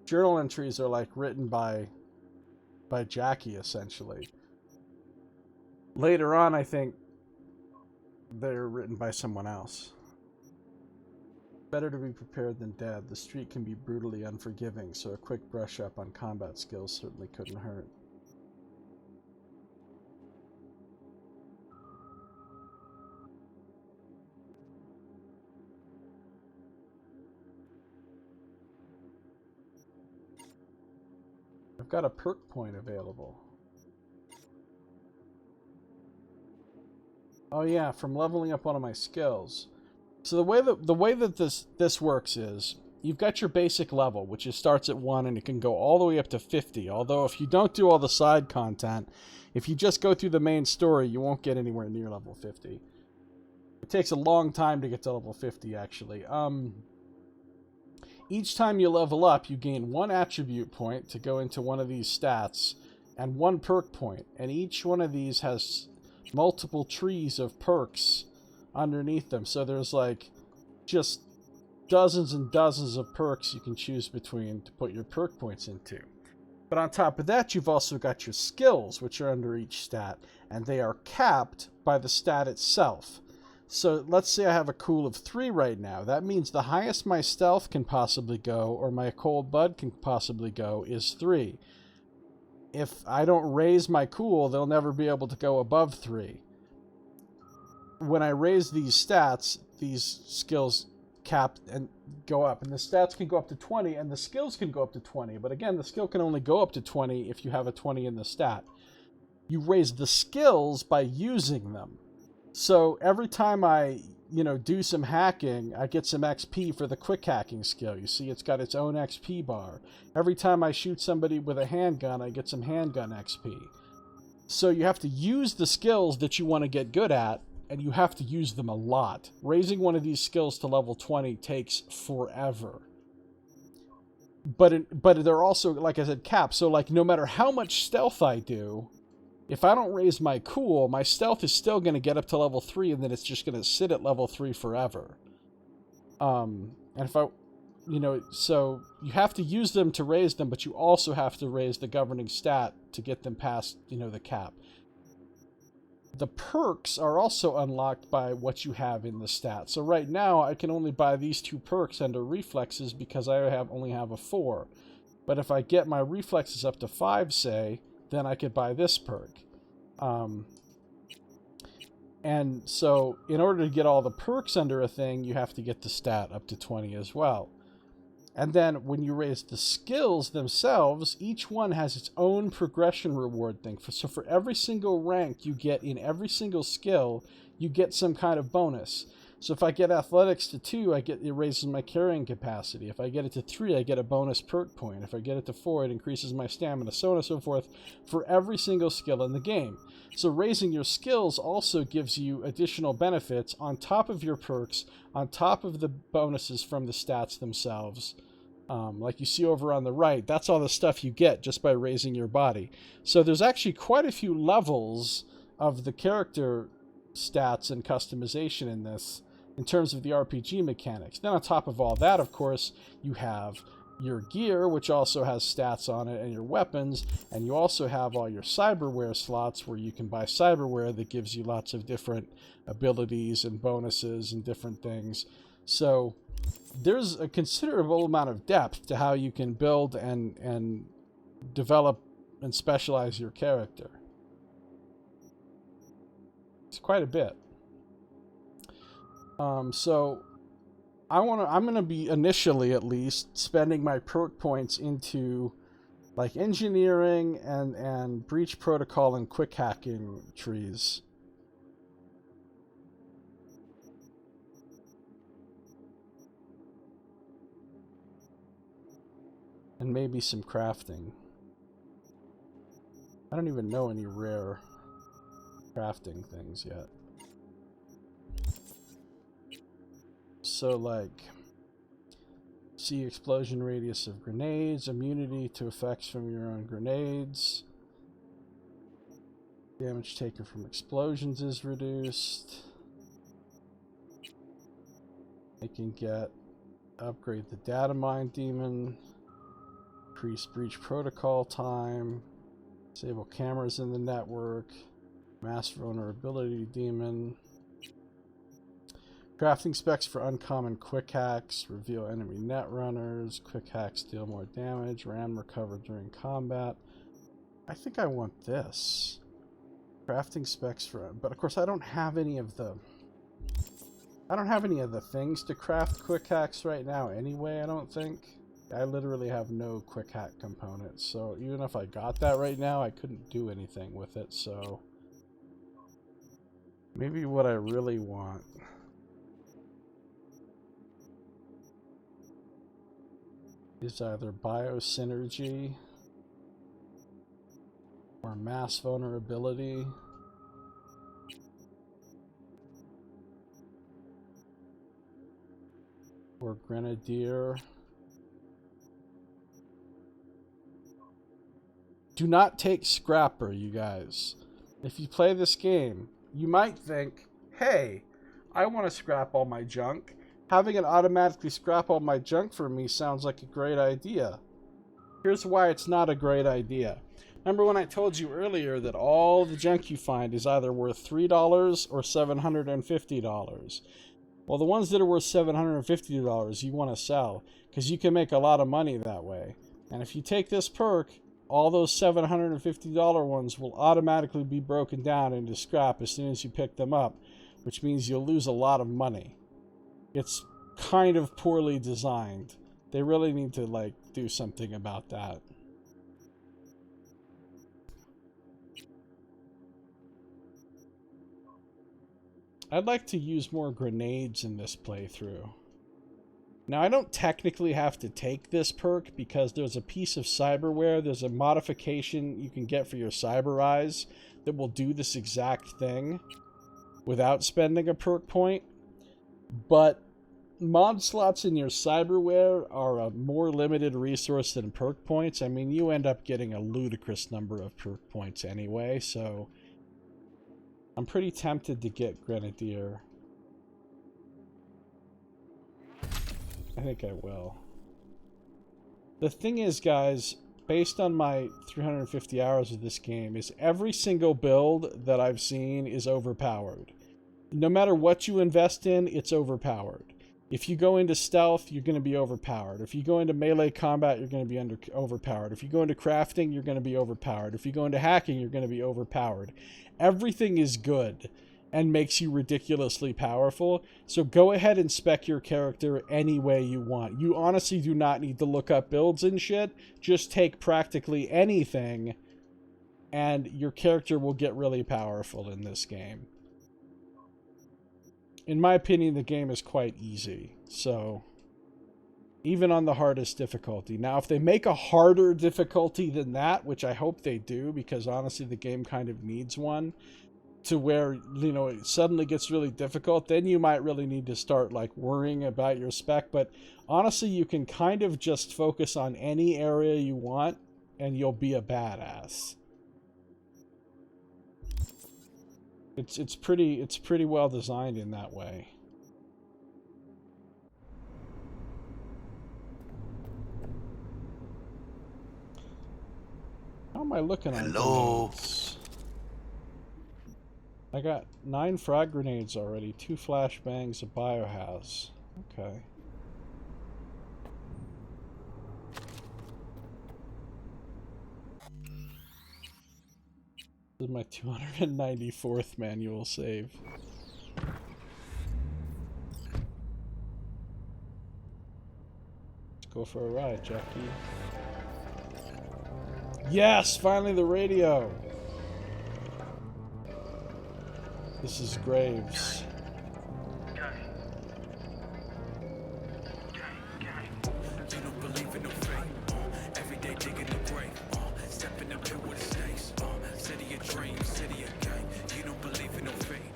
journal entries are like written by Jackie, essentially. Later on, I think they're written by someone else. Better to be prepared than dead. The street can be brutally unforgiving, so a quick brush up on combat skills certainly couldn't hurt. I've got a perk point available. Oh yeah, from leveling up one of my skills. So the way that this works is you've got your basic level, which starts at 1 and it can go all the way up to 50. Although if you don't do all the side content, if you just go through the main story, you won't get anywhere near level 50. It takes a long time to get to level 50, actually. Each time you level up, you gain 1 attribute point to go into one of these stats, and 1 perk point. And each one of these has multiple trees of perks underneath them. So there's like just dozens and dozens of perks you can choose between to put your perk points into. But on top of that, you've also got your skills, which are under each stat, and they are capped by the stat itself. So let's say I have a cool of 3 right now. That means the highest my stealth can possibly go, or my cold blood can possibly go, is 3. If I don't raise my cool, they'll never be able to go above 3. When I raise these stats, these skills cap and go up. And the stats can go up to 20, and the skills can go up to 20. But again, the skill can only go up to 20 if you have a 20 in the stat. You raise the skills by using them. So every time I, do some hacking, I get some XP for the quick hacking skill. You see, it's got its own XP bar. Every time I shoot somebody with a handgun, I get some handgun XP. So you have to use the skills that you want to get good at, and you have to use them a lot. Raising one of these skills to level 20 takes forever. But they're also, like I said, capped. So like no matter how much stealth I do, if I don't raise my cool, my stealth is still going to get up to level 3, and then it's just going to sit at level 3 forever. And if I, so you have to use them to raise them, but you also have to raise the governing stat to get them past, the cap. the perks are also unlocked by what you have in the stats. So right now, I can only buy these 2 perks under reflexes because I only have a 4. But if I get my reflexes up to 5, say, then I could buy this perk. And so in order to get all the perks under a thing, you have to get the stat up to 20 as well. And then when you raise the skills themselves, each one has its own progression reward thing. So for every single rank you get in every single skill, you get some kind of bonus. So if I get athletics to 2, it raises my carrying capacity. If I get it to 3, I get a bonus perk point. If I get it to 4, it increases my stamina, so on and so forth, for every single skill in the game. So raising your skills also gives you additional benefits on top of your perks, on top of the bonuses from the stats themselves. Like you see over on the right, that's all the stuff you get just by raising your body. So there's actually quite a few levels of the character stats and customization in this, in terms of the RPG mechanics. Then on top of all that, of course, you have your gear, which also has stats on it, and your weapons, and you also have all your cyberware slots where you can buy cyberware that gives you lots of different abilities and bonuses and different things. So there's a considerable amount of depth to how you can build and develop and specialize your character. It's quite a bit. So I'm going to be, initially at least, spending my perk points into like engineering and breach protocol and quick hacking trees. And maybe some crafting. I don't even know any rare crafting things yet. So, like, see explosion radius of grenades, immunity to effects from your own grenades. Damage taken from explosions is reduced. I can upgrade the data mine demon. Increase breach protocol time. Disable cameras in the network. Mass vulnerability demon. Crafting specs for uncommon quick hacks. Reveal enemy netrunners. Quick hacks deal more damage. RAM recover during combat. I think I want this. Crafting specs for... But of course I don't have any of the... things to craft quick hacks right now anyway, I don't think. I literally have no quick hack components, so even if I got that right now, I couldn't do anything with it, so... Maybe what I really want is either biosynergy or mass vulnerability. Or grenadier. Do not take scrapper, you guys. If you play this game, you might think, hey, I want to scrap all my junk. Having it automatically scrap all my junk for me sounds like a great idea. Here's why it's not a great idea. Remember when I told you earlier that all the junk you find is either worth $3 or $750? Well, the ones that are worth $750 you want to sell, because you can make a lot of money that way. And if you take this perk, all those $750 ones will automatically be broken down into scrap as soon as you pick them up, which means you'll lose a lot of money. It's kind of poorly designed. They really need to, like, do something about that. I'd like to use more grenades in this playthrough. Now, I don't technically have to take this perk because there's a piece of cyberware, there's a modification you can get for your cyber eyes that will do this exact thing without spending a perk point. But mod slots in your cyberware are a more limited resource than perk points. I mean, you end up getting a ludicrous number of perk points anyway, so I'm pretty tempted to get Grenadier. I think I will. The thing is, guys, based on my 350 hours of this game, is every single build that I've seen is overpowered. No matter what you invest in, it's overpowered. If you go into stealth, you're going to be overpowered. If you go into melee combat, you're going to be overpowered. If you go into crafting, you're going to be overpowered. If you go into hacking, you're going to be overpowered. Everything is good and makes you ridiculously powerful. So go ahead and spec your character any way you want. You honestly do not need to look up builds and shit. Just take practically anything and your character will get really powerful in this game. In my opinion, the game is quite easy, so even on the hardest difficulty. Now, if they make a harder difficulty than that, which I hope they do, because honestly the game kind of needs one, to where, you know, it suddenly gets really difficult, then you might really need to start, like, worrying about your spec. But honestly, you can kind of just focus on any area you want, and you'll be a badass. It's pretty well designed in that way. How am I looking on grenades? I got 9 frag grenades already, 2 flashbangs, a biohazard. Okay. This is my 294th manual save. Let's go for a ride, Jackie. Yes! Finally the radio! This is Graves.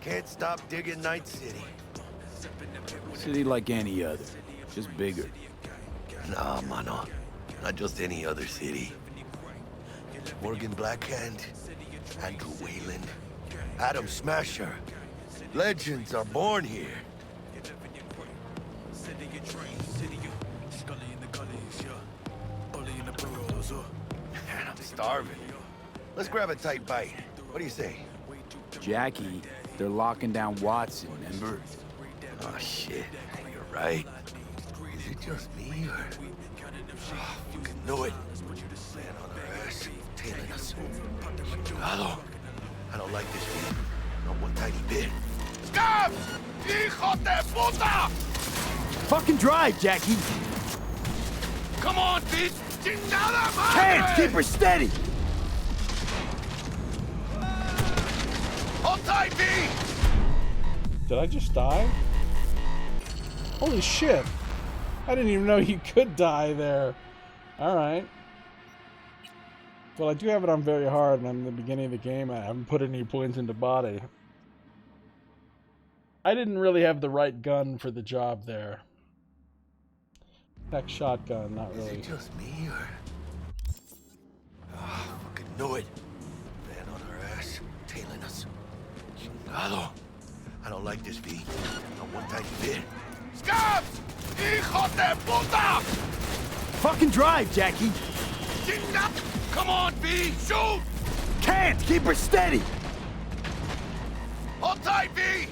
Can't stop digging Night City.
City like any other, just bigger.
Nah, mano. Not just any other city. Morgan Blackhand, Andrew Wayland, Adam Smasher. Legends are born here. Man, I'm starving. Let's grab a tight bite. What do you say?
Jackie, they're locking down Watson, remember?
Oh, shit. You're right. Is it just me, or... Oh, fucking knew it. Man on our ass, tailing us. Chingado. I don't like this game. Not one tiny bit. Scabs! Hijo de puta!
Fucking drive, Jackie!
Come on, bitch! Chingada madre!
Can't! Keep her steady!
Hold tight, V!
Did I just die? Holy shit! I didn't even know you could die there. Alright. Well, I do have it on very hard, and I'm in the beginning of the game. I haven't put any points into body. I didn't really have the right gun for the job there. Tech shotgun, not really.
Is it just me, or... Oh, fucking knew it. Man on our ass, tailing us. Chingado. I don't like this, V. Not one tiny bit. Scabs! Hijo de puta!
Fucking drive, Jackie!
Come on, V! Shoot!
Can't! Keep her steady!
Hold tight, V!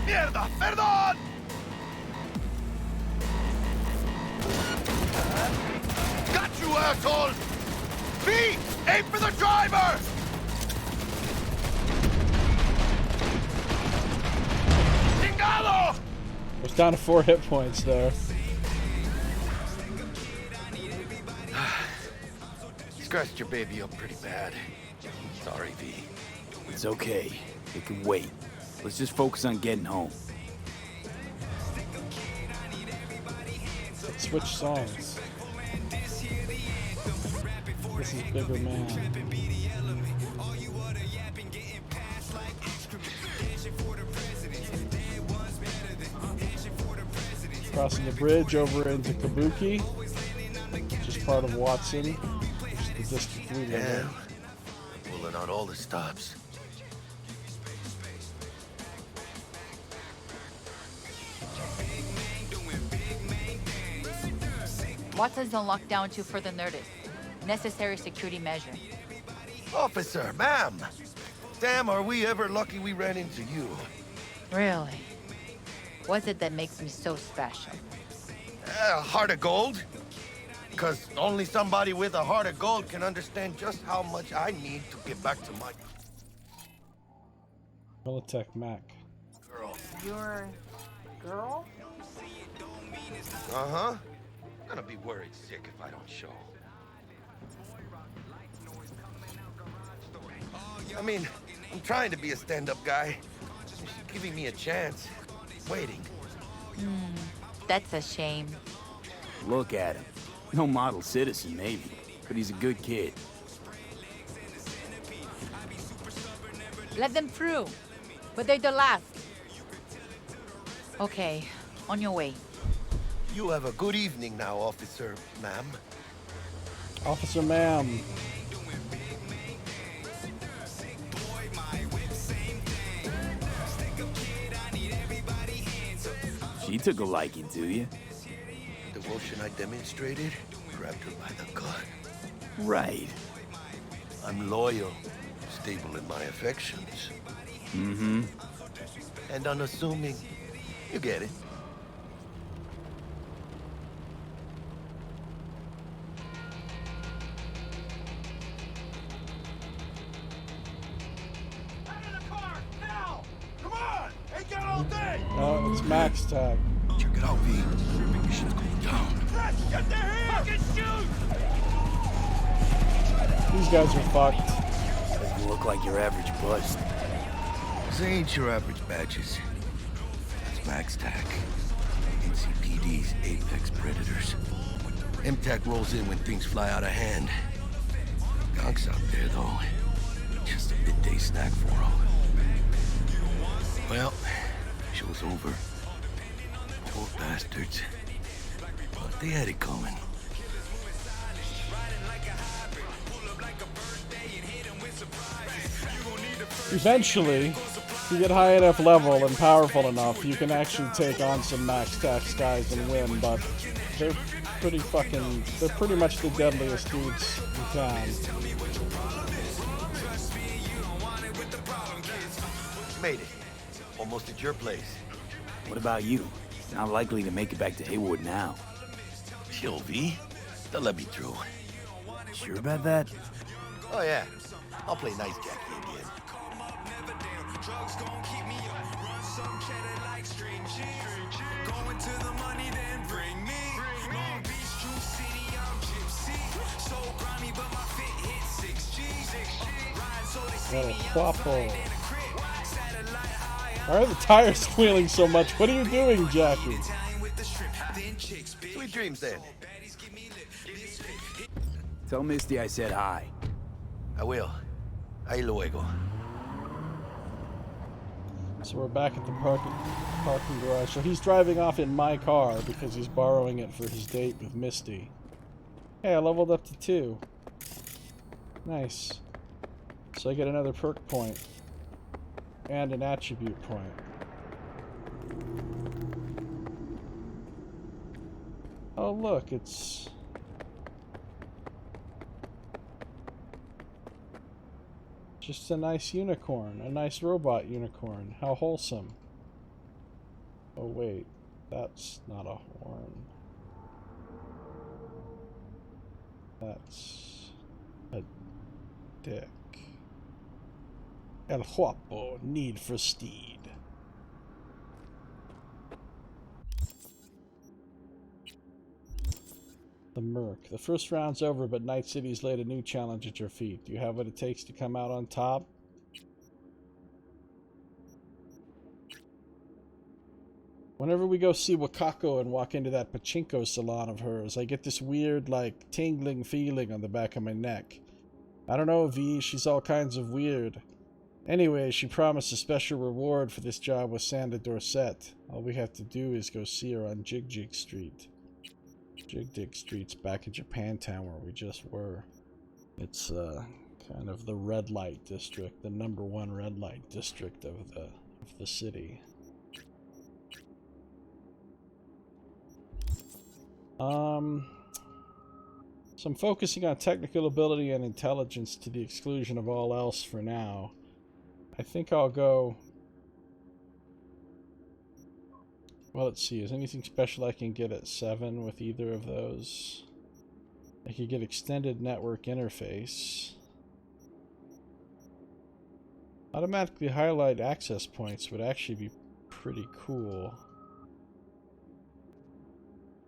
Mierda! Perdón! Got you, asshole! V! Aim for the driver! Chingado!
I was down to 4 hit points there.
Scratched your baby up pretty bad. Sorry, V.
It's okay. It can wait. Let's just focus on getting home.
Let's switch songs. This is Bigger Man. Crossing the bridge over into Kabuki, which is part of Watson, which is the district we live in.
Pulling out all the stops.
Watson's on lockdown till further notice. Necessary security measure.
Officer, ma'am! Damn, are we ever lucky we ran into you.
Really? What's it that makes me so special?
Heart of gold? Because only somebody with a heart of gold can understand just how much I need to get back to my...
Militech Mac.
Girl.
Your girl?
Uh-huh. Gonna be worried sick if I don't show. I mean, I'm trying to be a stand-up guy. She's giving me a chance. Waiting.
That's a shame.
Look at him. No model citizen, maybe, but he's a good kid.
Let them through. But they're the last. Okay, on your way.
You have a good evening now, officer, ma'am.
Officer, ma'am.
She took a liking to you.
Devotion I demonstrated, grabbed her by the gut.
Right.
I'm loyal, stable in my affections.
Mm-hmm.
And unassuming. You get it.
No, it's Max tag.
Check it out, V. Mission's going down.
Get their hands! Fucking shoot!
These guys are fucked.
Doesn't look like your average bust.
These ain't your average badges. That's Max Tac. NCPD's apex predators. MTAC rolls in when things fly out of hand. Gonks out there, though. Just a midday snack for them. Well, show's over. Poor bastards. But they had it coming.
Eventually, if you get high enough level and powerful enough, you can actually take on some max tax guys and win, but they're pretty much the deadliest dudes in town.
Made it. Almost at your place.
What about you? Not likely to make it back to Haywood now.
Chill, V. They'll let me through.
Sure about that?
Oh, yeah. I'll play nice Jackie again.
Oh, guapo. Why are the tires squealing so much? What are you doing, Jackie?
Sweet dreams, then.
Tell Misty I said hi.
I will. Ahí luego.
So we're back at the parking garage. So he's driving off in my car because he's borrowing it for his date with Misty. Hey, I leveled up to 2. Nice. So I get another perk point. And an attribute point. Oh look, it's... just a nice unicorn. A nice robot unicorn. How wholesome. Oh wait, that's not a horn. That's a dick. El Guapo, Need for Steed. The Merc. The first round's over, but Night City's laid a new challenge at your feet. Do you have what it takes to come out on top? Whenever we go see Wakako and walk into that pachinko salon of hers, I get this weird, like, tingling feeling on the back of my neck. I don't know, V, she's all kinds of weird. Anyway, she promised a special reward for this job with Sandra Dorset. All we have to do is go see her on Jig Jig Street. Jig Jig Street's back in Japantown where we just were. It's kind of the red light district, the #1 red light district of the city. So I'm focusing on technical ability and intelligence to the exclusion of all else for now. I think I'll go... Well, let's see. Is anything special I can get at 7 with either of those? I could get extended network interface. Automatically highlight access points would actually be pretty cool.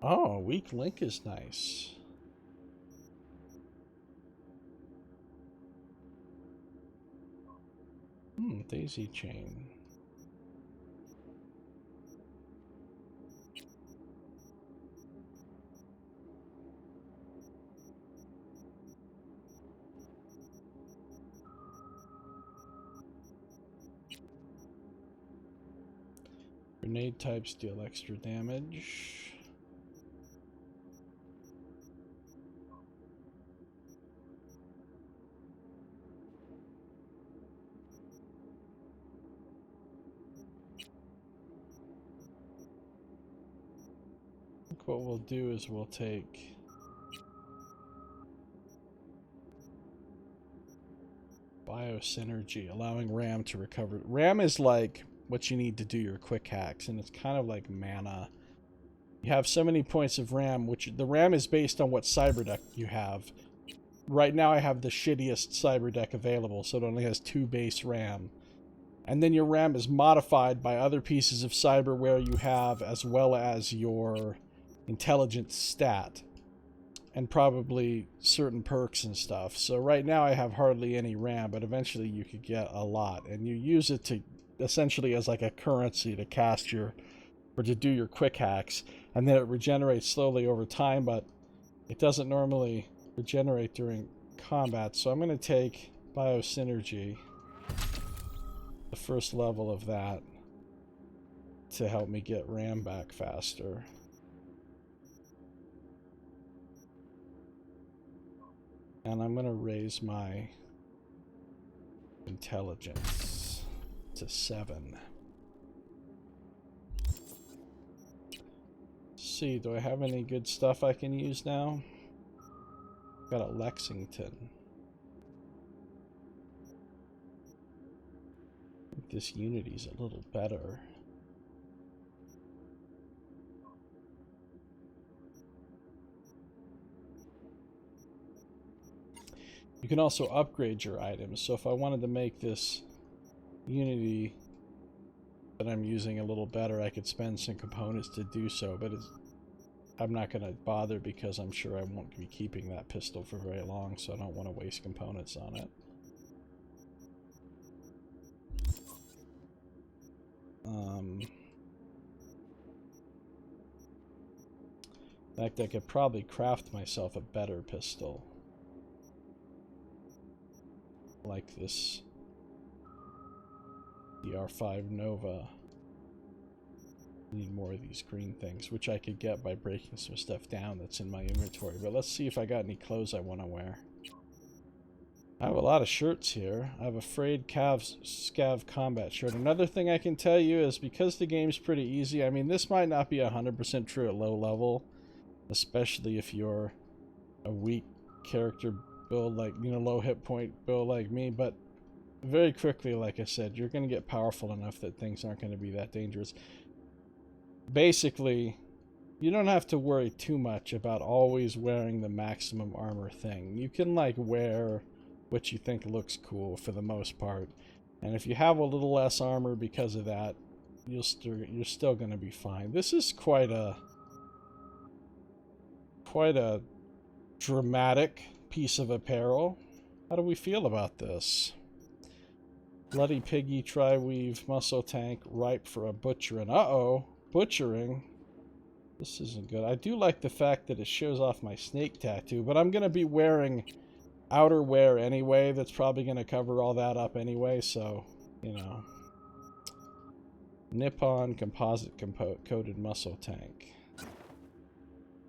Oh, weak link is nice. Daisy chain. Grenade types deal extra damage. I think what we'll do is we'll take biosynergy, allowing RAM to recover. RAM is like what you need to do your quick hacks, and it's kind of like mana. You have so many points of RAM, which the RAM is based on what cyber deck you have. Right now I have the shittiest cyber deck available, so it only has 2 base RAM. And then your RAM is modified by other pieces of cyberware you have, as well as your intelligence stat. And probably certain perks and stuff. So right now I have hardly any RAM, but eventually you could get a lot. And you use it to essentially as like a currency to cast your, or to do your quick hacks. And then it regenerates slowly over time, but it doesn't normally regenerate during combat. So I'm going to take biosynergy, the first level of that, to help me get RAM back faster. And I'm going to raise my intelligence to 7. Let's see, do I have any good stuff I can use now? Got a Lexington. I think this Unity's a little better. You can also upgrade your items. So if I wanted to make this Unity that I'm using a little better, I could spend some components to do so. But I'm not going to bother because I'm sure I won't be keeping that pistol for very long, so I don't want to waste components on it. In fact, I could probably craft myself a better pistol. Like this DR5 Nova. I need more of these green things, which I could get by breaking some stuff down that's in my inventory. But let's see if I got any clothes I want to wear. I have a lot of shirts here. I have a frayed scav combat shirt. Another thing I can tell you is because the game's pretty easy, I mean, this might not be 100% true at low level, especially if you're a weak character build, like, you know, low hit point build like me, but very quickly, like I said, you're going to get powerful enough that things aren't going to be that dangerous. Basically, you don't have to worry too much about always wearing the maximum armor thing. You can, like, wear what you think looks cool for the most part, and if you have a little less armor because of that, you're still going to be fine. This is quite a dramatic piece of apparel. How do we feel about this? Bloody Piggy, Tri-Weave, Muscle Tank, ripe for a butchering. Uh-oh, butchering. This isn't good. I do like the fact that it shows off my snake tattoo, but I'm going to be wearing outerwear anyway. That's probably going to cover all that up anyway, so, you know. Nippon composite coated muscle tank.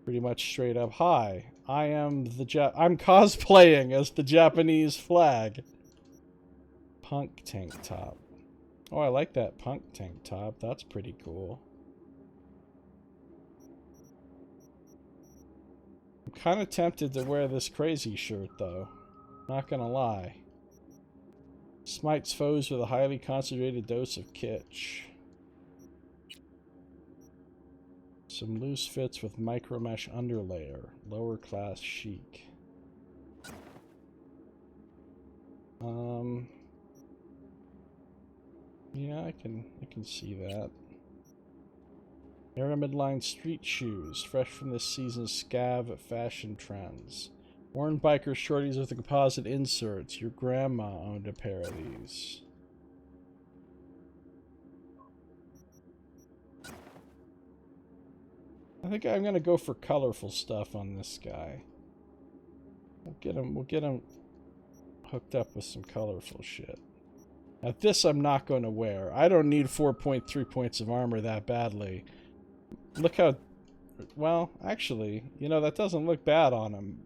Pretty much straight up, hi, I am I'm cosplaying as the Japanese flag. Punk tank top. Oh, I like that punk tank top. That's pretty cool. I'm kind of tempted to wear this crazy shirt, though. Not gonna lie. Smites foes with a highly concentrated dose of kitsch. Some loose fits with micro mesh underlayer. Lower class chic. Yeah, I can see that. Era midline street shoes, fresh from this season's scav fashion trends. Worn biker shorties with the composite inserts. Your grandma owned a pair of these. I think I'm gonna go for colorful stuff on this guy. We'll get him hooked up with some colorful shit. Now this I'm not going to wear. I don't need 4.3 points of armor that badly. Look how... Well, actually, you know, that doesn't look bad on him.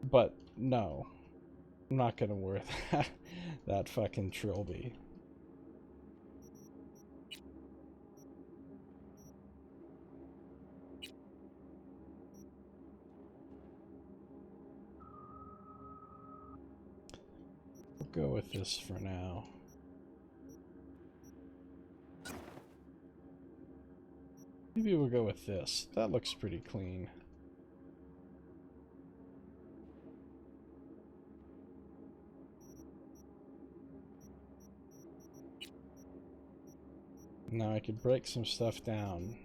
But, no. I'm not going to wear that fucking trilby. We'll go with this for now. Maybe we'll go with this. That looks pretty clean. Now I could break some stuff down.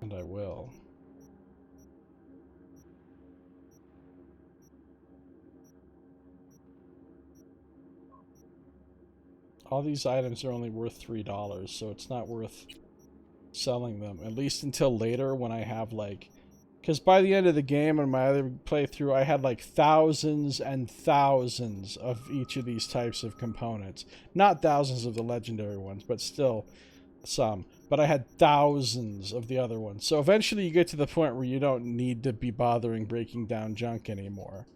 And I will. All these items are only worth $3, so it's not worth selling them. At least until later when I have like... Because by the end of the game in my other playthrough, I had like thousands and thousands of each of these types of components. Not thousands of the legendary ones, but still some. But I had thousands of the other ones. So eventually you get to the point where you don't need to be bothering breaking down junk anymore.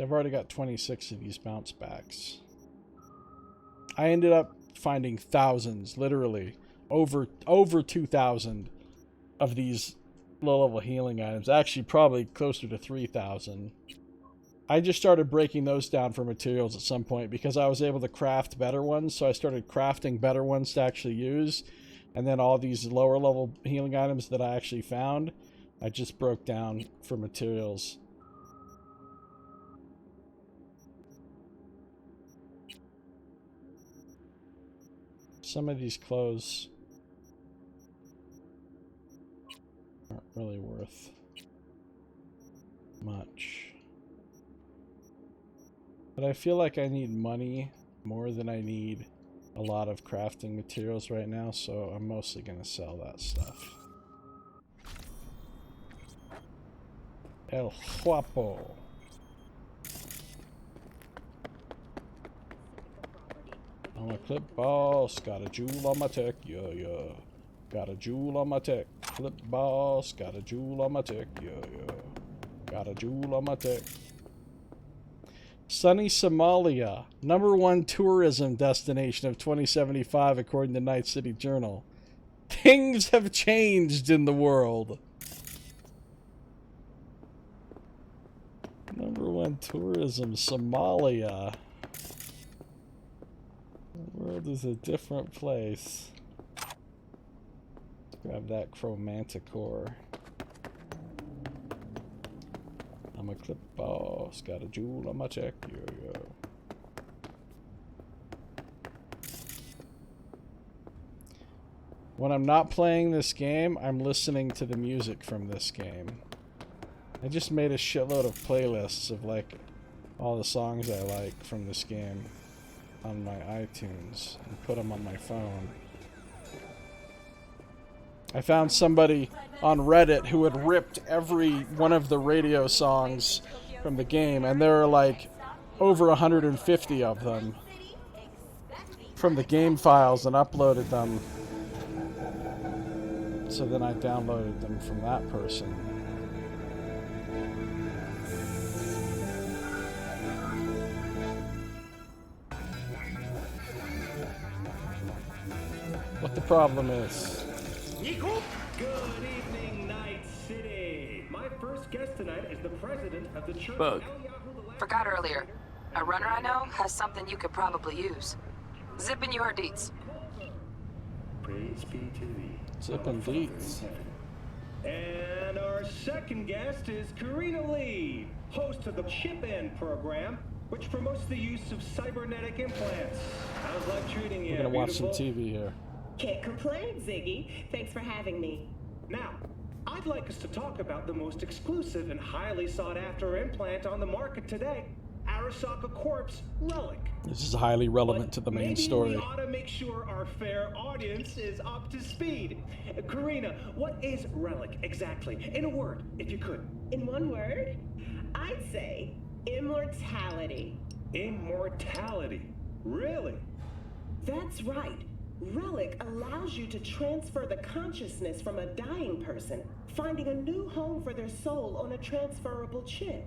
I've already got 26 of these bounce backs. I ended up finding thousands, literally over 2,000 of these low-level healing items. Actually, probably closer to 3,000. I just started breaking those down for materials at some point because I was able to craft better ones. So I started crafting better ones to actually use, and then all these lower-level healing items that I actually found, I just broke down for materials. Some of these clothes aren't really worth much. But I feel like I need money more than I need a lot of crafting materials right now, so I'm mostly going to sell that stuff. El Guapo. I'm a clip boss, got a jewel on my tech, yeah, yeah. Got a jewel on my tech. Clip boss, got a jewel on my tech, yeah, yeah. Got a jewel on my tech. Sunny Somalia, #1 tourism destination of 2075 according to Night City Journal. Things have changed in the world. #1 tourism, Somalia. The world is a different place. Let's grab that Chromanticore. I'm a clip boss, got a jewel on my check, yeah. When I'm not playing this game, I'm listening to the music from this game. I just made a shitload of playlists of like all the songs I like from this game on my iTunes and put them on my phone. I found somebody on Reddit who had ripped every one of the radio songs from the game, and there are like over 150 of them from the game files, and uploaded them. So then I downloaded them from that person. what the problem is.
Good evening, Night City. My first guest tonight is the president of the church.
Bug.
Forgot earlier. A runner I know has something you could probably use. Zipping your deets.
Praise be to thee.
Zipping deets.
And our second guest is Karina Lee, host of the Chip In program, which promotes the use of cybernetic implants. How's life treating you?
We're gonna watch
beautiful?
some TV here.
Can't complain, Ziggy. Thanks for having me.
Now, I'd like us to talk about the most exclusive and highly sought-after implant on the market today, Arasaka Corp's Relic.
This is highly relevant to the main story.
Maybe we ought to make sure our fair audience is up to speed. Karina, what is Relic exactly? In a word, if you could.
In one word, I'd say immortality.
Immortality? Really?
That's right. Relic allows you to transfer the consciousness from a dying person, finding a new home for their soul on a transferable chip.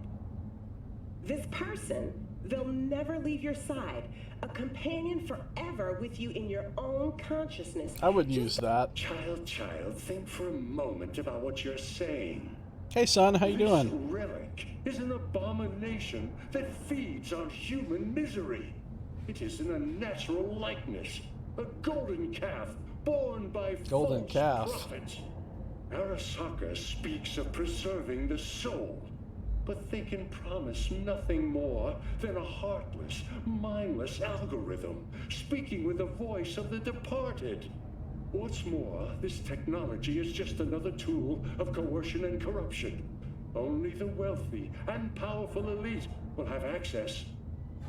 This person, they'll never leave your side, a companion forever with you in your own consciousness.
I would use that.
Child, think for a moment about what you're saying.
Hey son, how you doing?
This relic is an abomination that feeds on human misery. It is an unnatural likeness, a golden calf born by
golden calf.
Prophets. Arasaka speaks of preserving the soul, but they can promise nothing more than a heartless, mindless algorithm speaking with the voice of the departed. What's more, this technology is just another tool of coercion and corruption. Only the wealthy and powerful elite will have access,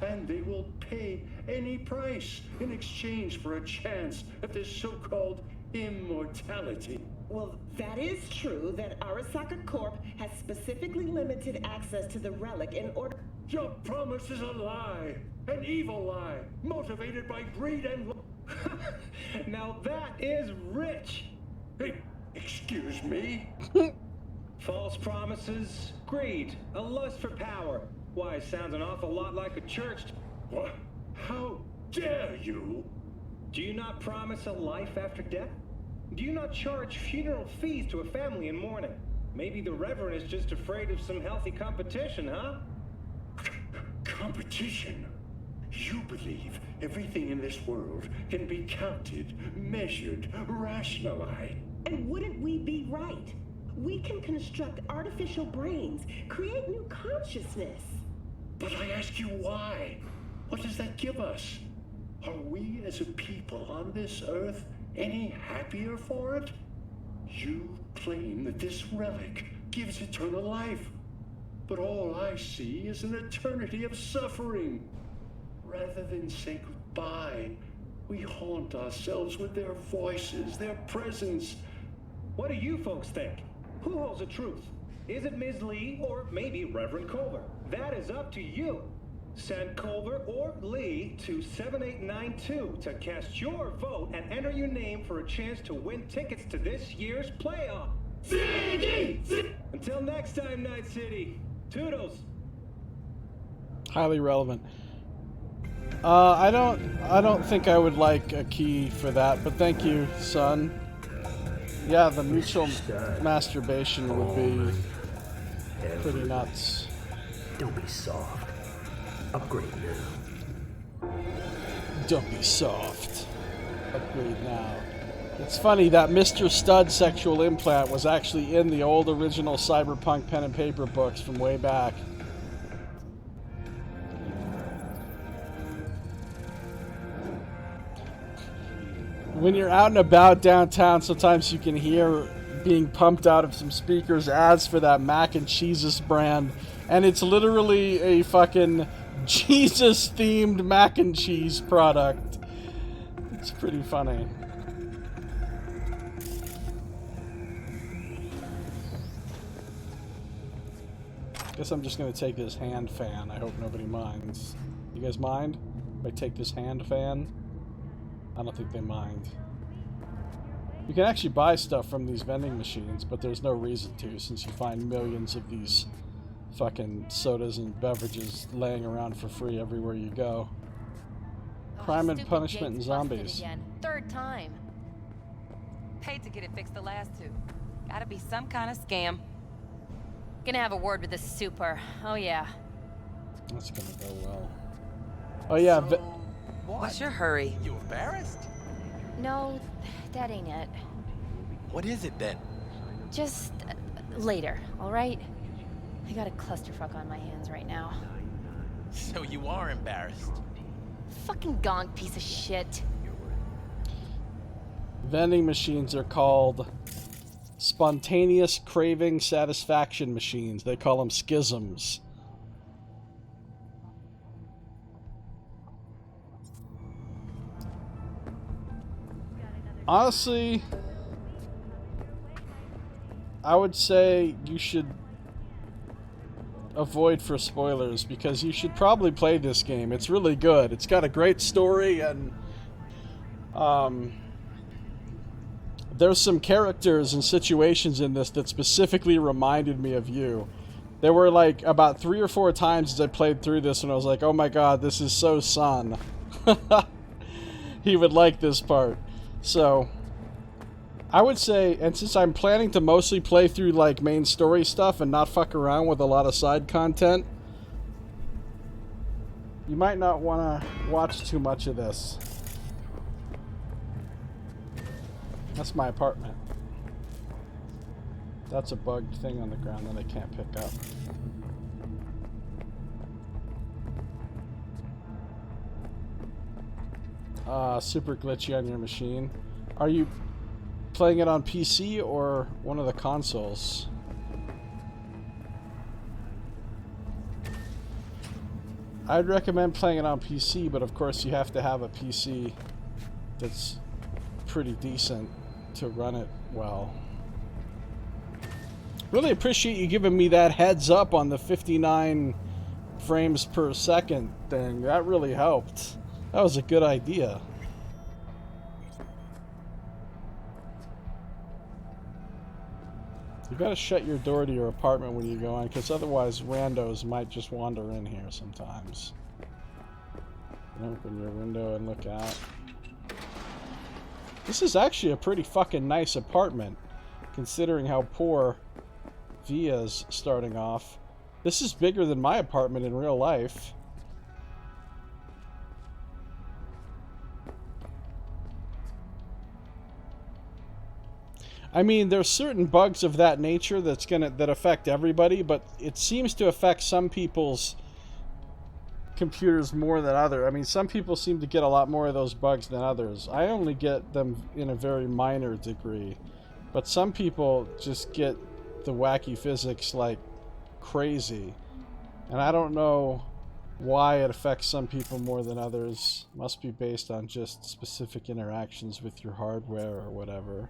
and they will pay any price in exchange for a chance at this so-called immortality.
Well, that is true that Arasaka Corp has specifically limited access to the relic in order...
Your promise is a lie, an evil lie, motivated by greed and... Now that is rich. Hey, excuse me? False promises, greed, a lust for power. Why, sounds an awful lot like a church. What? How dare you? Do you not promise a life after death? Do you not charge funeral fees to a family in mourning? Maybe the Reverend is just afraid of some healthy competition, huh? Competition? You believe everything in this world can be counted, measured, rationalized.
And wouldn't we be right? We can construct artificial brains, create new consciousness.
But I ask you why? What does that give us? Are we as a people on this earth any happier for it? You claim that this relic gives eternal life, but all I see is an eternity of suffering. Rather than say goodbye, we haunt ourselves with their voices, their presence. What do you folks think? Who holds the truth? Is it Ms. Lee or maybe Reverend Culver? That is up to you. Send Culver or Lee to 7892 to cast your vote and enter your name for a chance to win tickets to this year's playoff. Until next time, Night City. Toodles.
Highly relevant. I don't think I would like a key for that, but thank you, son. Yeah, the mutual masturbation would be pretty nuts.
Don't be soft. Upgrade now.
Don't be soft. Upgrade now. It's funny that Mr. Stud sexual implant was actually in the old original Cyberpunk pen and paper books from way back. When you're out and about downtown, sometimes you can hear being pumped out of some speakers ads for that mac and cheeses brand, and it's literally a fucking Jesus-themed mac and cheese product. It's pretty funny. Guess I'm just gonna take this hand fan. I hope nobody minds. You guys mind if I take this hand fan? I don't think they mind. You can actually buy stuff from these vending machines, but there's no reason to, since you find millions of these fucking sodas and beverages laying around for free everywhere you go. Crime and punishment and zombies.
Again. Third time.
Paid to get it fixed the last two. Gotta be some kind of scam.
Gonna have a word with the super. Oh yeah.
That's gonna go well. Oh yeah.
What's your hurry?
You embarrassed?
No, that ain't it.
What is it then?
Just later, all right? I got a clusterfuck on my hands right now.
So you are embarrassed.
Fucking gonk piece of shit.
Vending machines are called spontaneous craving satisfaction machines. They call them schisms. Honestly, I would say you should avoid for spoilers because you should probably play this game. It's really good. It's got a great story, and there's some characters and situations in this that specifically reminded me of you. There were like about 3 or 4 times as I played through this and I was like, oh my god, this is so Son. He would like this part. So I would say, and since I'm planning to mostly play through like main story stuff and not fuck around with a lot of side content, you might not want to watch too much of this. That's my apartment. That's a bugged thing on the ground that I can't pick up. Super glitchy on your machine. Are you playing it on PC or one of the consoles? I'd recommend playing it on PC, but of course you have to have a PC that's pretty decent to run it well. Really appreciate you giving me that heads up on the 59 frames per second thing. That really helped. That was a good idea. You gotta shut your door to your apartment when you go in, because otherwise randos might just wander in here sometimes. Open your window and look out. This is actually a pretty fucking nice apartment, considering how poor Via's starting off. This is bigger than my apartment in real life. I mean, there's certain bugs of that nature that affect everybody, but it seems to affect some people's computers more than others. I mean, some people seem to get a lot more of those bugs than others. I only get them in a very minor degree, but some people just get the wacky physics like crazy, and I don't know why it affects some people more than others. Must be based on just specific interactions with your hardware or whatever.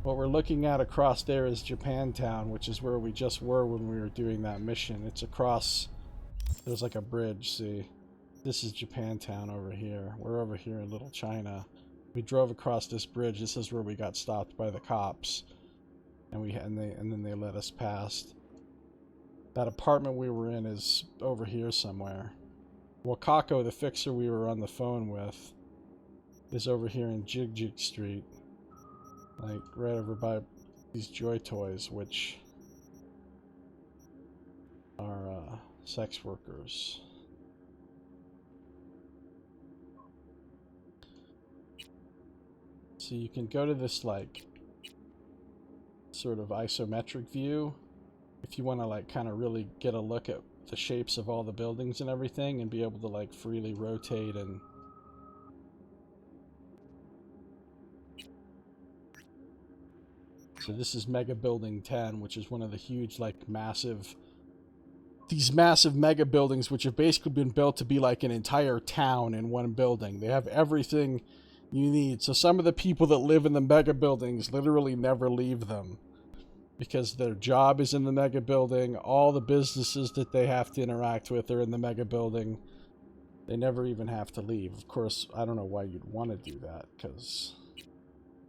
What we're looking at across there is Japantown, which is where we just were when we were doing that mission. It's across, there's like a bridge, see? This is Japantown over here. We're over here in Little China. We drove across this bridge. This is where we got stopped by the cops. And then they let us past. That apartment we were in is over here somewhere. Wakako, the fixer we were on the phone with, is over here in Jig Street. Like, right over by these Joy Toys, which are sex workers. So you can go to this, like, sort of isometric view if you want to, like, kind of really get a look at the shapes of all the buildings and everything and be able to, like, freely rotate and... So this is Mega Building 10, which is one of the huge, like, massive... These massive mega buildings, which have basically been built to be like an entire town in one building. They have everything you need. So some of the people that live in the mega buildings literally never leave them, because their job is in the mega building. All the businesses that they have to interact with are in the mega building. They never even have to leave. Of course, I don't know why you'd want to do that, because...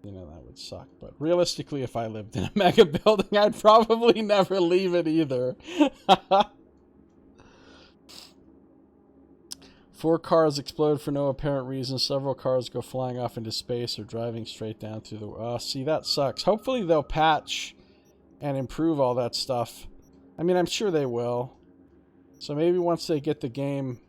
you know, that would suck. But realistically, if I lived in a mega building, I'd probably never leave it either. 4 cars explode for no apparent reason. Several cars go flying off into space or driving straight down through the... see, that sucks. Hopefully they'll patch and improve all that stuff. I mean, I'm sure they will. So maybe once they get the game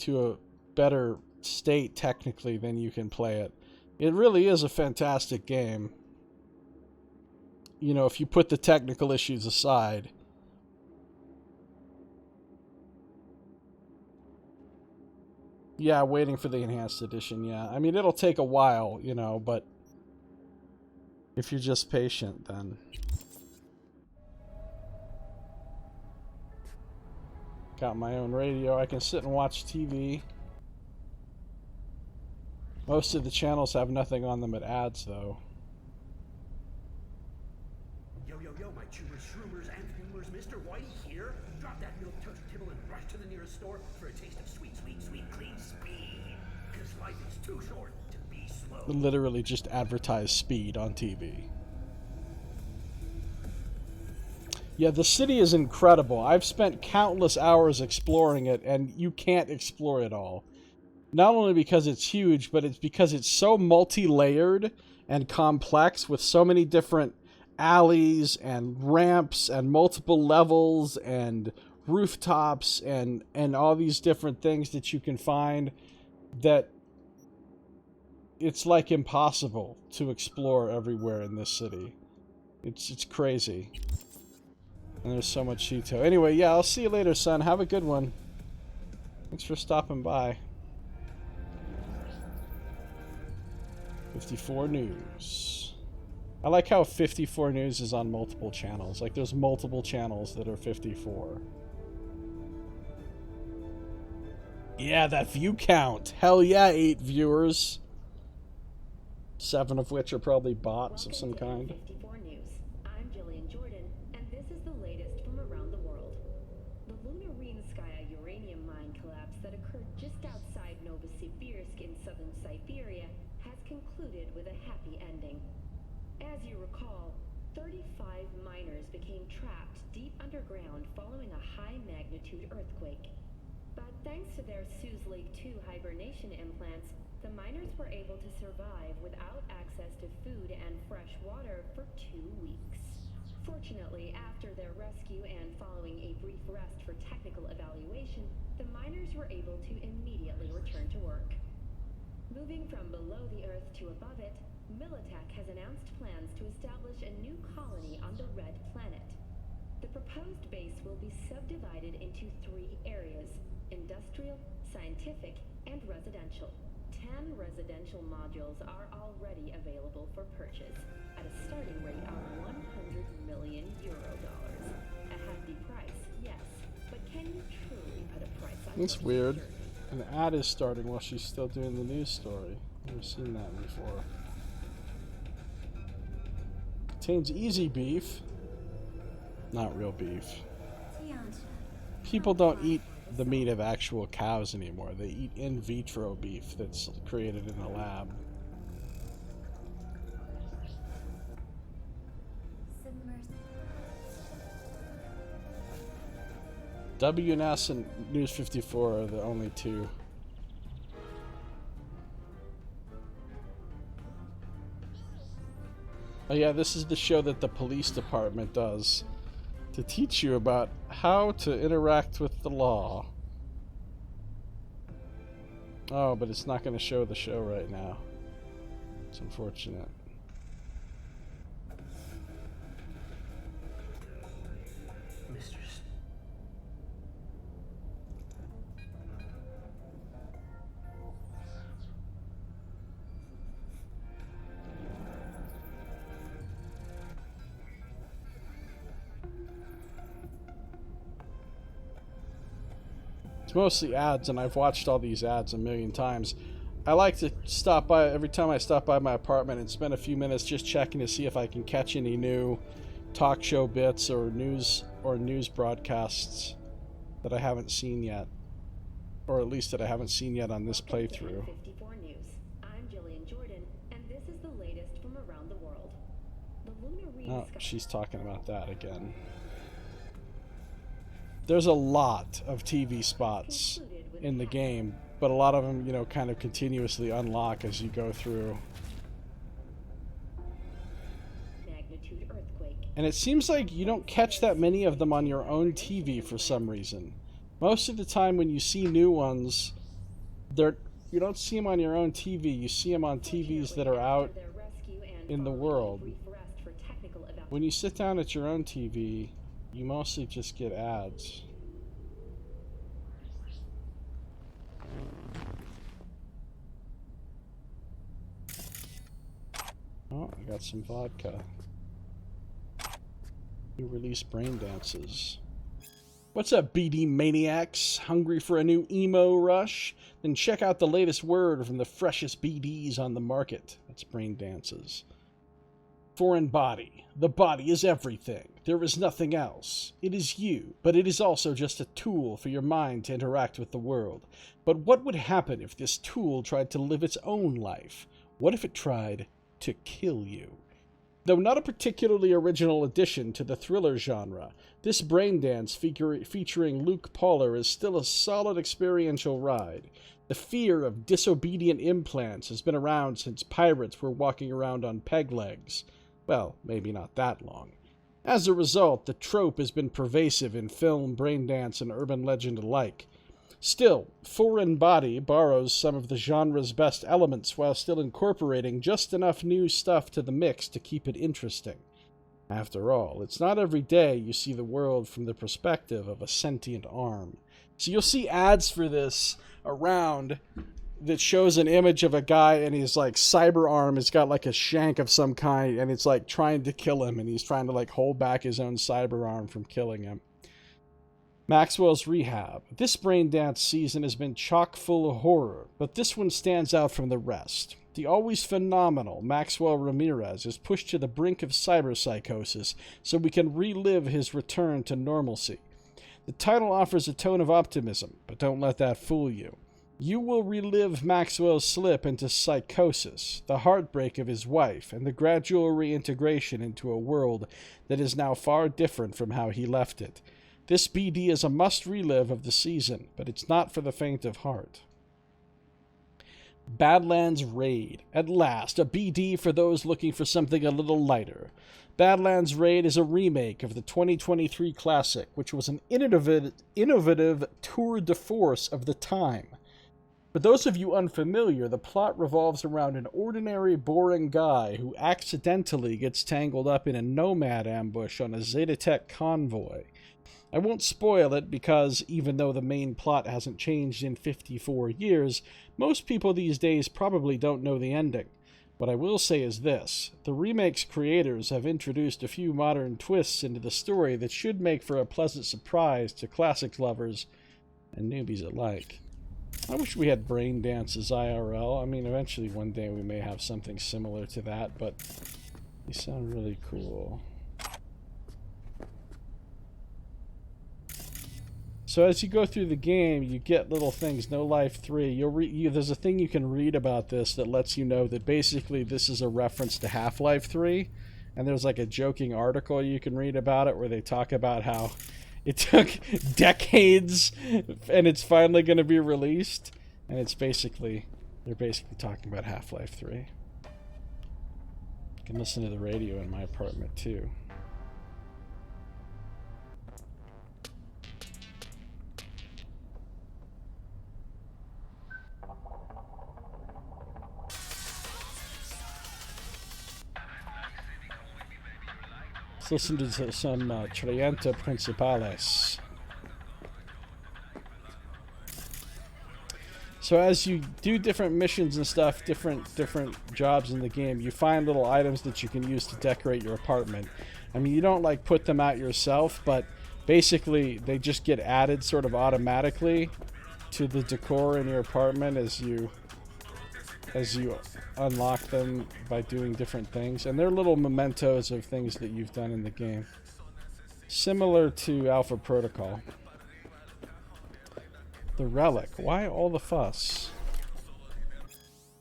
to a better state, technically, then you can play it. It really is a fantastic game. You know, if you put the technical issues aside. Yeah, waiting for the enhanced edition, yeah. I mean, it'll take a while, you know, but if you're just patient, then... Got my own radio. I can sit and watch TV. Most of the channels have nothing on them but ads, though.
Yo, my chewers, shroomers, and fumers, Mr. Whitey here. Drop that milk toast kibble and rush to the nearest store for a taste of sweet, clean speed. Because life is too short to be slow.
Literally just advertise speed on TV. Yeah, the city is incredible. I've spent countless hours exploring it, and you can't explore it all. Not only because it's huge, but it's because it's so multi-layered and complex with so many different alleys and ramps and multiple levels and rooftops and all these different things that you can find that it's like impossible to explore everywhere in this city. It's crazy. And there's so much detail. Anyway, yeah, I'll see you later, son. Have a good one. Thanks for stopping by. 54 News. I like how 54 News is on multiple channels. Like, there's multiple channels that are 54. Yeah, that view count. Hell yeah, 8 viewers. 7 of which are probably bots of some kind.
Earthquake. But thanks to their Suez Lake 2 hibernation implants, the miners were able to survive without access to food and fresh water for 2 weeks. Fortunately, after their rescue and following a brief rest for technical evaluation, the miners were able to immediately return to work. Moving from below the Earth to above it, Militech has announced plans to establish a new colony on the Red Planet. The proposed base will be subdivided into 3 areas: industrial, scientific, and residential. 10 residential modules are already available for purchase at a starting rate of €100 million. A hefty price, yes, but can you truly put a price on it?
It's weird. An ad is starting while she's still doing the news story. Never seen that before. Contains easy beef. Not real beef. People don't eat the meat of actual cows anymore. They eat in vitro beef that's created in a lab. WNS and News 54 are the only 2. Oh yeah, this is the show that the police department does to teach you about how to interact with the law. Oh, but it's not going to show the show right now. It's unfortunate.
Mistress.
It's mostly ads, and I've watched all these ads a million times. I like to stop by every time I stop by my apartment and spend a few minutes just checking to see if I can catch any new talk show bits or news broadcasts that I haven't seen yet, or at least that I haven't seen yet on this playthrough.
54 News. I'm Jillian Jordan, and this is the latest from around the world. The lunar
Oh, she's talking about that again. There's a lot of TV spots in the game, but a lot of them, you know, kind of continuously unlock as you go through.
Magnitude earthquake.
And it seems like you don't catch that many of them on your own TV for some reason. Most of the time when you see new ones, you don't see them on your own TV, you see them on TVs that are out in the world. When you sit down at your own TV, you mostly just get ads. Oh, I got some vodka. New release brain dances. What's up, BD Maniacs? Hungry for a new emo rush? Then check out the latest word from the freshest BDs on the market. That's brain dances. Foreign body. The body is everything. There is nothing else. It is you, but it is also just a tool for your mind to interact with the world. But what would happen if this tool tried to live its own life? What if it tried to kill you? Though not a particularly original addition to the thriller genre, this braindance featuring Luke Pauler is still a solid experiential ride. The fear of disobedient implants has been around since pirates were walking around on peg legs. Well, maybe not that long. As a result, the trope has been pervasive in film, braindance, and urban legend alike. Still, Foreign Body borrows some of the genre's best elements while still incorporating just enough new stuff to the mix to keep it interesting. After all, it's not every day you see the world from the perspective of a sentient arm. So you'll see ads for this around that shows an image of a guy and his like cyber arm has got like a shank of some kind and it's like trying to kill him and he's trying to like hold back his own cyber arm from killing him. Maxwell's Rehab. This braindance season has been chock full of horror, but this one stands out from the rest. The always phenomenal Maxwell Ramirez is pushed to the brink of cyberpsychosis so we can relive his return to normalcy. The title offers a tone of optimism, but don't let that fool you. You will relive Maxwell's slip into psychosis, the heartbreak of his wife, and the gradual reintegration into a world that is now far different from how he left it. This BD is a must-relive of the season, but it's not for the faint of heart. Badlands Raid. At last, a BD for those looking for something a little lighter. Badlands Raid is a remake of the 2023 classic, which was an innovative tour de force of the time. For those of you unfamiliar, the plot revolves around an ordinary, boring guy who accidentally gets tangled up in a Nomad ambush on a Zetatech convoy. I won't spoil it because, even though the main plot hasn't changed in 54 years, most people these days probably don't know the ending. What I will say is this: the remake's creators have introduced a few modern twists into the story that should make for a pleasant surprise to classics lovers and newbies alike. I wish we had brain dances IRL. I mean, eventually one day we may have something similar to that, but they sound really cool. So as you go through the game, you get little things. No Life 3. There's a thing you can read about this that lets you know that basically this is a reference to Half-Life 3. And there's like a joking article you can read about it where they talk about how it took decades and it's finally going to be released. And they're basically talking about Half-Life 3. You can listen to the radio in my apartment too. Let's listen to some Trienta Principales. So as you do different missions and stuff, different jobs in the game, you find little items that you can use to decorate your apartment. I mean, you don't like put them out yourself, but basically they just get added sort of automatically to the decor in your apartment as you unlock them by doing different things. And they're little mementos of things that you've done in the game. Similar to Alpha Protocol. The Relic. Why all the fuss?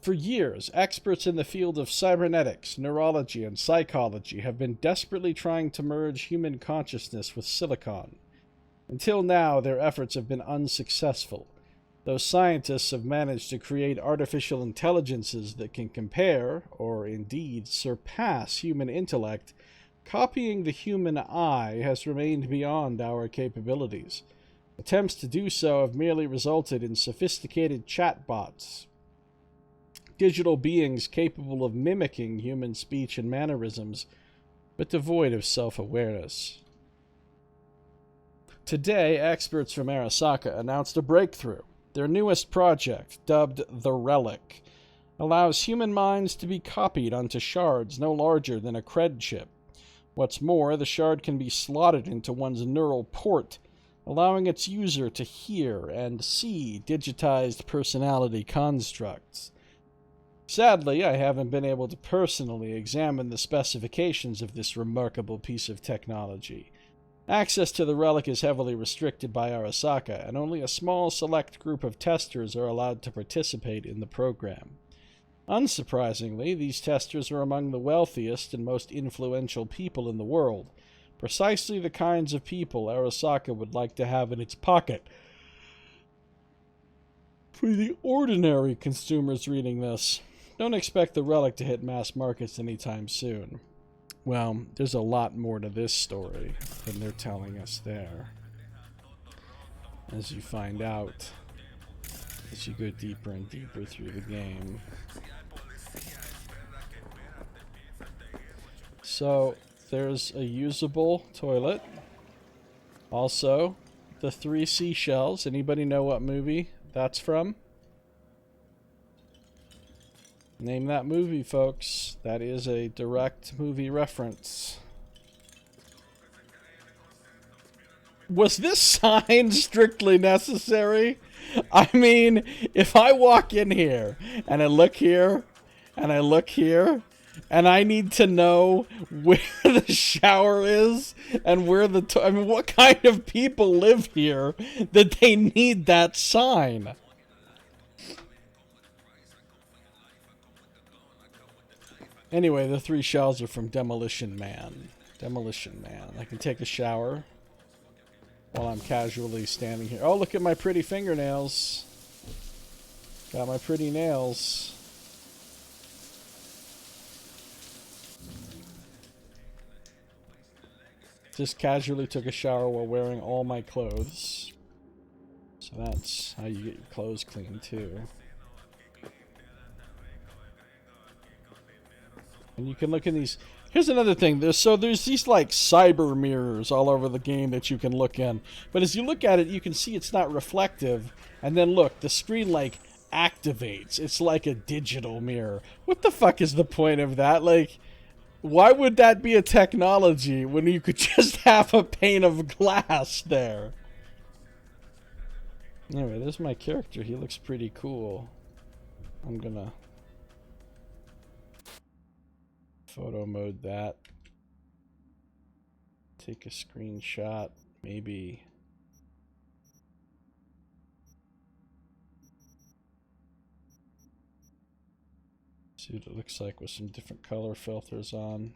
For years, experts in the field of cybernetics, neurology, and psychology have been desperately trying to merge human consciousness with silicon. Until now, their efforts have been unsuccessful. Those scientists have managed to create artificial intelligences that can compare, or indeed surpass, human intellect. Copying the human eye has remained beyond our capabilities. Attempts to do so have merely resulted in sophisticated chatbots, digital beings capable of mimicking human speech and mannerisms, but devoid of self-awareness. Today, experts from Arasaka announced a breakthrough. Their newest project, dubbed the Relic, allows human minds to be copied onto shards no larger than a cred chip. What's more, the shard can be slotted into one's neural port, allowing its user to hear and see digitized personality constructs. Sadly, I haven't been able to personally examine the specifications of this remarkable piece of technology. Access to the relic is heavily restricted by Arasaka, and only a small select group of testers are allowed to participate in the program. Unsurprisingly, these testers are among the wealthiest and most influential people in the world, precisely the kinds of people Arasaka would like to have in its pocket. For the ordinary consumers reading this, don't expect the relic to hit mass markets anytime soon. Well, there's a lot more to this story than they're telling us there, as you find out as you go deeper and deeper through the game. So, there's a usable toilet. Also, the 3 seashells. Anybody know what movie that's from? Name that movie, folks. That is a direct movie reference. Was this sign strictly necessary? I mean, if I walk in here, and I look here, and I look here, and I need to know where the shower is, and where the... I mean, what kind of people live here that they need that sign? Anyway, the 3 shells are from Demolition Man. Demolition Man. I can take a shower while I'm casually standing here. Oh, look at my pretty fingernails. Got my pretty nails. Just casually took a shower while wearing all my clothes. So that's how you get your clothes clean, too. And you can look in these... Here's another thing. There's these like cyber mirrors all over the game that you can look in. But as you look at it, you can see it's not reflective. And then look, the screen like activates. It's like a digital mirror. What the fuck is the point of that? Like, why would that be a technology when you could just have a pane of glass there? Anyway, there's my character. He looks pretty cool. I'm gonna photo mode that. Take a screenshot, maybe. See what it looks like with some different color filters on.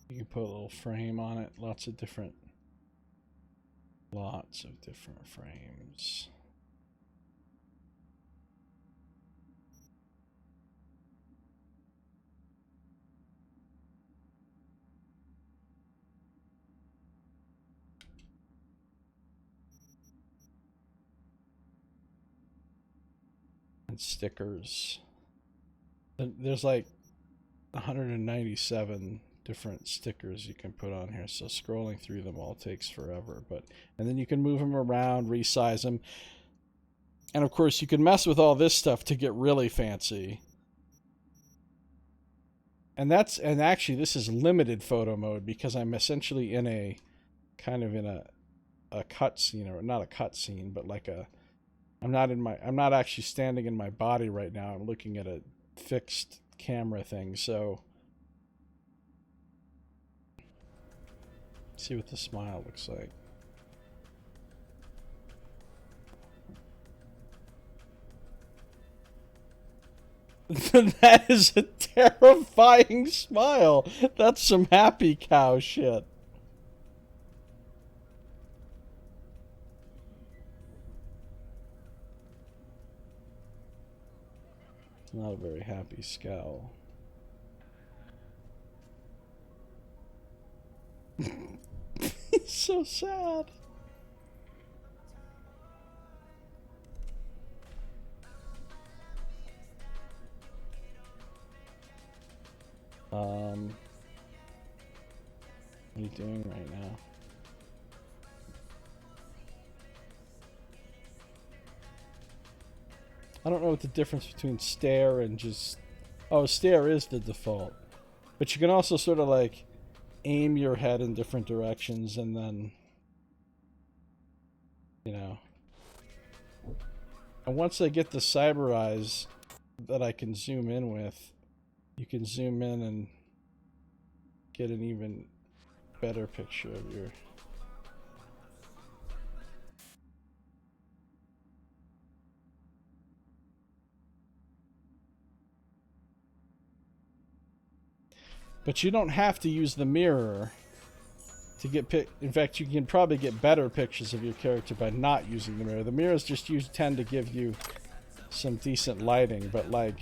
You can put a little frame on it. Lots of different frames. And stickers. And there's like 197 different stickers you can put on here, so scrolling through them all takes forever. And then you can move them around, resize them, and of course you can mess with all this stuff to get really fancy. And actually this is limited photo mode because I'm essentially in a kind of in a cutscene, or not a cutscene, but like a I'm not actually standing in my body right now. I'm looking at a fixed camera thing, so see what the smile looks like. That is a terrifying smile. That's some happy cow shit. It's not a very happy scowl. He's so sad. What are you doing right now? I don't know what the difference between stare and just... Oh, stare is the default. But you can also sort of like aim your head in different directions and then, you know. And once I get the cyber eyes that I can zoom in with, you can zoom in and get an even better picture of your... But you don't have to use the mirror to get in fact, you can probably get better pictures of your character by not using the mirror. The mirrors just tend to give you some decent lighting, but like,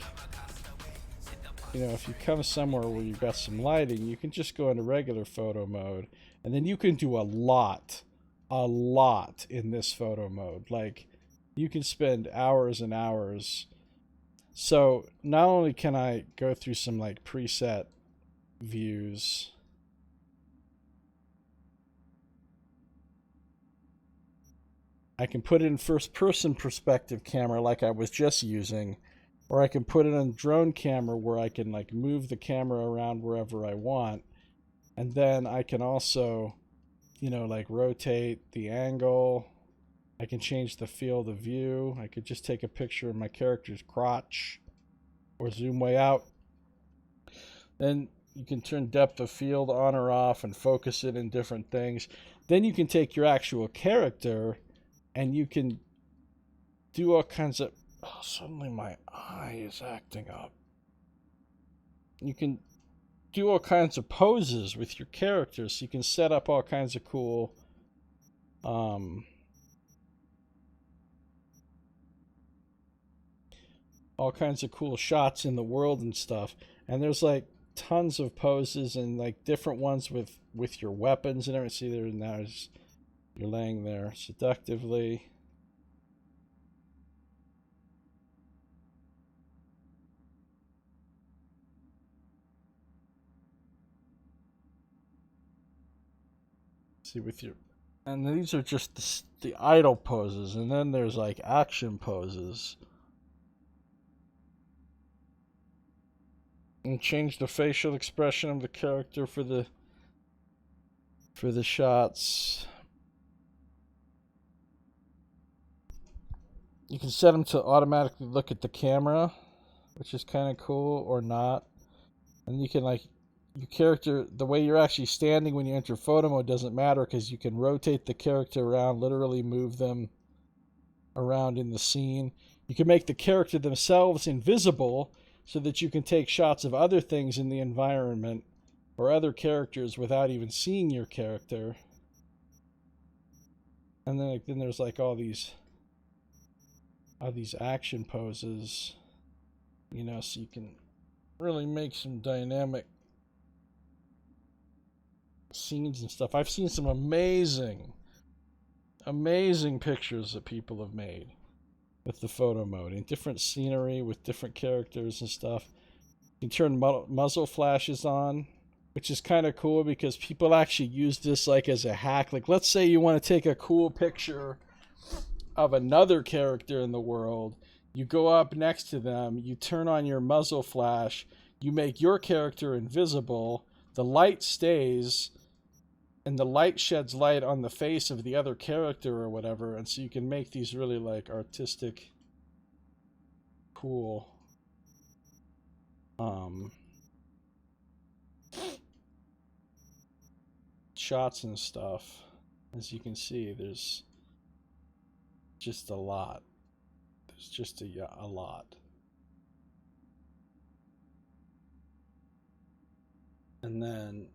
you know, if you come somewhere where you've got some lighting, you can just go into regular photo mode, and then you can do a lot in this photo mode. Like, you can spend hours and hours. So not only can I go through some like preset views, I can put it in first person perspective camera like I was just using, or I can put it on drone camera where I can like move the camera around wherever I want. And then I can also, you know, like rotate the angle. I can change the field of view. I could just take a picture of my character's crotch or zoom way out. Then you can turn depth of field on or off and focus it in different things. Then you can take your actual character and you can do all kinds of... Oh, suddenly my eye is acting up. You can do all kinds of poses with your characters. So you can set up all kinds of cool... all kinds of cool shots in the world and stuff. And there's like tons of poses and like different ones with your weapons and everything. See there now, you're laying there seductively. See with your... And these are just the idle poses, and then there's like action poses. And change the facial expression of the character for the shots. You can set them to automatically look at the camera, which is kind of cool, or not. And you can like, your character, the way you're actually standing when you enter photo mode doesn't matter because you can rotate the character around, literally move them around in the scene. You can make the character themselves invisible so that you can take shots of other things in the environment or other characters without even seeing your character. And then there's like all these action poses, you know, so you can really make some dynamic scenes and stuff. I've seen some amazing pictures that people have made with the photo mode in different scenery with different characters and stuff. You can turn muzzle flashes on, which is kind of cool because people actually use this like as a hack. Like, let's say you want to take a cool picture of another character in the world. You go up next to them, you turn on your muzzle flash, you make your character invisible, the light stays, and the light sheds light on the face of the other character or whatever, and so you can make these really like artistic, cool shots and stuff. As you can see, there's just a lot. There's just a lot. And then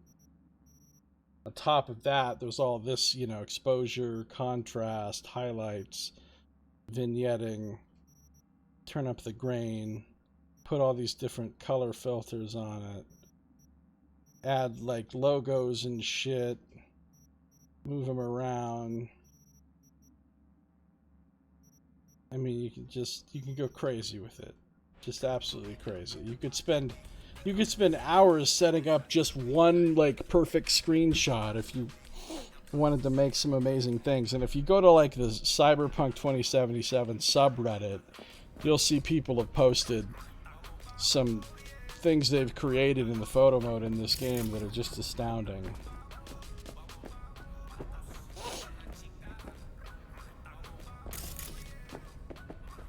on top of that, there's all this, you know, exposure, contrast, highlights, vignetting, turn up the grain, put all these different color filters on it, add like logos and shit, move them around. I mean, you can go crazy with it. Just absolutely crazy. You could spend hours setting up just one like perfect screenshot if you wanted to make some amazing things. And if you go to like the Cyberpunk 2077 subreddit, you'll see people have posted some things they've created in the photo mode in this game that are just astounding.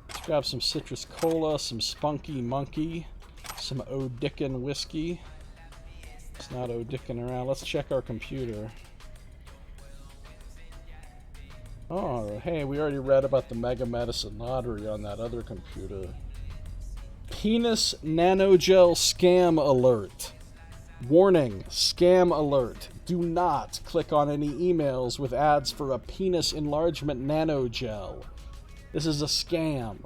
Let's grab some citrus cola, some spunky monkey, some O'Dickin whiskey. It's not O'Dickin around. Let's check our computer. Oh, hey, we already read about the Mega Medicine Lottery on that other computer. Penis nanogel scam alert. Warning, scam alert. Do not click on any emails with ads for a penis enlargement nanogel. This is a scam.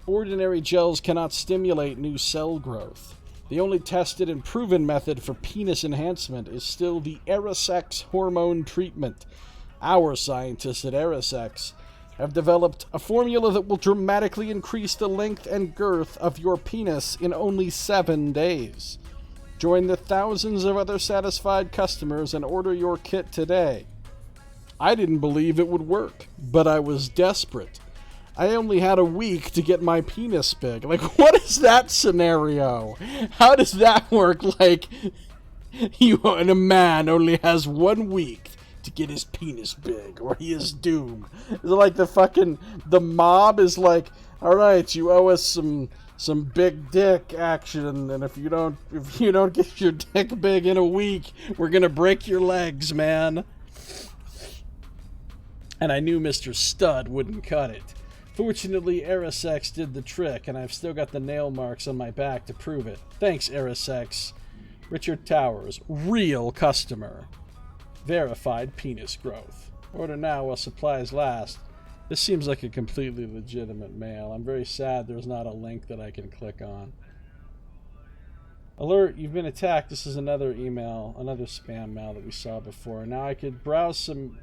Ordinary gels cannot stimulate new cell growth. The only tested and proven method for penis enhancement is still the Erisex hormone treatment. Our scientists at Erisex have developed a formula that will dramatically increase the length and girth of your penis in only 7 days. Join the thousands of other satisfied customers and order your kit today. I didn't believe it would work, but I was desperate. I only had a week to get my penis big. Like, what is that scenario? How does that work? Like, and a man only has 1 week to get his penis big, or he is doomed. Is it like the mob is like, all right, you owe us some big dick action, and if you don't get your dick big in a week, we're gonna break your legs, man. And I knew Mr. Stud wouldn't cut it. Fortunately, Erisex did the trick, and I've still got the nail marks on my back to prove it. Thanks, Erisex. Richard Towers, real customer. Verified penis growth. Order now while supplies last. This seems like a completely legitimate mail. I'm very sad there's not a link that I can click on. Alert, you've been attacked. This is another email, another spam mail that we saw before. Now I could browse some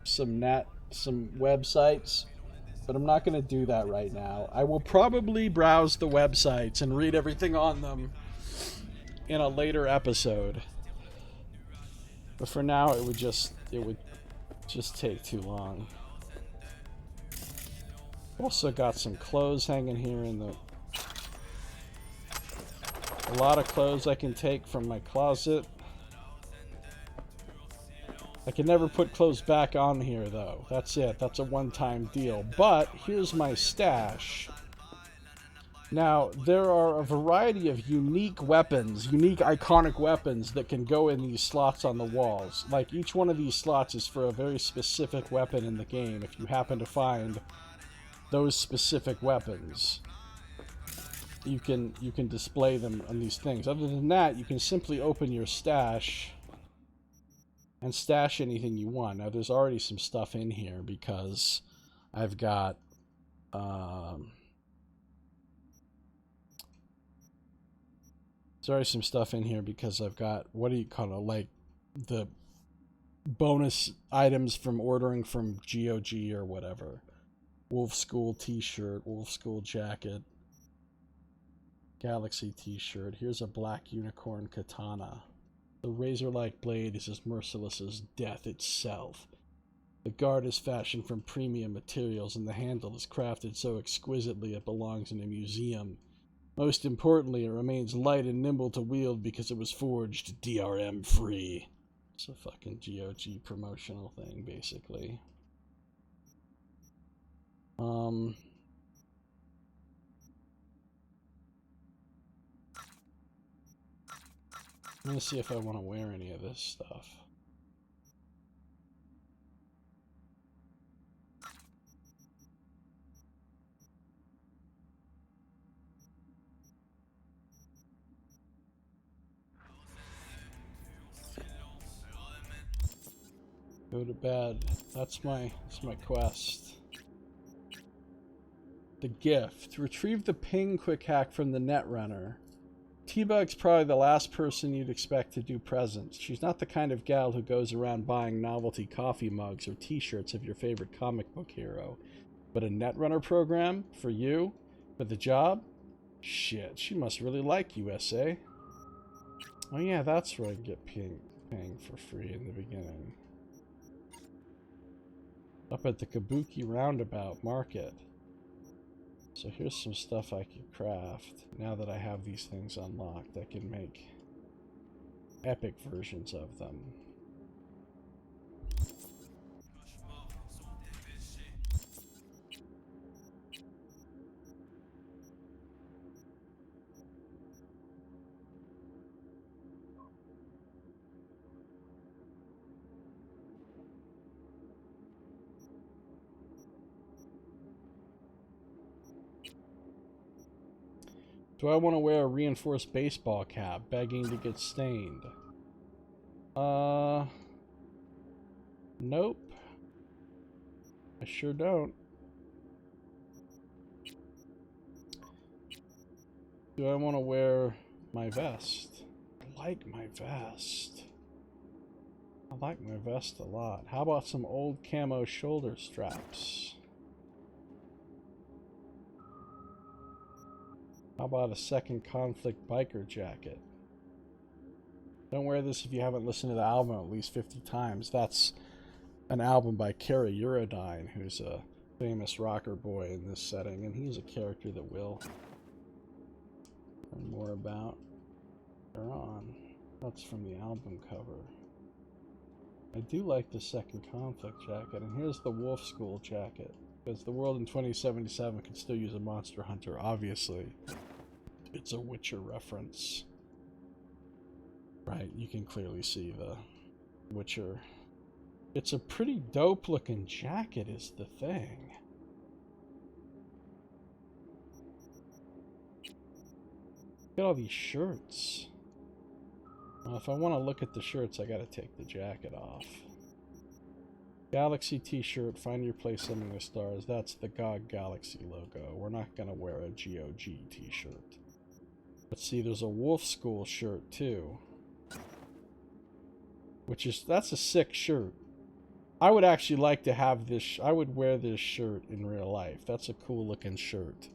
websites, but I'm not going to do that right now. I will probably browse the websites and read everything on them in a later episode. But for now, it would just take too long. Also got some clothes hanging here in the... A lot of clothes I can take from my closet. I can never put clothes back on here, though. That's it. That's a one-time deal. But here's my stash. Now, there are a variety of unique weapons, unique iconic weapons that can go in these slots on the walls. Like, each one of these slots is for a very specific weapon in the game, if you happen to find those specific weapons. You can display them on these things. Other than that, you can simply open your stash and stash anything you want. Now, there's already some stuff in here because I've got... There's already some stuff in here because I've got, what do you call it, like the bonus items from ordering from GOG or whatever. Wolf School t-shirt, Wolf School jacket, Galaxy t-shirt. Here's a black unicorn katana. The razor-like blade is as merciless as death itself. The guard is fashioned from premium materials and the handle is crafted so exquisitely it belongs in a museum. Most importantly, it remains light and nimble to wield because it was forged DRM free. It's a fucking GOG promotional thing, basically. I'm gonna see if I want to wear any of this stuff. Go to bed. That's my quest. The gift. Retrieve the ping quick hack from the Netrunner. T-Bug's probably the last person you'd expect to do presents. She's not the kind of gal who goes around buying novelty coffee mugs or t-shirts of your favorite comic book hero. But a Netrunner program? For you? For the job? Shit, she must really like USA. Oh yeah, that's where I get paying for free in the beginning. Up at the Kabuki Roundabout Market. So here's some stuff I can craft. Now that I have these things unlocked, I can make epic versions of them. Do I want to wear a reinforced baseball cap, begging to get stained? Nope. I sure don't. Do I want to wear my vest? I like my vest. I like my vest a lot. How about some old camo shoulder straps? How about a second conflict biker jacket? Don't wear this if you haven't listened to the album at least 50 times. That's an album by Kerry Eurodyne, who's a famous rocker boy in this setting, and he's a character that we'll learn more about later on. That's from the album cover. I do like the second conflict jacket, and here's the Wolf School jacket, because the world in 2077 could still use a monster hunter, obviously. It's a Witcher reference. Right, you can clearly see the Witcher. It's a pretty dope looking jacket is the thing. Look at all these shirts. Well, if I want to look at the shirts, I gotta take the jacket off. Galaxy t-shirt, find your place among the stars. That's the GOG Galaxy logo. We're not gonna wear a GOG t-shirt. But see, there's a Wolf School shirt too. That's a sick shirt. I would actually like to have this, I would wear this shirt in real life. That's a cool looking shirt.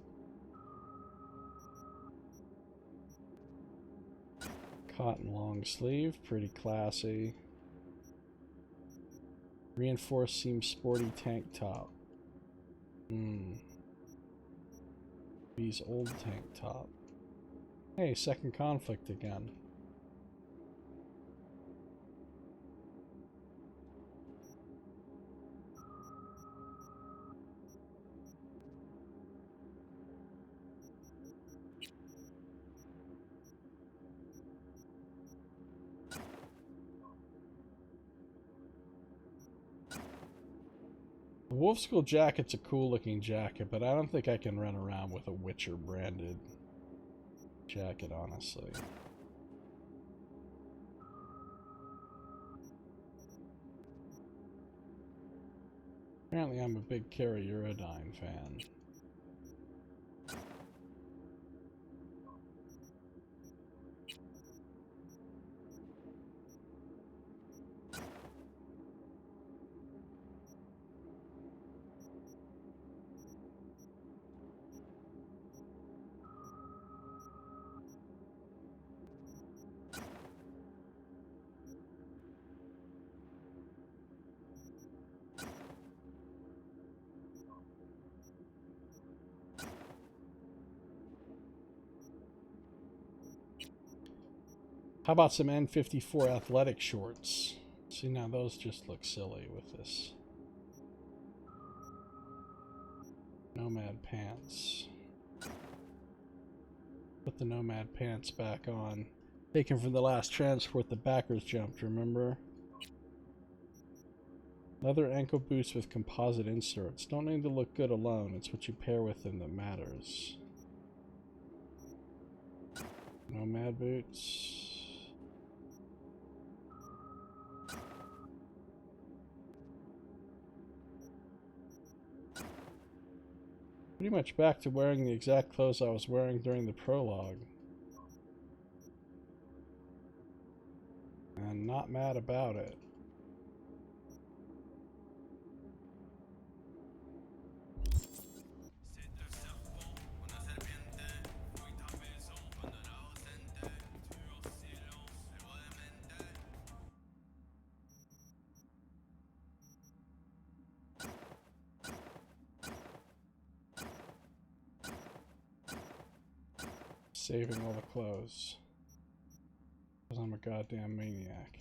Cotton long sleeve, pretty classy. Reinforced seam sporty tank top. These old tank top. Hey, second conflict again. The Wolf School jacket's a cool looking jacket, but I don't think I can run around with a Witcher branded jacket, honestly. Apparently I'm a big Kerry Eurodyne fan. How about some N54 athletic shorts? See, now those just look silly with this. Nomad pants. Put the Nomad pants back on. Taken from the last transport the backers jumped, remember? Leather ankle boots with composite inserts. Don't need to look good alone. It's what you pair with them that matters. Nomad boots. pretty much back to wearing the exact clothes I was wearing during the prologue. And not mad about it. Saving all the clothes. Because I'm a goddamn maniac.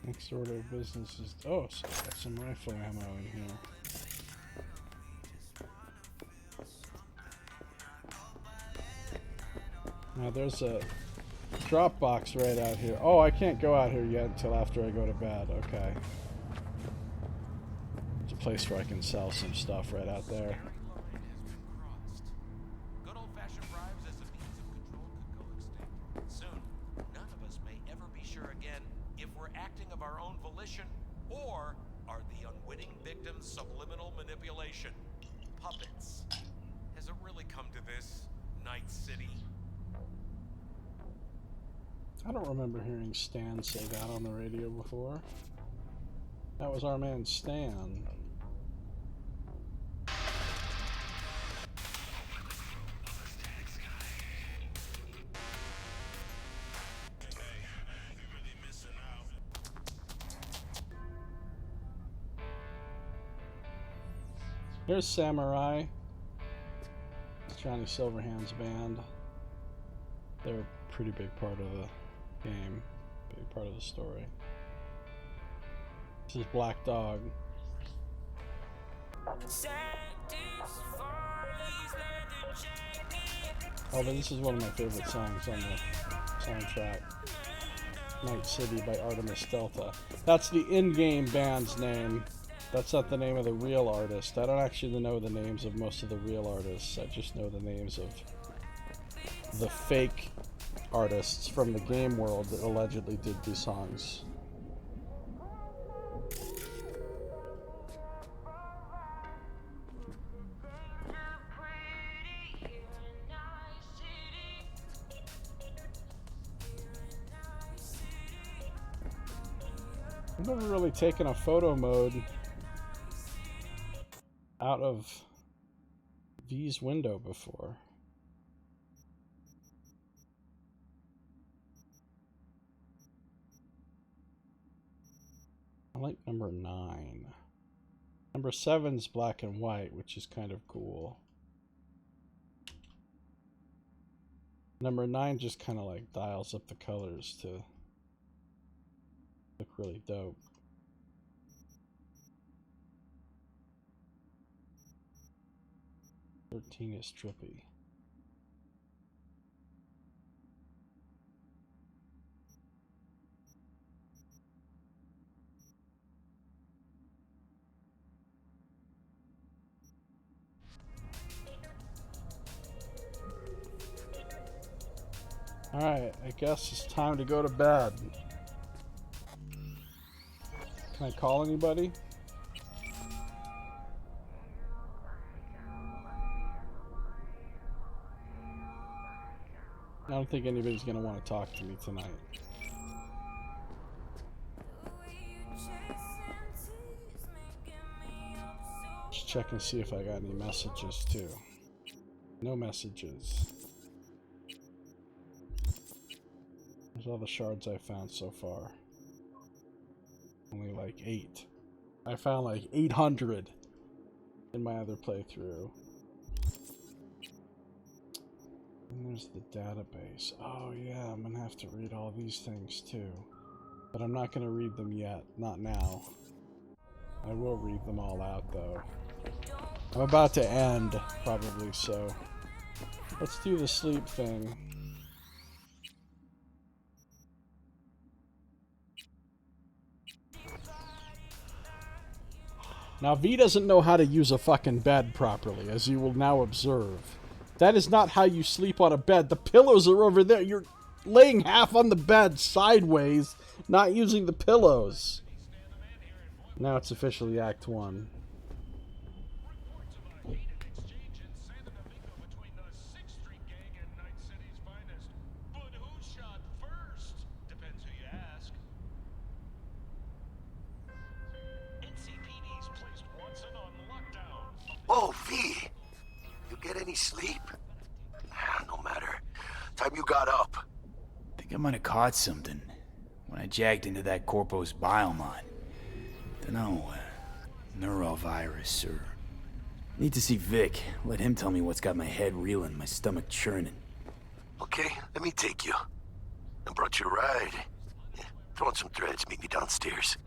Next order of business is... Oh, so I got some rifle ammo in here. Now there's a drop box right out here. Oh, I can't go out here yet until after I go to bed. Okay. It's a place where I can sell some stuff right out there.
Subliminal manipulation. Puppets. Has it really come to this? Night City?
I don't remember hearing Stan say that on the radio before. That was our man Stan. Here's Samurai. It's Johnny Silverhand's band. They're a pretty big part of the game, big part of the story. This is Black Dog. Oh, but this is one of my favorite songs on the soundtrack. Night City by Artemis Delta. That's the in-game band's name. That's not the name of the real artist. I don't actually know the names of most of the real artists. I just know the names of the fake artists from the game world that allegedly did these songs. I've never really taken a photo mode out of V's window before. I like number 9. Number 7's black and white, which is kind of cool. Number 9 just kind of like dials up the colors to look really dope. 13 is trippy. Alright, I guess it's time to go to bed. Can I call anybody? I don't think anybody's going to want to talk to me tonight. Just check and see if I got any messages too. No messages. There's all the shards I found so far. Only like 8. I found like 800 in my other playthrough. And there's the database. Oh yeah, I'm gonna have to read all these things too. But I'm not gonna read them yet. Not now. I will read them all out though. I'm about to end, probably, so Let's do the sleep thing. Now, V doesn't know how to use a fucking bed properly, as you will now observe. That is not how you sleep on a bed. The pillows are over there. You're laying half on the bed sideways, not using the pillows. Now it's officially Act 1.
Oh, V! You get any sleep? No matter. Time you got up.
Think I might have caught something when I jagged into that Corpo's biomon. Dunno, neurovirus or... Need to see Vic. Let him tell me what's got my head reeling, my stomach churning.
Okay, let me take you. I brought you a ride. Yeah, throw on some threads, meet me downstairs.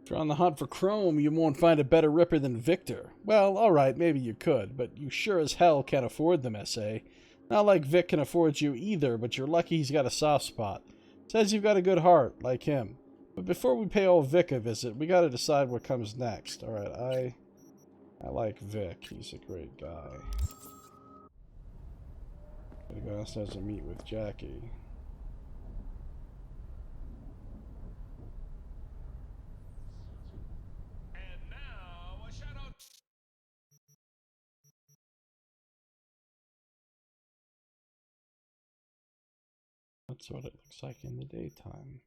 If you're on the hunt for Chrome, you won't find a better ripper than Victor. Well, alright, maybe you could, but you sure as hell can't afford them, S.A. Not like Vic can afford you either, but you're lucky he's got a soft spot. Says you've got a good heart, like him. But before we pay old Vic a visit, we gotta decide what comes next. Alright, I like Vic. He's a great guy. Gotta go downstairs and meet with Jackie. That's what it looks like in the daytime.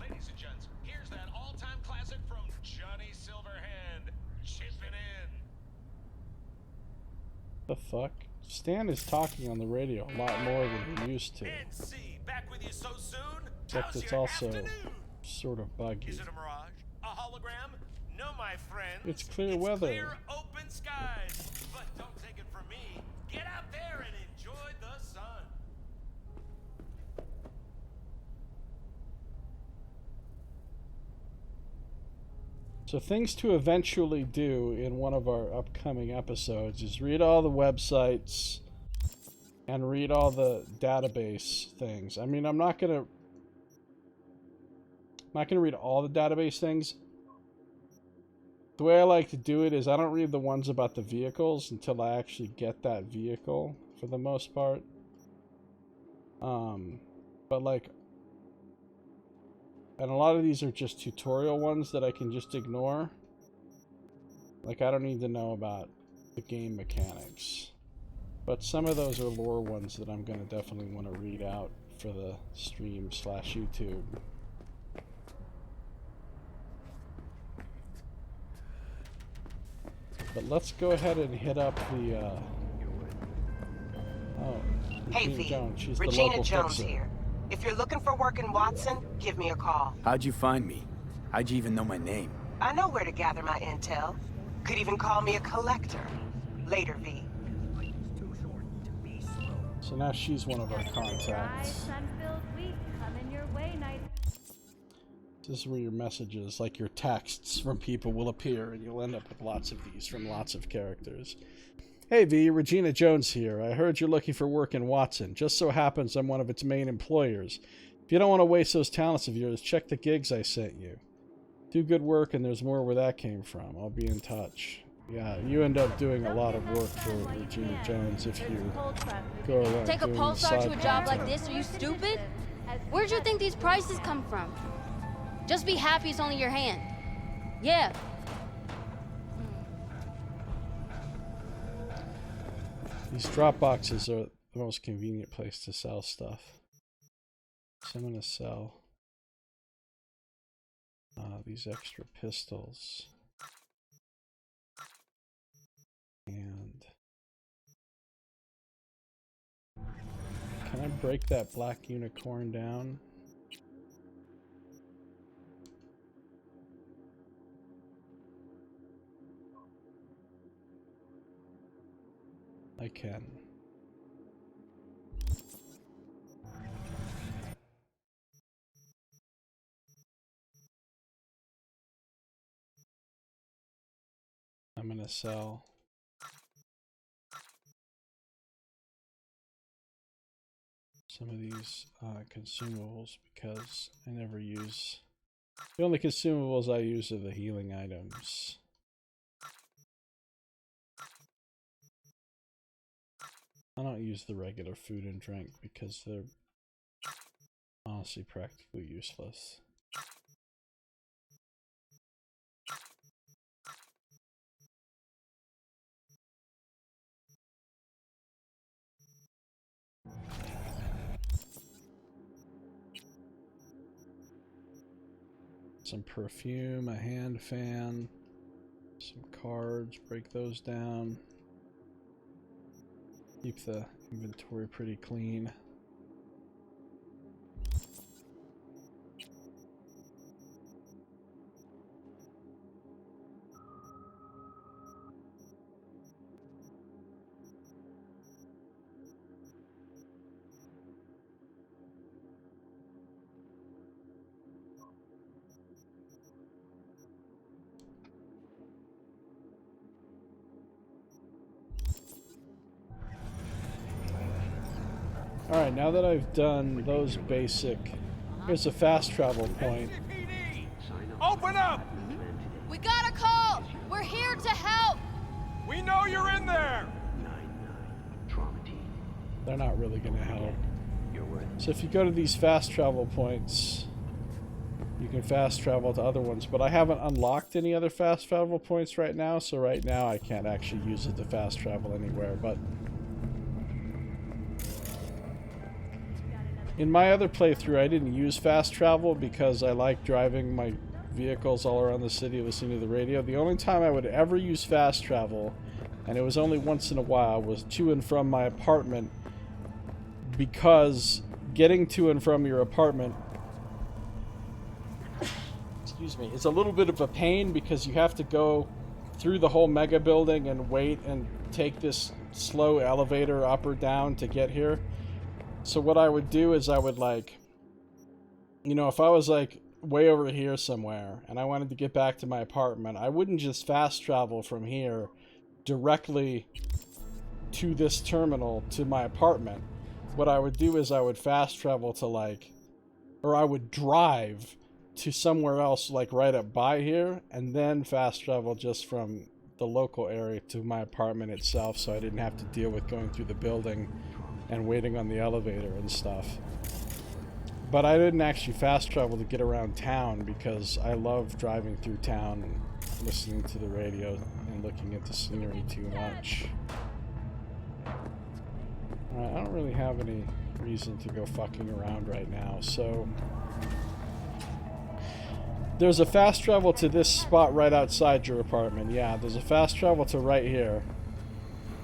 Ladies and gents, here's that all-time classic from Johnny Silverhand, chipping in.
The fuck? Stan is talking on the radio a lot more than he used to.
NC, back with you so soon.
Except it's also sort of buggy.
Is it a mirage? A hologram? No, my friend.
It's clear weather.
Clear open skies. But don't take it from me. Get out there and enjoy the sun.
So things to eventually do in one of our upcoming episodes is read all the websites and read all the database things. I mean, I'm not gonna read all the database things. The way I like to do it is I don't read the ones about the vehicles until I actually get that vehicle for the most part. But like, and a lot of these are just tutorial ones that I can just ignore. Like, I don't need to know about the game mechanics. But some of those are lore ones that I'm going to definitely want to read out for the stream / YouTube. But let's go ahead and hit up the, oh,
Hey,
Regina
V.
Jones. She's the
Regina
local
Jones
fixer.
here. If you're looking for work in Watson, give me a call.
How'd you find me? How'd you even know my name?
I know where to gather my intel. Could even call me a collector. Later, V.
So now she's one of our contacts. This is where your messages, like your texts from people, will appear, and you'll end up with lots of these from lots of characters. Hey V, Regina Jones here. I heard you're looking for work in Watson. Just so happens I'm one of its main employers. If you don't want to waste those talents of yours, check the gigs I sent you. Do good work, and there's more where that came from. I'll be in touch. Yeah, you end up doing a lot of work for Regina Jones if you go around
Take a
doing
pulsar to a job
side
like
content.
this? Are you stupid? Where'd you think these prices come from? Just be happy it's only your hand. Yeah.
These drop boxes are the most convenient place to sell stuff. So I'm gonna sell these extra pistols. And can I break that black unicorn down? I can. I'm gonna sell some of these consumables because I never use. The only consumables I use are the healing items. I don't use the regular food and drink because they're honestly practically useless. Some perfume, a hand fan, some cards, break those down. Keep the inventory pretty clean. Alright, now that I've done those basic... Here's a fast travel point.
Open up!
We got a call! We're here to help!
We know you're in there!
They're not really going to help. So if you go to these fast travel points, you can fast travel to other ones. But I haven't unlocked any other fast travel points right now, so right now I can't actually use it to fast travel anywhere. But in my other playthrough, I didn't use fast travel because I like driving my vehicles all around the city listening to the radio. The only time I would ever use fast travel, and it was only once in a while, was to and from my apartment, because getting to and from your apartment, excuse me, is a little bit of a pain because you have to go through the whole mega building and wait and take this slow elevator up or down to get here. So what I would do is I would, like, you know, if I was like way over here somewhere and I wanted to get back to my apartment, I wouldn't just fast travel from here directly to this terminal to my apartment. What I would do is I would fast travel to, like, or I would drive to somewhere else, like right up by here, and then fast travel just from the local area to my apartment itself, so I didn't have to deal with going through the building and waiting on the elevator and stuff. But I didn't actually fast travel to get around town because I love driving through town and listening to the radio and looking at the scenery too much. Alright, I don't really have any reason to go fucking around right now, so there's a fast travel to this spot right outside your apartment. Yeah, there's a fast travel to right here.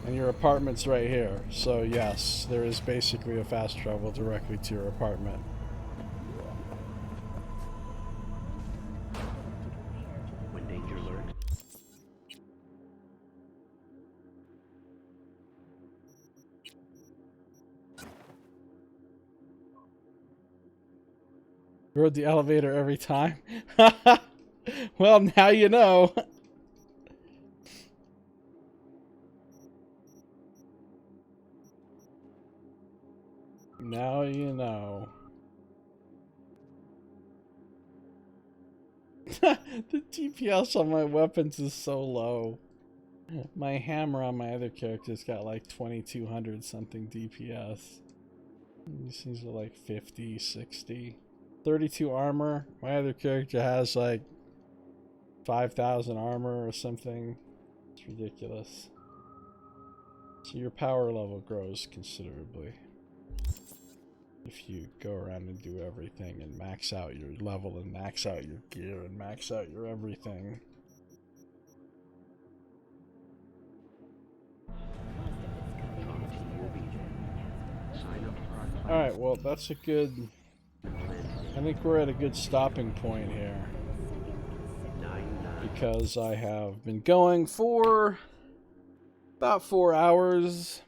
And your apartment's right here. So yes, there is basically a fast travel directly to your apartment.
When danger lurks.
Rode the elevator every time. Well, now you know. Now you know. The DPS on my weapons is so low. My hammer on my other character's got like 2200 something DPS. These things are like 50, 60. 32 armor. My other character has like 5,000 armor or something. It's ridiculous. So your power level grows considerably if you go around and do everything and max out your level and max out your gear and max out your everything. Alright, well that's a good... I think we're at a good stopping point here. Because I have been going for about 4 hours.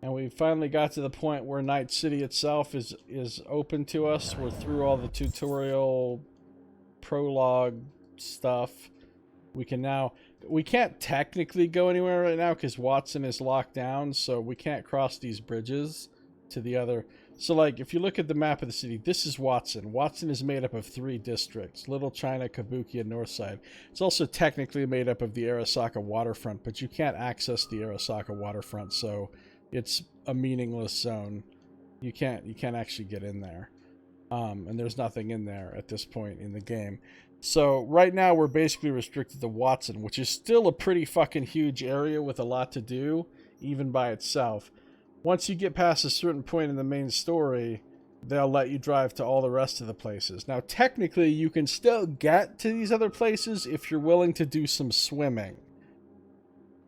And we finally got to the point where Night City itself is open to us. We're through all the tutorial prologue stuff. We can't technically go anywhere right now because Watson is locked down, so we can't cross these bridges to the other. So like, if you look at the map of the city, this is Watson. Watson is made up of 3 districts: Little China, Kabuki, and Northside. It's also technically made up of the Arasaka waterfront, but you can't access the Arasaka waterfront, so it's a meaningless zone. You can't actually get in there. And there's nothing in there at this point in the game. So right now we're basically restricted to Watson, which is still a pretty fucking huge area with a lot to do, even by itself. Once you get past a certain point in the main story, they'll let you drive to all the rest of the places. Now, technically, you can still get to these other places if you're willing to do some swimming.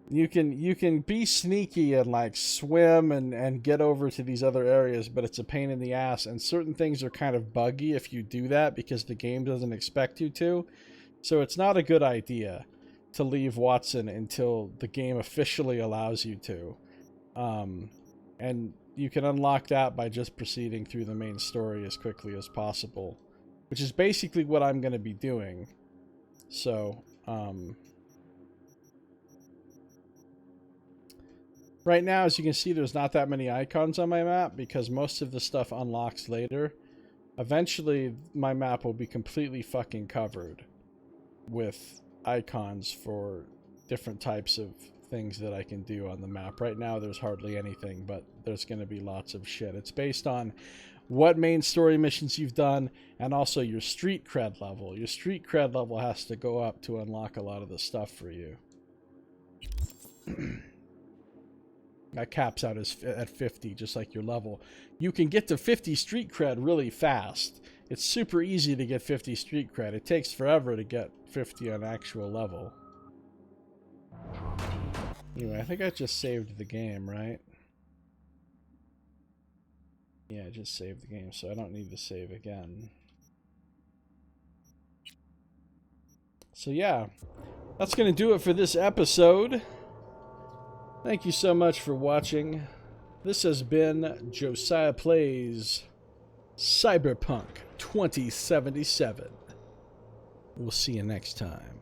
You can be sneaky and like swim and get over to these other areas, but it's a pain in the ass, and certain things are kind of buggy if you do that because the game doesn't expect you to. So it's not a good idea to leave Watson until the game officially allows you to. And you can unlock that by just proceeding through the main story as quickly as possible, which is basically what I'm going to be doing. So, right now, as you can see, there's not that many icons on my map because most of the stuff unlocks later. Eventually, my map will be completely fucking covered with icons for different types of things that I can do on the map. Right now, there's hardly anything, but there's going to be lots of shit. It's based on what main story missions you've done and also your street cred level. Your street cred level has to go up to unlock a lot of the stuff for you. That caps out at 50, just like your level. You can get to 50 street cred really fast. It's super easy to get 50 street cred. It takes forever to get 50 on actual level. Anyway, I think I just saved the game, right? Yeah, I just saved the game, so I don't need to save again. So yeah, that's going to do it for this episode. Thank you so much for watching. This has been Josiah Plays Cyberpunk 2077. We'll see you next time.